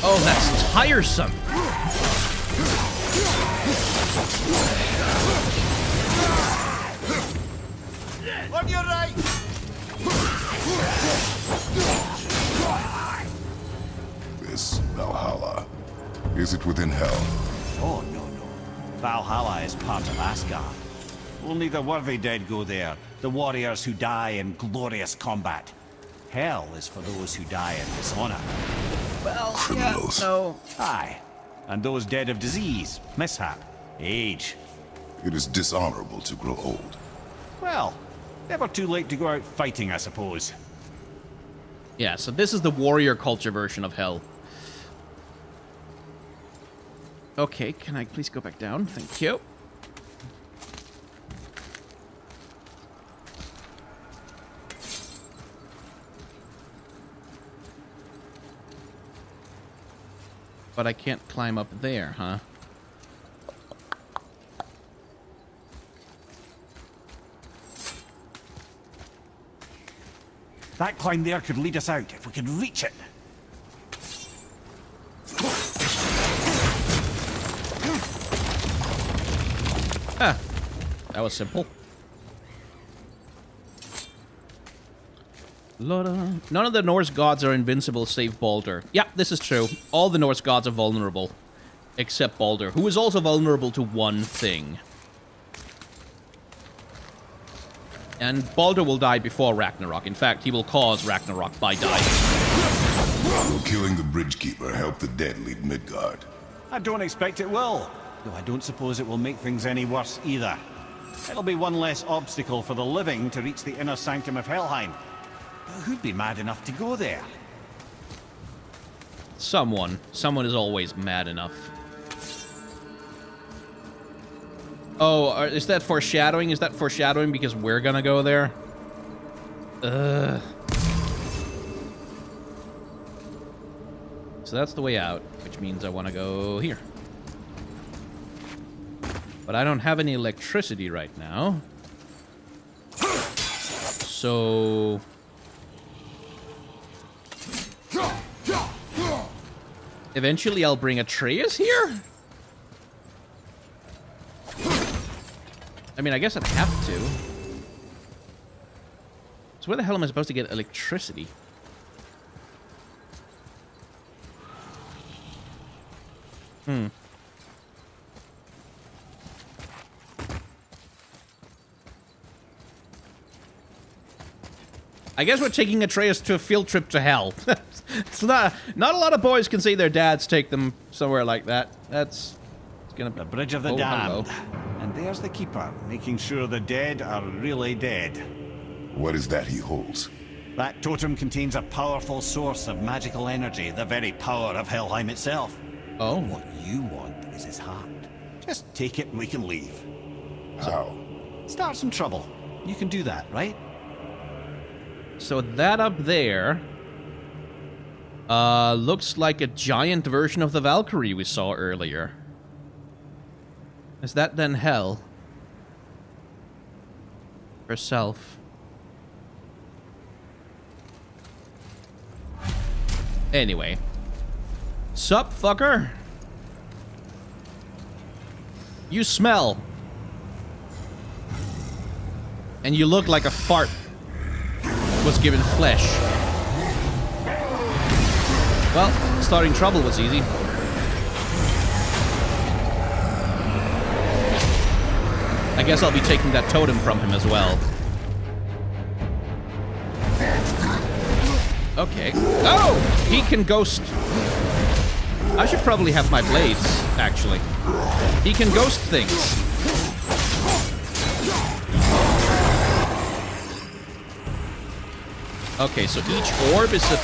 Oh, that's tiresome. On your right! This Valhalla, is it within Hell? Oh, no, no. Valhalla is part of Asgard. Only the worthy dead go there, the warriors who die in glorious combat. Hell is for those who die in dishonor. Well, Criminals. yeah, no. Aye. And those dead of disease, mishap, age. It is dishonorable to grow old. Well, never too late to go out fighting, I suppose. Yeah, so this is the warrior culture version of hell. Okay, can I please go back down? Thank you. But I can't climb up there, huh? That climb there could lead us out if we could reach it. Ah, that was simple. None of the Norse gods are invincible save Baldur. Yeah, this is true. All the Norse gods are vulnerable. Except Baldur, who is also vulnerable to one thing. And Baldur will die before Ragnarok. In fact, he will cause Ragnarok by dying. Will killing the Bridgekeeper help the dead leave Midgard? I don't expect it will. Though I don't suppose it will make things any worse either. It'll be one less obstacle for the living to reach the inner sanctum of Helheim. But who'd be mad enough to go there? Someone. Someone is always mad enough. Oh, is that foreshadowing? Is that foreshadowing because we're gonna go there? Ugh. So that's the way out, which means I want to go here. But I don't have any electricity right now. So... eventually I'll bring Atreus here? I mean, I guess I'd have to. So where the hell am I supposed to get electricity? I guess we're taking Atreus to a field trip to hell. It's not a lot of boys can see their dads take them somewhere like that. It's gonna be the bridge of the damned. And there's the keeper, making sure the dead are really dead. What is that he holds? That totem contains a powerful source of magical energy, the very power of Helheim itself. Oh. What you want is his heart. Just take it and we can leave. How? Start some trouble. You can do that, right? So that up there looks like a giant version of the Valkyrie we saw earlier. Is that then Hel? Herself. Anyway. Sup, fucker? You smell. And you look like a fart was given flesh. Well, starting trouble was easy. I guess I'll be taking that totem from him as well. Okay. Oh! He can ghost. I should probably have my blades, actually. He can ghost things. Okay, so each orb is a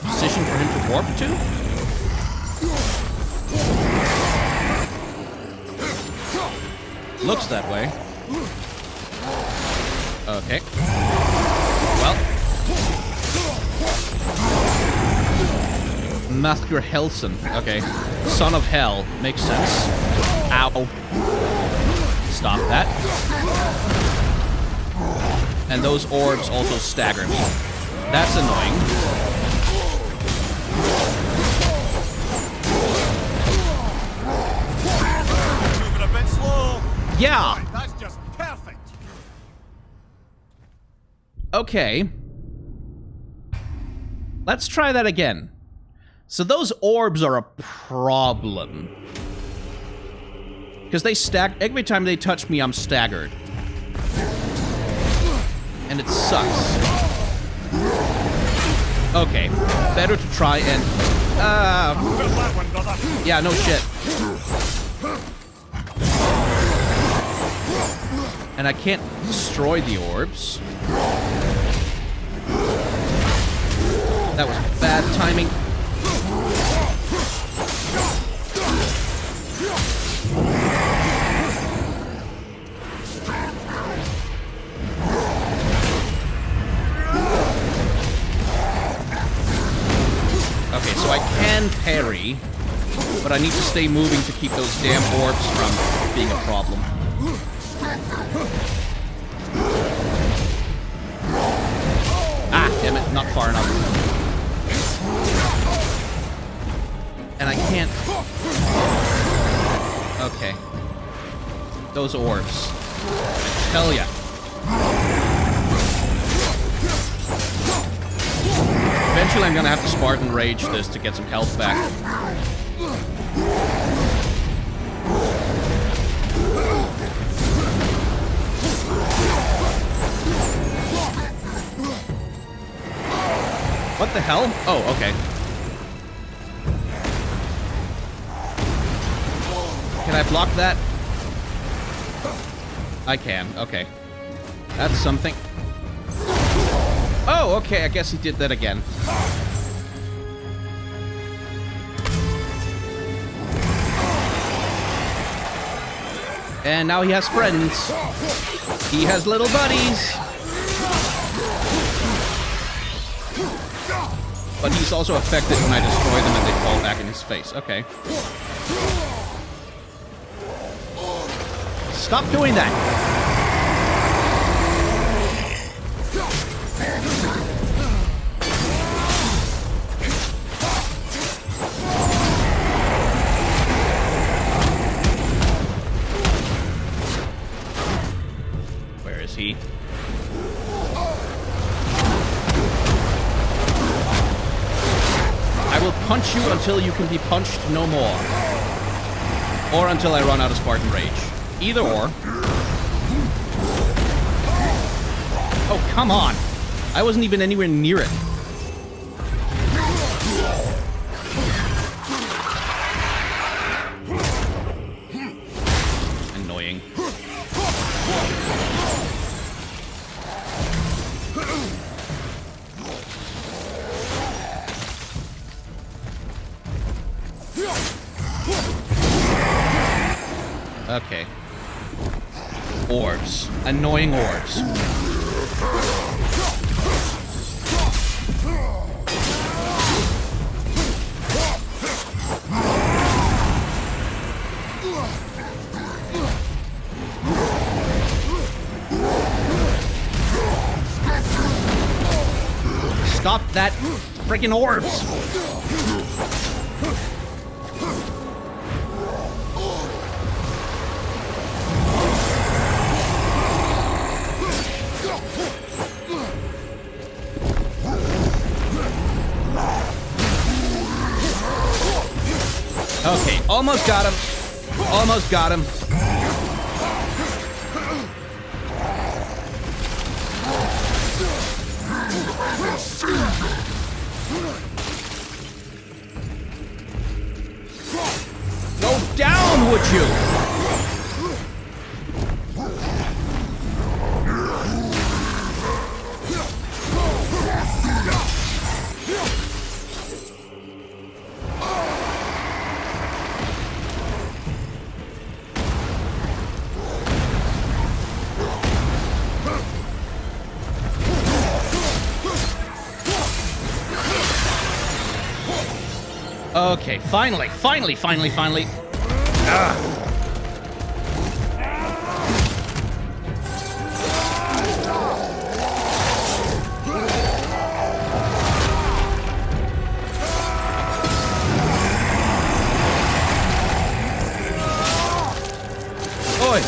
position for him to warp to? Looks that way. Okay. Well. Mathgur Helson. Okay. Son of Hell. Makes sense. Ow. Stop that. And those orbs also stagger me. That's annoying. Moving a bit slow. Yeah. That's just perfect. Okay. Let's try that again. So those orbs are a problem. Because every time they touch me, I'm staggered. And it sucks. Okay, better to try and... yeah, no shit. And I can't destroy the orbs. That was bad timing. Okay, so I can parry, but I need to stay moving to keep those damn orbs from being a problem. Ah, damn it, not far enough. And I can't... Okay. Those orbs. I tell ya. Eventually I'm gonna have to Spartan Rage this to get some health back. What the hell? Oh, okay. Can I block that? I can, okay. That's something. Oh, okay, I guess he did that again. And now he has friends. He has little buddies. But he's also affected when I destroy them and they fall back in his face. Okay. Stop doing that! Where is he? I will punch you until you can be punched no more. Or until I run out of Spartan Rage. Either or. Oh, come on! I wasn't even anywhere near it. Annoying. Okay. Orbs. Annoying orbs. Stop that freaking orbs! Okay, almost got him. Almost got him. Go down, would you? Okay, finally.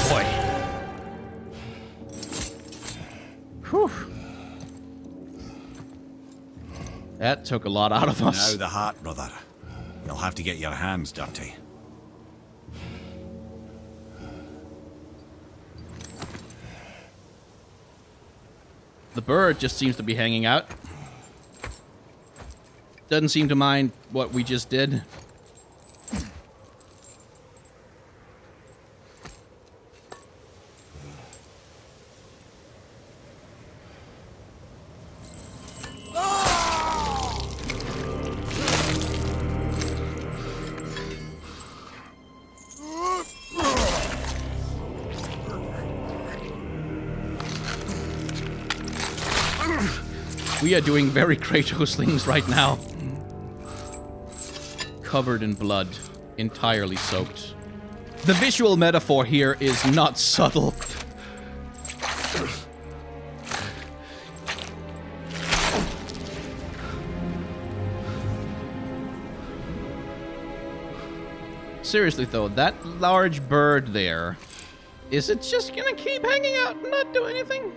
Boy. Whew. That took a lot out of us. Now the heart, brother. You'll have to get your hands dirty. The bird just seems to be hanging out. Doesn't seem to mind what we just did. We are doing very Kratos things right now. Covered in blood. Entirely soaked. The visual metaphor here is not subtle. Seriously though, that large bird there, is it just gonna keep hanging out and not do anything?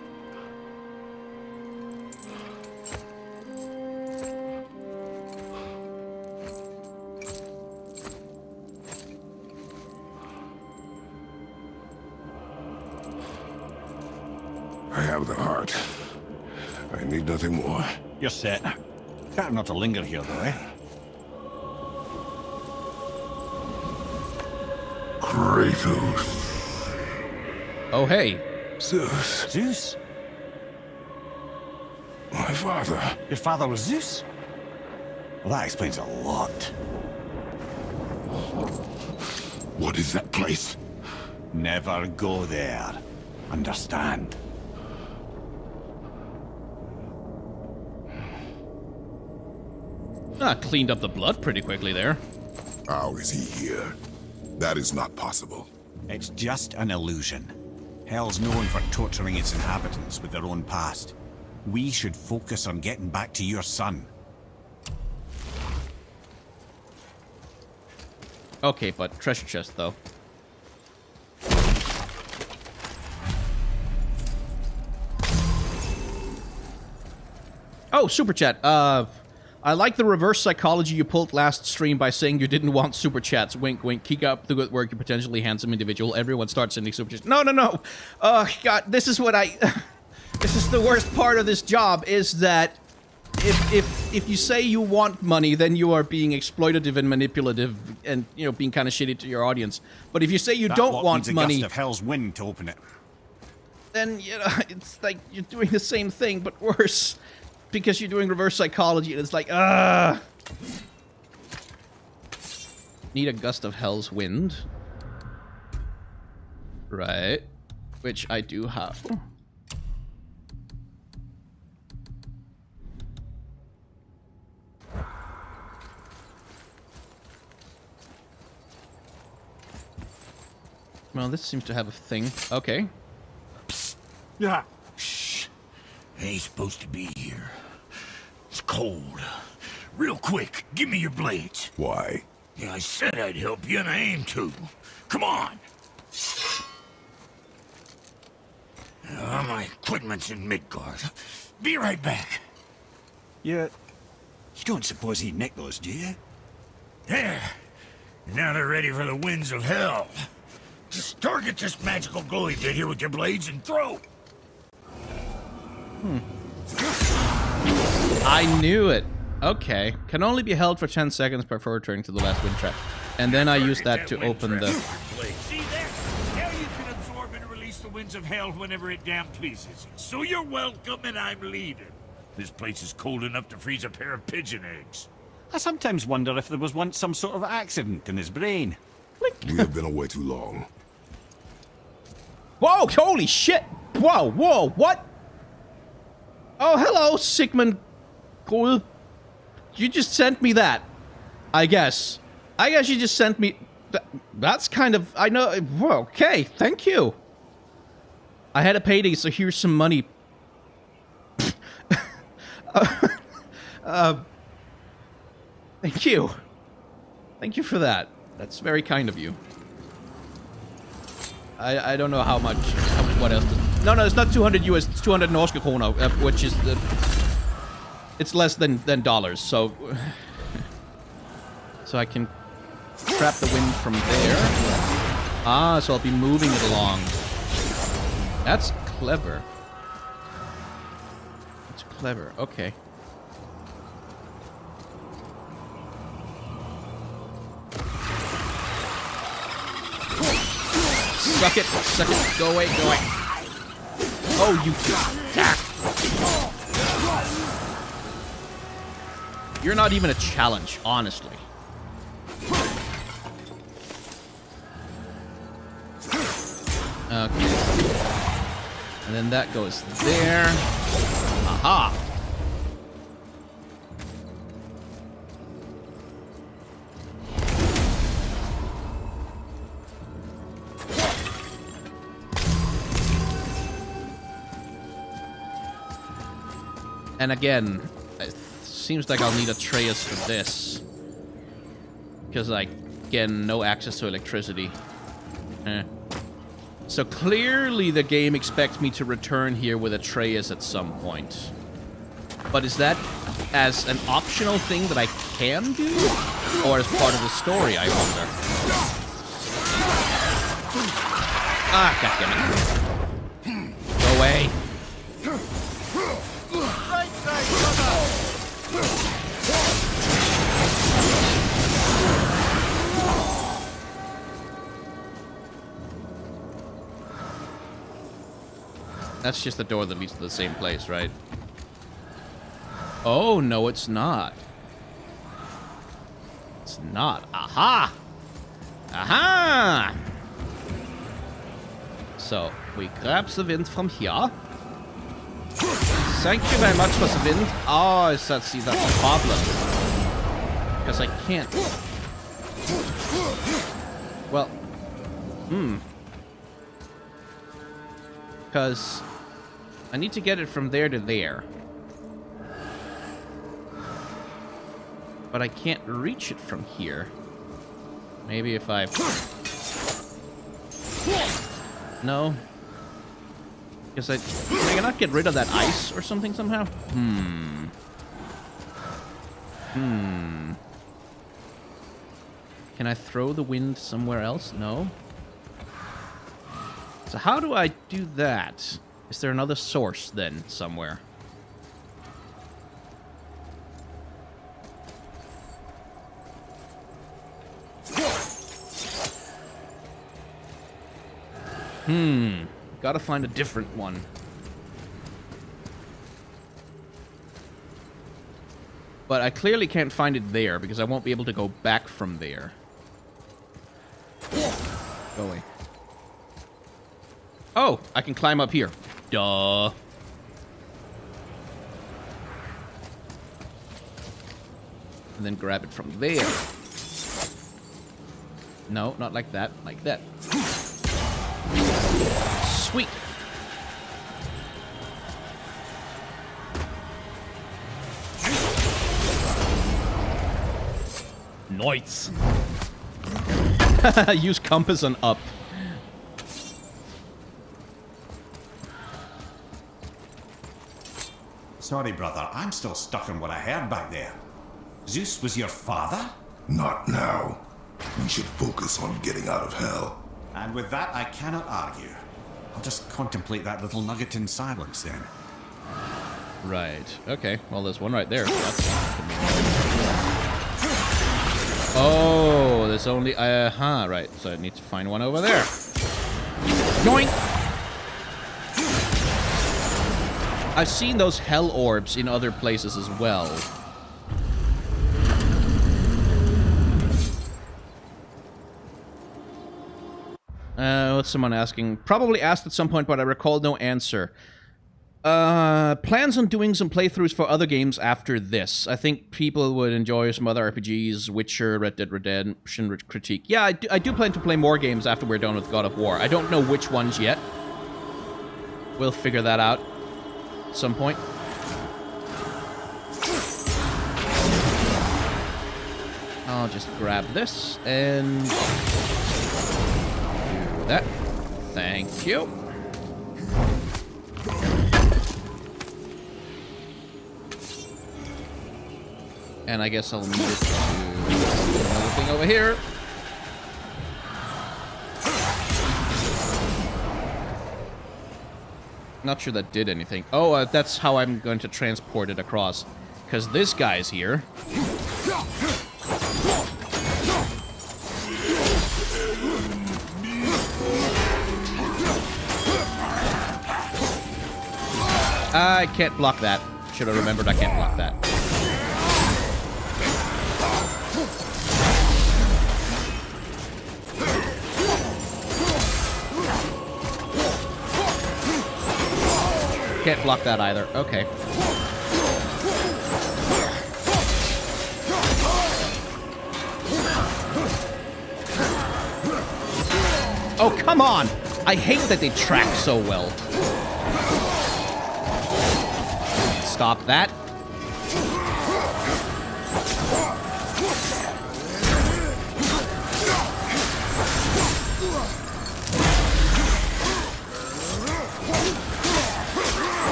I have the heart. I need nothing more. You're set. Better not to linger here, though, eh? Kratos. Oh, hey. Zeus. Zeus? My father. Your father was Zeus? Well, that explains a lot. What is that place? Never go there. Understand? Ah, cleaned up the blood pretty quickly there. How is he here? That is not possible. It's just an illusion. Hell's known for torturing its inhabitants with their own past. We should focus on getting back to your son. Okay, but treasure chest though. Oh, super chat. I like the reverse psychology you pulled last stream by saying you didn't want super chats. Wink, wink. Keep up the good work, you potentially handsome individual. Everyone starts sending super chats. No, no, no. Oh, God, this is what I... This is the worst part of this job, is that if you say you want money, then you are being exploitative and manipulative and, you know, being kind of shitty to your audience. But if you say you don't want money... Needs a gust of hell's wind to open it. Then, you know, it's like you're doing the same thing, but worse. Because you're doing reverse psychology, and it's like, Need a gust of hell's wind. Right. Which I do have. Well, this seems to have a thing. Okay. Yeah. Shh. Ain't supposed to be here. It's cold. Real quick, give me your blades. Why? Yeah, I said I'd help you, and I aim to. Come on. My equipment's in Midgard. Be right back. You don't suppose he nicked those, do you? There. Now they're ready for the winds of hell. Just target this magical glowy bit here with your blades and throw. I knew it. Okay. Can only be held for 10 seconds before returning to the last wind trap. And then I use that to open the... See there? Now you can absorb and release the winds of hell whenever it damn pleases you. So you're welcome, and I'm leaving. This place is cold enough to freeze a pair of pigeon eggs. I sometimes wonder if there was once some sort of accident in his brain. We have been away too long. Whoa, holy shit! Whoa, whoa, what? Oh, hello, Sigmund. Cool. You just sent me that. I guess. I guess you just sent me... That's kind of... I know... Whoa, okay, thank you. I had a payday, so here's some money. Thank you. Thank you for that. That's very kind of you. I don't know how much... what else... No, it's not 200 US, it's 200 Norse kroner, which is... it's less than dollars, so... So I can trap the wind from there. Ah, so I'll be moving it along. That's clever. clever. Okay. Suck it. Suck it. Go away. Go away. Oh, you... Ah. You're not even a challenge, honestly. Okay. And then that goes there. Aha! And again, it seems like I'll need Atreus for this. Because, like, again, no access to electricity. So clearly the game expects me to return here with Atreus at some point. But is that as an optional thing that I can do? Or as part of the story, I wonder? Ah, goddammit. Go away. That's just the door that leads to the same place, right? Oh, no, it's not. It's not. Aha! Aha! So, we grab the wind from here. Thank you very much for the wind. Oh, is that, see, that's the problem. Because I can't. Well, because I need to get it from there to there. But I can't reach it from here. Maybe if I... No. Because I cannot get rid of that ice or something somehow? Can I throw the wind somewhere else? No. So how do I do that? Is there another source then somewhere? Gotta find a different one. But I clearly can't find it there because I won't be able to go back from there. Go away. Oh, I can climb up here. Duh. And then grab it from there. No, not like that. Like that. Sweet. Nice. Use compass on up. Sorry, brother. I'm still stuck on what I heard back there. Zeus was your father? Not now. We should focus on getting out of hell. And with that, I cannot argue. I'll just contemplate that little nugget in silence, then. Right. Okay. Well, there's one right there. Oh, there's only... right. So I need to find one over there. Yoink! I've seen those hell orbs in other places as well. What's someone asking? Probably asked at some point, but I recall no answer. Plans on doing some playthroughs for other games after this. I think people would enjoy some other RPGs, Witcher, Red Dead Redemption critique. Yeah, I do plan to play more games after we're done with God of War. I don't know which ones yet. We'll figure that out at some point. I'll just grab this and do that. Thank you. And I guess I'll need it to another thing over here. Not sure that did anything. Oh, that's how I'm going to transport it across. Because this guy's here. I can't block that. Should have remembered I can't block that. Can't block that either. Okay. Oh, come on! I hate that they track so well. Stop that.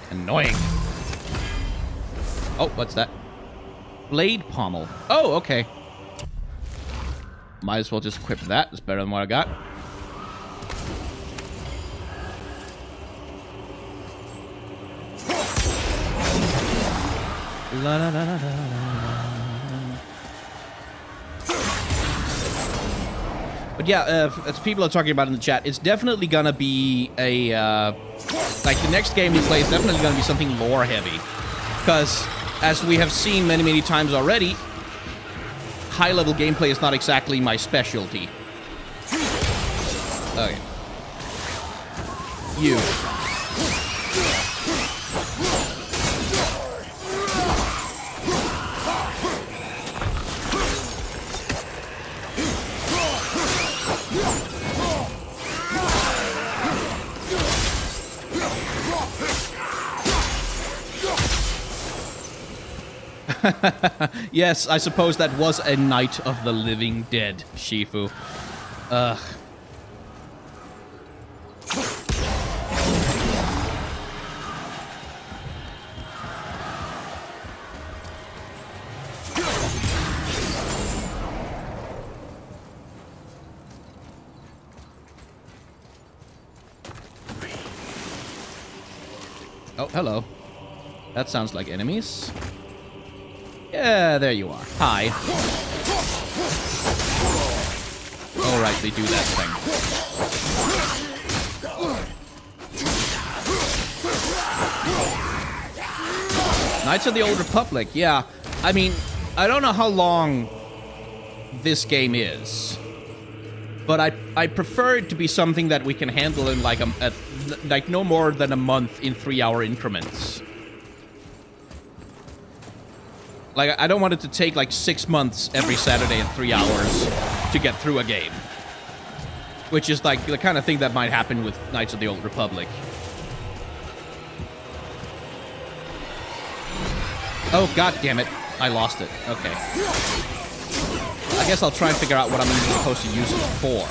Annoying. Oh, what's that? Blade pommel. Oh, okay. Might as well just equip that. It's better than what I got. La, la, la, la, la. But yeah, as people are talking about in the chat, it's definitely gonna be a like the next game we play is definitely gonna be something lore heavy, because as we have seen many, many times already, high-level gameplay is not exactly my specialty. Okay. You. Yes, I suppose that was a Night of the Living Dead, Shifu. Ugh. Oh, hello. That sounds like enemies. Yeah, there you are. Hi. Oh, right, they do that thing. Knights of the Old Republic, yeah. I mean, I don't know how long this game is, but I prefer it to be something that we can handle in like like no more than a month in 3-hour increments. Like, I don't want it to take, like, 6 months every Saturday and 3 hours to get through a game. Which is, like, the kind of thing that might happen with Knights of the Old Republic. Oh, god damn it. I lost it. Okay. I guess I'll try and figure out what I'm even supposed to use it for.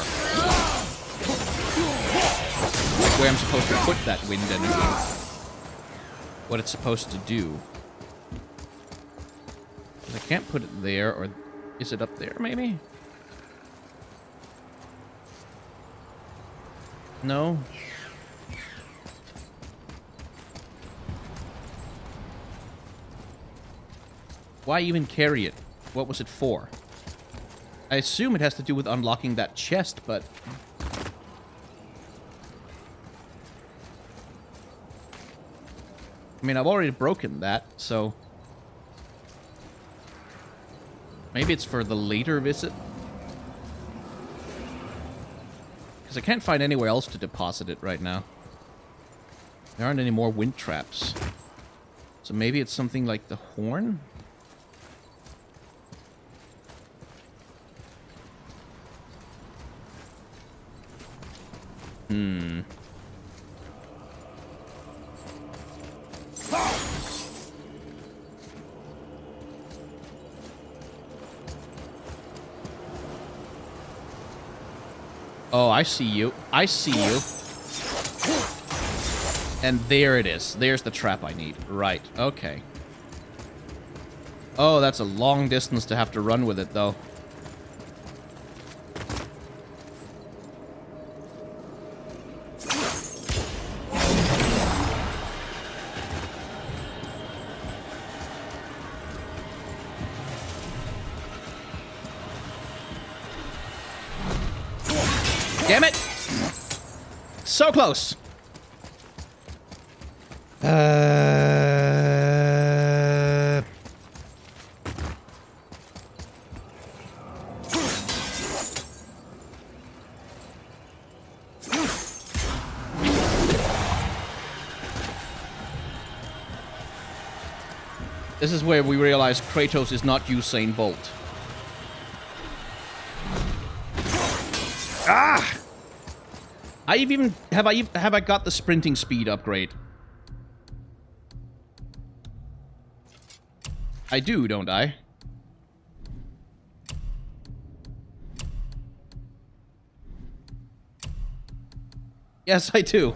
Like, where I'm supposed to put that wind energy. What it's supposed to do. I can't put it there, or is it up there, maybe? No? Why even carry it? What was it for? I assume it has to do with unlocking that chest, but... I mean, I've already broken that, so... Maybe it's for the later visit? Because I can't find anywhere else to deposit it right now. There aren't any more wind traps. So maybe it's something like the horn? Hmm. Oh, I see you. I see you. And there it is. There's the trap I need. Right. Okay. Oh, that's a long distance to have to run with it, though. Damn it! So close. This is where we realize Kratos is not Usain Bolt. Ah! Have I got the sprinting speed upgrade? I do, don't I? Yes, I do.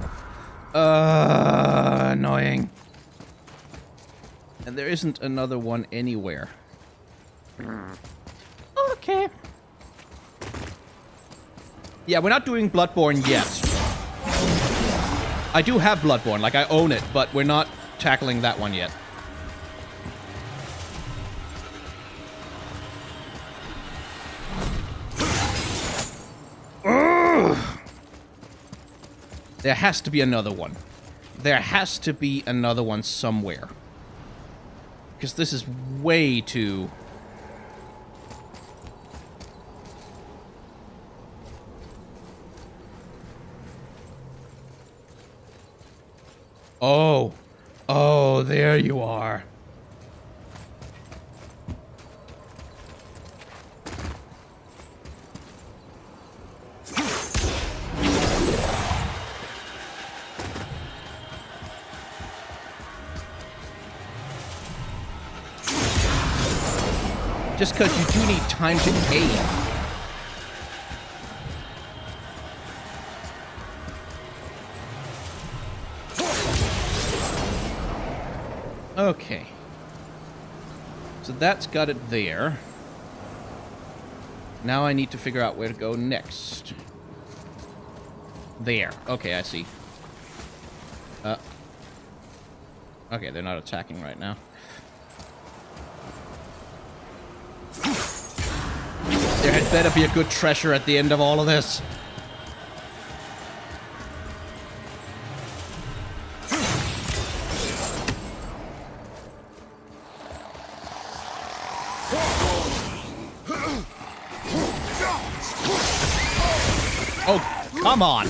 Annoying. And there isn't another one anywhere. Okay. Yeah, we're not doing Bloodborne yet. I do have Bloodborne, like I own it, but we're not tackling that one yet. Ugh. There has to be another one. There has to be another one somewhere. Because this is way too... Oh. Oh, there you are. Just because you do need time to aim. Okay. So that's got it there. Now I need to figure out where to go next. There. Okay, I see. Okay, they're not attacking right now. There had better be a good treasure at the end of all of this. Oh, come on.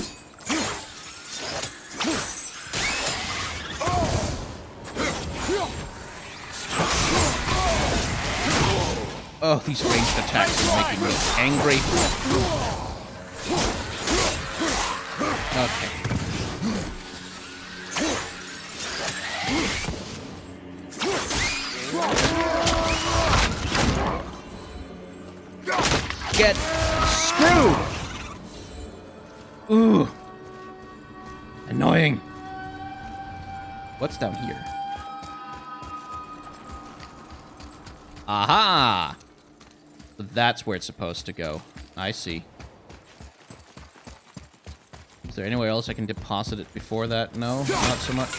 Oh, these ranged attacks are making me angry. Okay. Get screwed! Ooh. Annoying. What's down here? Aha! That's where it's supposed to go. I see. Is there anywhere else I can deposit it before that? No, not so much.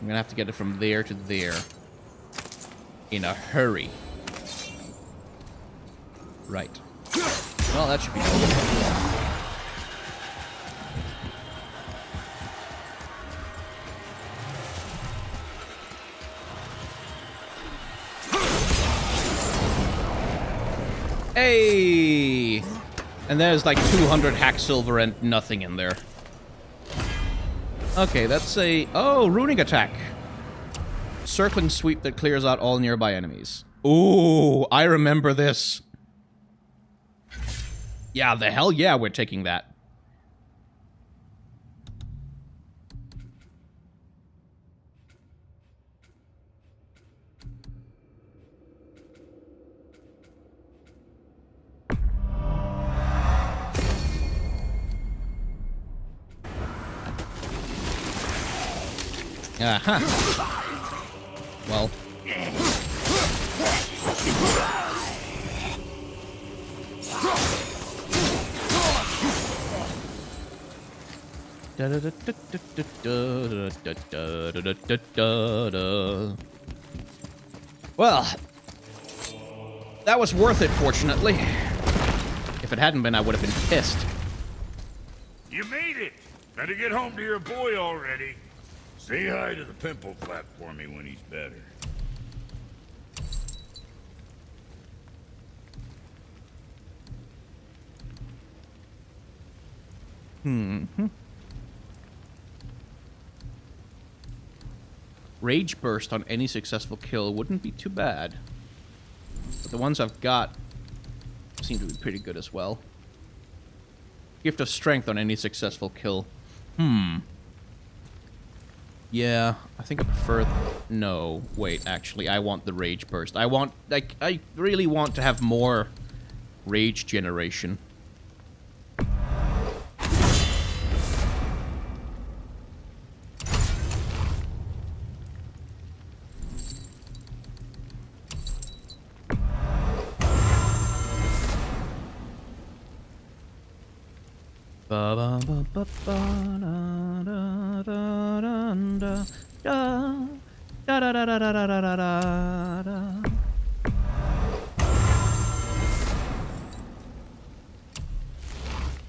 I'm gonna have to get it from there to there. In a hurry. Right. Well, that should be cool. Hey! And there's like 200 hack silver and nothing in there. Okay, that's a... Oh, ruining attack. Circling sweep that clears out all nearby enemies. Ooh, I remember this. Yeah, the hell yeah, we're taking that. Aha. Well. Well, that was worth it, fortunately. If it hadn't been, I would have been pissed. You made it! Better get home to your boy already. Say hi to the pimple flap for me when he's better. Rage burst on any successful kill wouldn't be too bad. But the ones I've got seem to be pretty good as well. Gift of strength on any successful kill. Yeah, I think I prefer... No, wait, actually, I want the rage burst. I want... I really want to have more rage generation.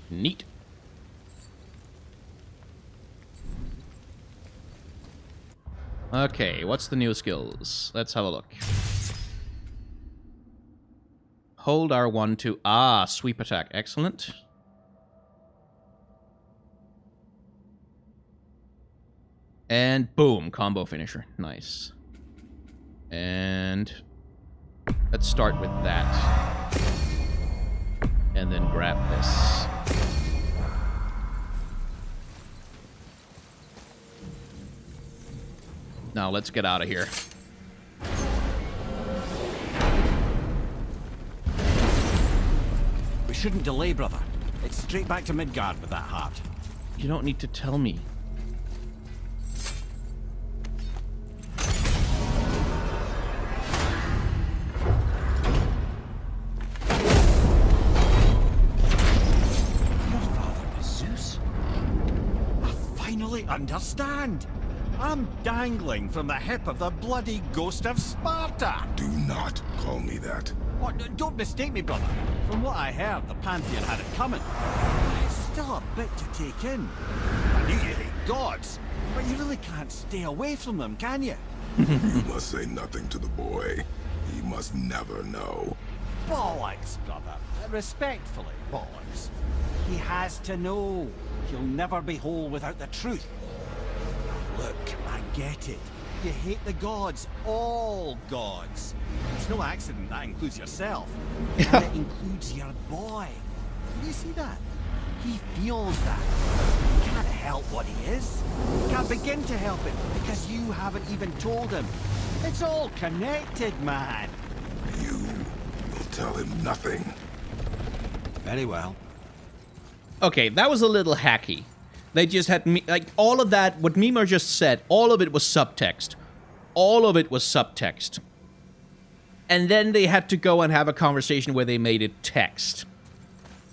Neat. Okay, what's the new skills? Let's have a look. Hold R1 to... Ah, sweep attack. Excellent. And boom, combo finisher. Nice. And let's start with that. And then grab this. Now let's get out of here. We shouldn't delay, brother. It's straight back to Midgard with that heart. You don't need to tell me. Understand? I'm dangling from the hip of the bloody ghost of Sparta. Do not call me that. What? Don't mistake me, brother. From what I heard, the Pantheon had it coming. It's still a bit to take in. I knew you hate gods, but you really can't stay away from them, can you? You must say nothing to the boy. He must never know. Bollocks, brother. Respectfully, bollocks. He has to know. He'll never be whole without the truth. Look, I get it. You hate the gods, all gods. It's no accident that includes yourself. And it includes your boy. You see that? He feels that. He can't help what he is. He can't begin to help it because you haven't even told him. It's all connected, man. You will tell him nothing. Very well. Okay, that was a little hacky. They just had me, like, all of that, what Mimir just said, all of it was subtext. All of it was subtext. And then they had to go and have a conversation where they made it text.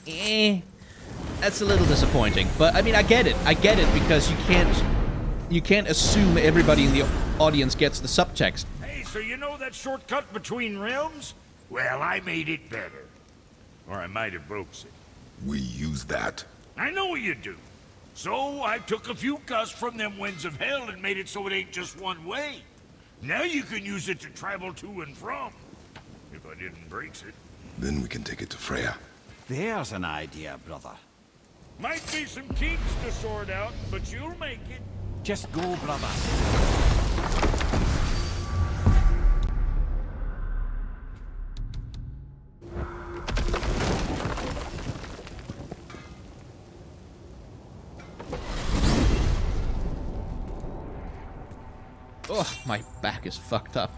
That's a little disappointing. But, I mean, I get it. I get it, because you can't assume everybody in the audience gets the subtext. Hey, so you know that shortcut between realms? Well, I made it better. Or I might have broke it. We use that. I know you do. So I took a few gusts from them Winds of Hell and made it so it ain't just one way. Now you can use it to travel to and from. If I didn't break it. Then we can take it to Freya. There's an idea, brother. Might be some kinks to sort out, but you'll make it. Just go, brother. Ugh, my back is fucked up.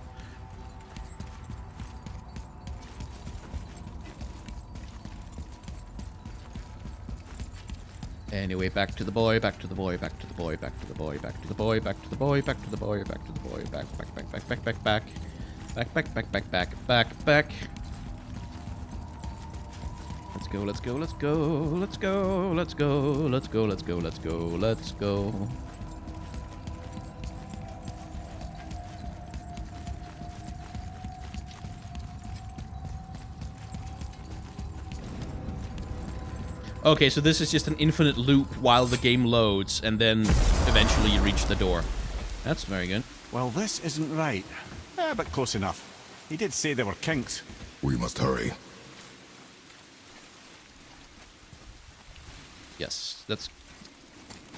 Anyway, back to the boy, back to the boy, back to the boy, back to the boy, back to the boy, back to the boy, back to the boy, back to the boy, back, back, back, back, back, back, back, back, back, back, back, back, back, back. Let's go, let's go, let's go, let's go, let's go, let's go, let's go, let's go, let's go. Okay, so this is just an infinite loop while the game loads, and then eventually you reach the door. That's very good. Well, this isn't right. But close enough. He did say there were kinks. We must hurry. Yes, let's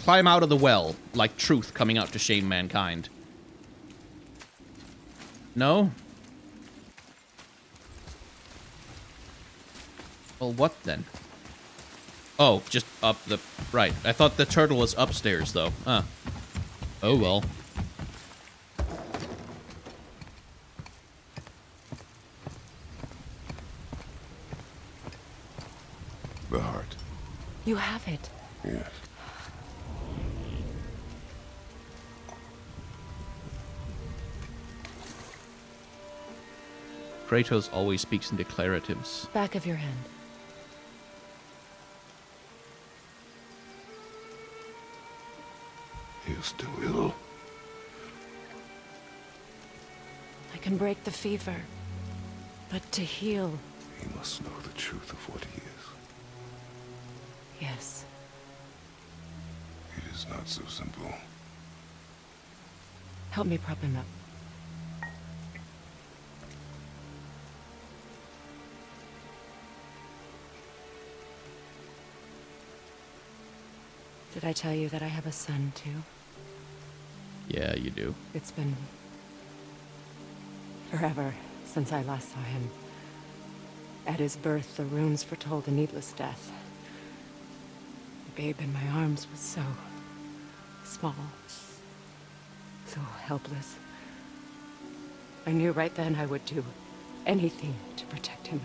climb out of the well, like truth coming out to shame mankind. No? Well, what then? Oh, just up the... Right. I thought the turtle was upstairs, though. Huh. Oh, well. The heart. You have it. Yes. Kratos always speaks in declaratives. Back of your hand. He is still ill. I can break the fever. But to heal... He must know the truth of what he is. Yes. It is not so simple. Help me prop him up. Did I tell you that I have a son, too? Yeah, you do. It's been... forever since I last saw him. At his birth, the runes foretold a needless death. The babe in my arms was so... small. So helpless. I knew right then I would do anything to protect him.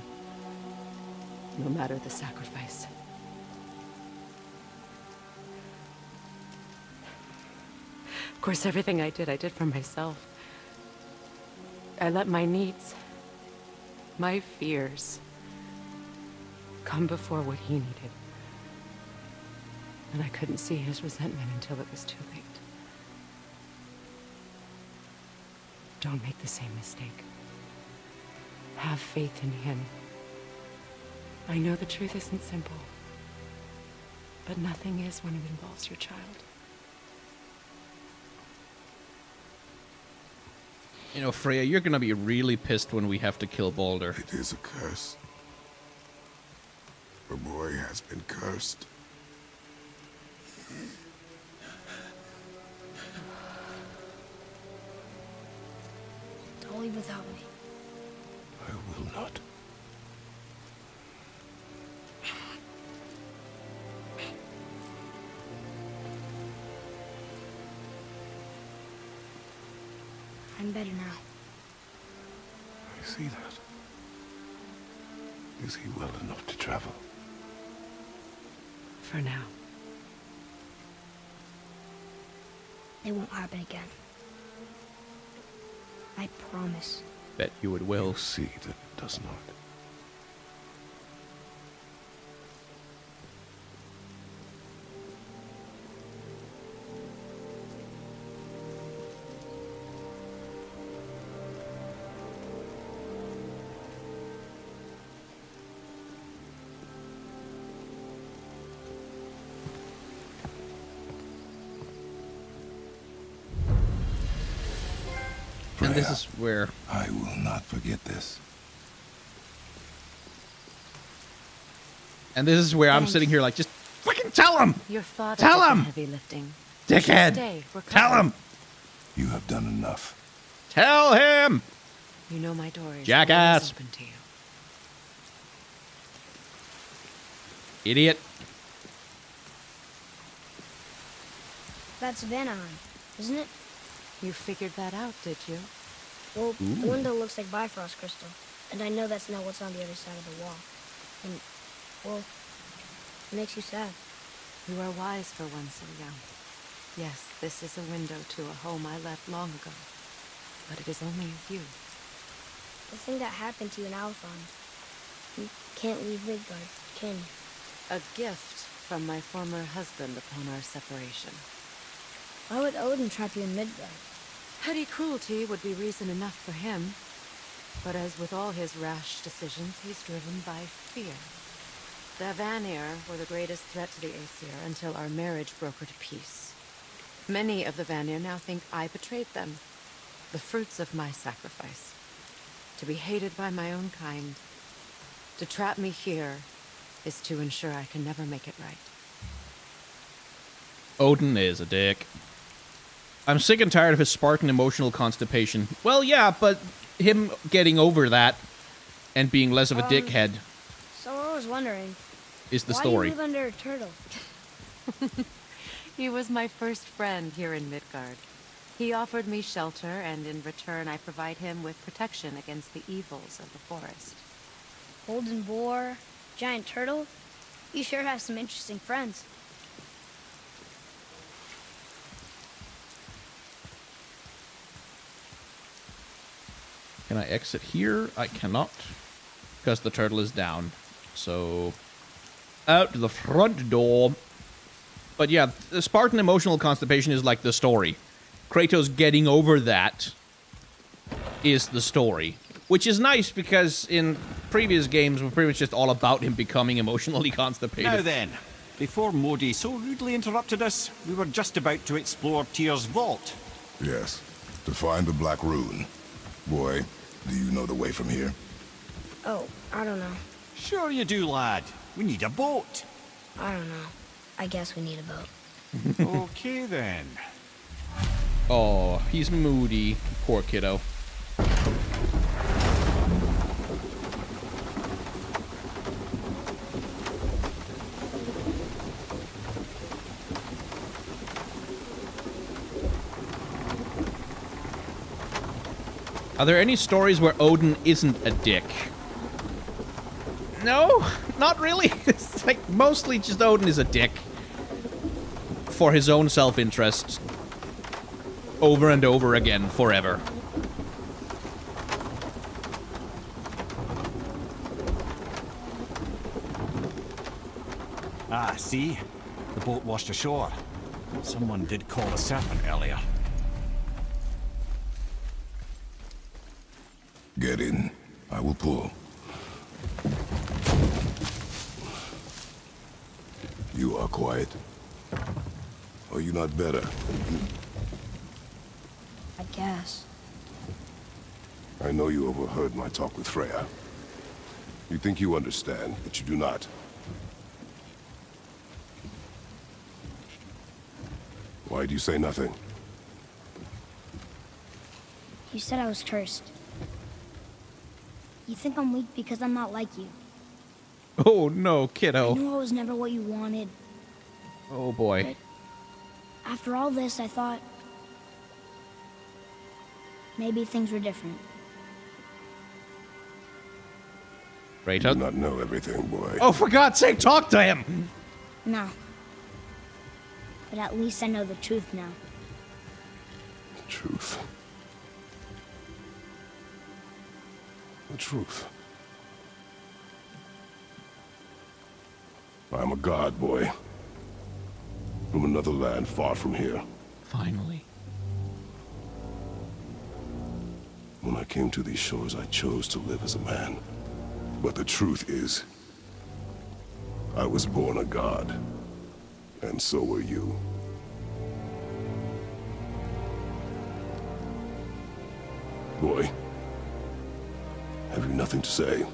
No matter the sacrifice. Of course, everything I did for myself. I let my needs, my fears, come before what he needed. And I couldn't see his resentment until it was too late. Don't make the same mistake. Have faith in him. I know the truth isn't simple, but nothing is when it involves your child. You know, Freya, you're gonna be really pissed when we have to kill Baldur. It is a curse. The boy has been cursed. Don't leave without me. I will not. I'm better now. I see that. Is he well enough to travel? For now. It won't happen again. I promise. Bet you it will. You'll see that it does not. And this is where... I will not forget this. And this is where I'm Thanks. sitting here like, just fucking tell him! Your father Tell did the him! heavy lifting. Dickhead! Stay. We're Tell covered. him! You have done enough. Tell him! You know my door is Jackass. always open to you. Idiot. That's Vanaheim, isn't it? You figured that out, did you? Well, the window looks like Bifrost crystal, and I know that's not what's on the other side of the wall. And, well, it makes you sad. You are wise for one so young. Yes, this is a window to a home I left long ago. But it is only a view. The thing that happened to you in Alphon, you can't leave Midgard, can you? A gift from my former husband upon our separation. Why would Odin trap you in Midgard? Petty cruelty would be reason enough for him. But as with all his rash decisions, he's driven by fear. The Vanir were the greatest threat to the Aesir until our marriage brokered peace. Many of the Vanir now think I betrayed them. The fruits of my sacrifice. To be hated by my own kind. To trap me here is to ensure I can never make it right. Odin is a dick. I'm sick and tired of his Spartan emotional constipation. Well, yeah, but him getting over that and being less of a dickhead So I was wondering, is the why story. do you live under a turtle? He was my first friend here in Midgard. He offered me shelter, and in return I provide him with protection against the evils of the forest. Golden boar, giant turtle. You sure have some interesting friends. Can I exit here? I cannot, because the turtle is down. So, out to the front door. But yeah, the Spartan emotional constipation is like the story. Kratos getting over that is the story. Which is nice, because in previous games, we're pretty much just all about him becoming emotionally constipated. Now then, before Modi so rudely interrupted us, we were just about to explore Tyr's vault. Yes, to find the Black Rune. Boy, do you know the way from here? Oh, I don't know. Sure you do, lad. We need a boat. I don't know. I guess we need a boat. Okay, then. Oh, he's moody. Poor kiddo. Are there any stories where Odin isn't a dick? No, not really. It's like mostly just Odin is a dick. For his own self-interest. Over and over again, forever. Ah, see? The boat washed ashore. Someone did call a serpent earlier. Get in. I will pull. You are quiet. Are you not better? I guess. I know you overheard my talk with Freya. You think you understand, but you do not. Why do you say nothing? You said I was cursed. You think I'm weak because I'm not like you. Oh no, I kiddo. knew I was never what you wanted. Oh boy. After all this, I thought maybe things were different. Right You up. do not know everything, boy. Oh, for God's sake, talk to him! No. But at least I know the truth now. Truth. The truth. I'm a god, boy. From another land far from here. Finally. When I came to these shores, I chose to live as a man. But the truth is, I was born a god. And so were you. Boy, have you nothing to say?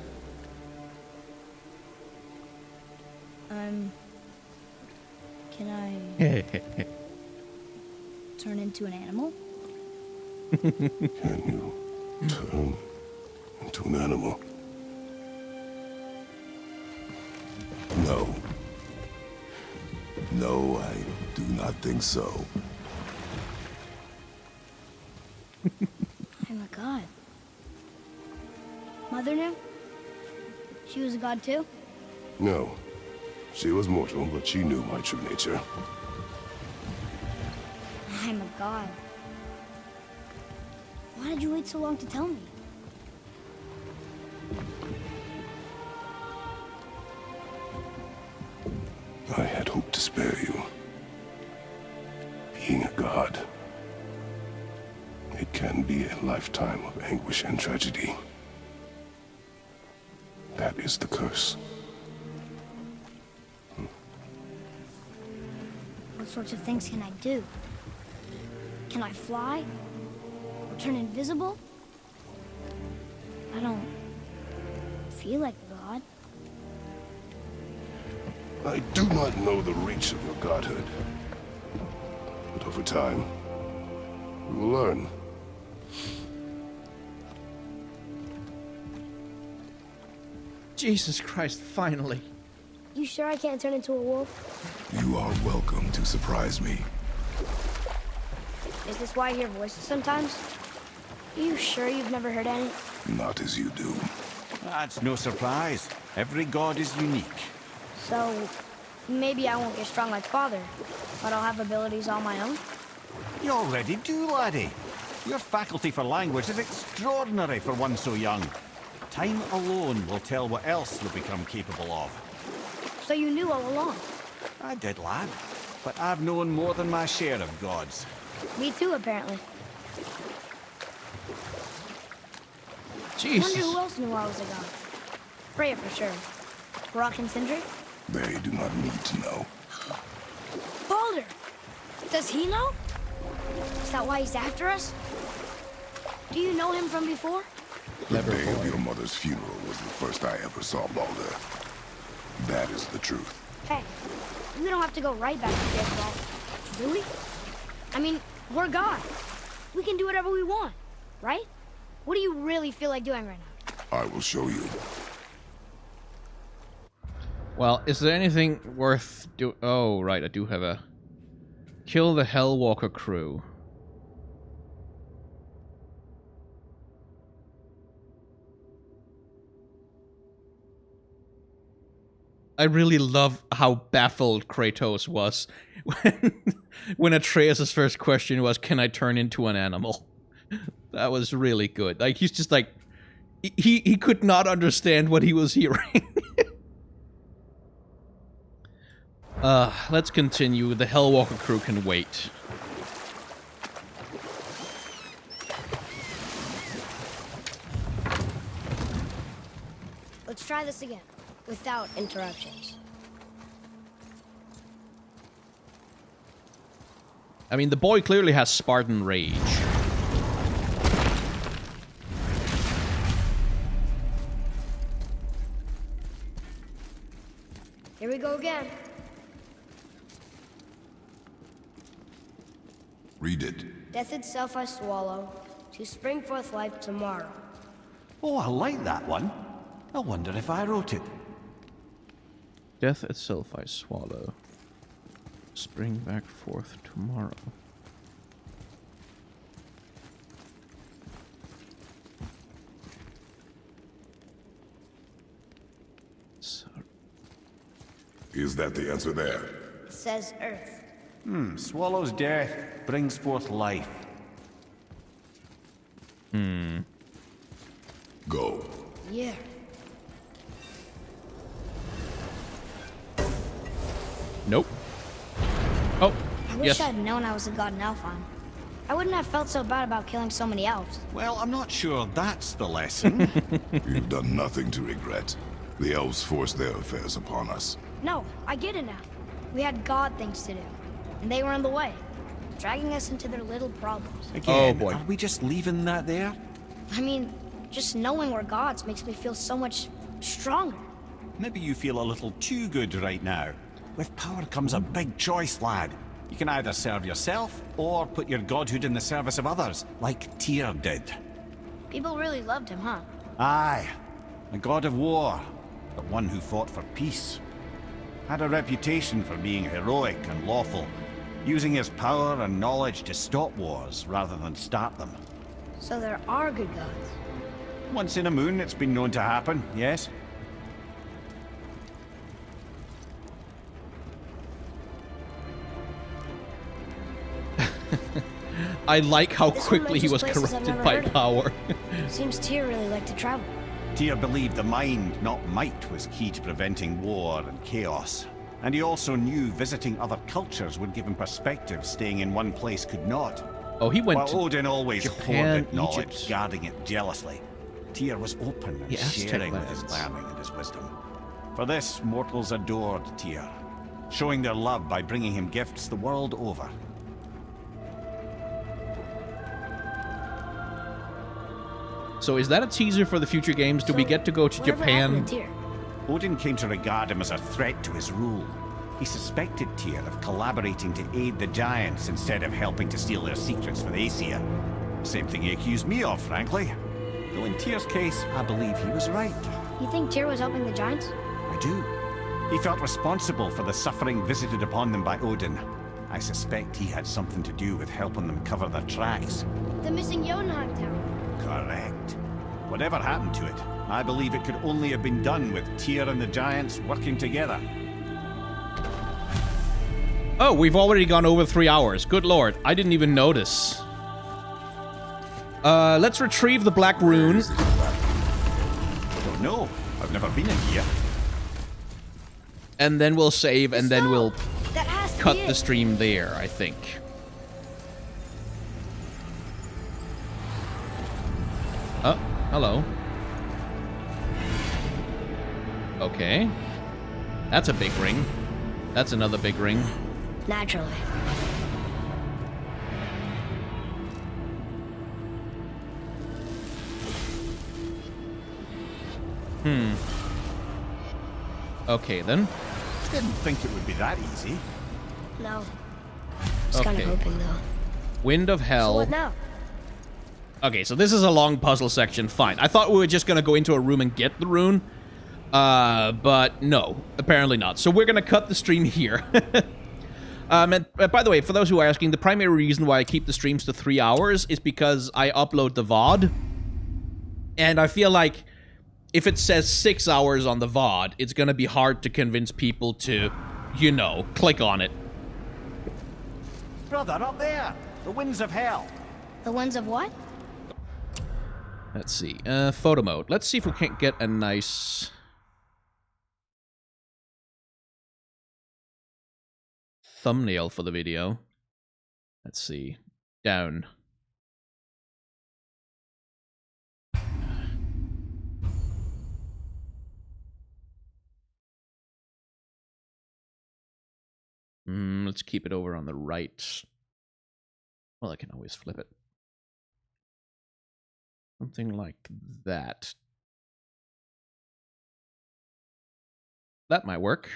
Can I turn into an animal? Can you turn into an animal? No. No, I do not think so. I'm a god. Mother knew? She was a god too? No. She was mortal, but she knew my true nature. I'm a god. Why did you wait so long to tell me? I had hoped to spare you. Being a god, it can be a lifetime of anguish and tragedy. That is the curse. sorts of things can I do? Can I fly? Or turn invisible? I don't feel like a god. I do not know the reach of your godhood. But over time, we will learn. Jesus Christ, finally. You sure I can't turn into a wolf? You are welcome to surprise me. Is this why I hear voices sometimes? Are you sure you've never heard any? Not as you do. That's no surprise. Every god is unique. So, maybe I won't get strong like Father, but I'll have abilities all my own? You already do, laddie. Your faculty for language is extraordinary for one so young. Time alone will tell what else you'll become capable of. So you knew all along? I did, lad. But I've known more than my share of gods. Me too, apparently. Jesus. I wonder who else knew I was a god. Freya for sure. Brock and Sindri? They do not need to know. Baldur! Does he know? Is that why he's after us? Do you know him from before? The day of your mother's funeral was the first I ever saw Baldur. That is the truth. Hey, we don't have to go right back to Death Ball, do we? I mean, we're God. We can do whatever we want, right? What do you really feel like doing right now? I will show you. Well, is there anything worth do? Oh, right, I do have a... Kill the Hellwalker crew. I really love how baffled Kratos was when Atreus' first question was, "Can I turn into an animal?" That was really good. Like, he's just like... He could not understand what he was hearing. Let's continue. The Hellwalker crew can wait. Let's try this again, without interruptions. I mean, the boy clearly has Spartan rage. Here we go again. Read it. Death itself I swallow, to spring forth life tomorrow. Oh, I like that one. I wonder if I wrote it. Death itself I swallow. Spring back forth tomorrow. Is that the answer there? It says Earth. Swallows death, brings forth life. Go. Yeah. Nope. Oh, I wish yes. I'd known I was a god in Alfheim. I wouldn't have felt so bad about killing so many elves. Well, I'm not sure that's the lesson. You've done nothing to regret. The elves forced their affairs upon us. No, I get it now. We had god things to do, and they were in the way, dragging us into their little problems. Again, Oh, boy. are we just leaving that there? I mean, just knowing we're gods makes me feel so much stronger. Maybe you feel a little too good right now. With power comes a big choice, lad. You can either serve yourself, or put your godhood in the service of others, like Tyr did. People really loved him, huh? Aye, a god of war, but one who fought for peace. Had a reputation for being heroic and lawful, using his power and knowledge to stop wars rather than start them. So there are good gods. Once in a moon, it's been known to happen, yes? I like how This one quickly he mentions was places I've corrupted never by heard of. power. Seems Tyr really liked to travel. Tyr believed the mind, not might, was key to preventing war and chaos. And he also knew visiting other cultures would give him perspective staying in one place could not. Oh, he went While to Odin always Japan, hoarded knowledge, Egypt. guarding it jealously, Tyr was open and The Aztec sharing with his lands. learning and his wisdom. For this, mortals adored Tyr. showing their love by bringing him gifts the world over. So is that a teaser for the future games? Do we get to go to Whatever Japan? happened to Tyr? Odin came to regard him as a threat to his rule. He suspected Tyr of collaborating to aid the giants instead of helping to steal their secrets for the Aesir. Same thing he accused me of, frankly. Though in Tyr's case, I believe he was right. You think Tyr was helping the giants? I do. He felt responsible for the suffering visited upon them by Odin. I suspect he had something to do with helping them cover their tracks. The missing Jotunheim tower. Correct. Whatever happened to it, I believe it could only have been done with Tyr and the giants working together. Oh, we've already gone over 3 hours. Good lord, I didn't even notice. Let's retrieve the Black Rune. I don't know. I've never been in here. And then we'll save, and then we'll That has to cut be the it. stream there, I think. Oh, hello. Okay. That's a big ring. That's another big ring. Naturally. Okay, then. Didn't think it would be that easy. No. Just kind Okay. of hoping, though. Wind of So Hell. what now? Okay, so this is a long puzzle section. Fine. I thought we were just going to go into a room and get the rune. But no, apparently not. So we're going to cut the stream here. And by the way, for those who are asking, the primary reason why I keep the streams to 3 hours is because I upload the VOD. And I feel like if it says 6 hours on the VOD, it's going to be hard to convince people to, you know, click on it. Brother, up there! The Winds of Hell! The ones of what? Let's see. Photo mode. Let's see if we can't get a nice thumbnail for the video. Let's see. Down. Let's keep it over on the right. Well, I can always flip it. Something like that. That might work.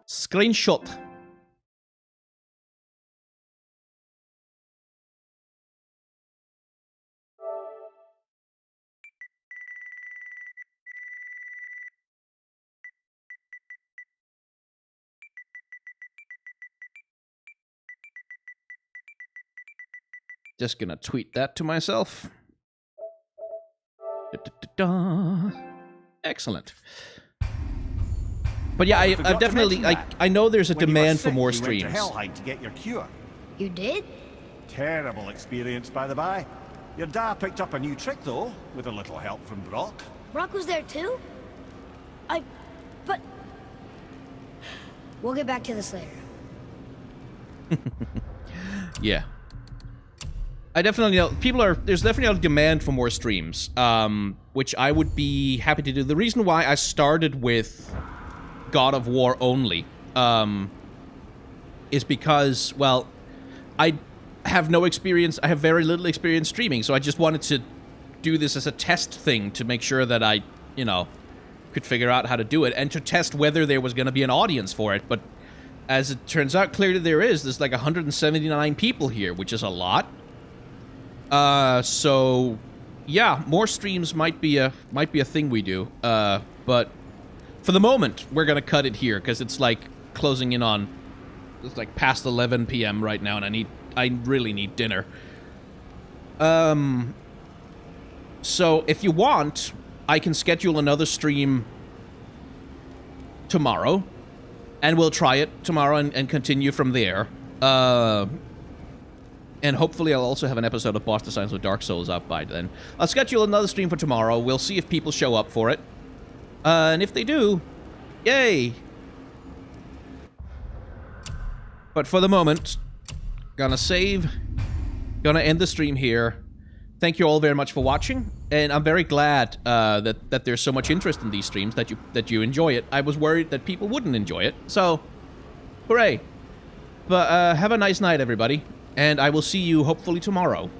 Screenshot. Just gonna tweet that to myself. Da-da-da-da. Excellent. But yeah, I forgot to definitely, mention that. I know there's a When you were demand for sick, more you went streams. to Helheim to get your cure. You did? Terrible experience, by the by. Your dad picked up a new trick, though, with a little help from Brock. Brock was there too? But... We'll get back to this later. Yeah. I definitely know there's definitely a demand for more streams, which I would be happy to do. The reason why I started with God of War only, is because, well, I have no experience, I have very little experience streaming, so I just wanted to do this as a test thing to make sure that I, you know, could figure out how to do it, and to test whether there was going to be an audience for it. But as it turns out, clearly there's like 179 people here, which is a lot. So yeah, more streams might be a thing we do. But for the moment, we're gonna cut it here because it's like closing in on, it's like past 11 p.m. right now, and I really need dinner. So if you want, I can schedule another stream tomorrow, and we'll try it tomorrow and continue from there. And hopefully I'll also have an episode of Boss Designs with Dark Souls up by then. I'll schedule another stream for tomorrow. We'll see if people show up for it. And if they do, yay! But for the moment, gonna save. Gonna end the stream here. thank you all very much for watching, and I'm very glad that there's so much interest in these streams, that you enjoy it. I was worried that people wouldn't enjoy it, so hooray. But have a nice night, everybody, and I will see you hopefully tomorrow.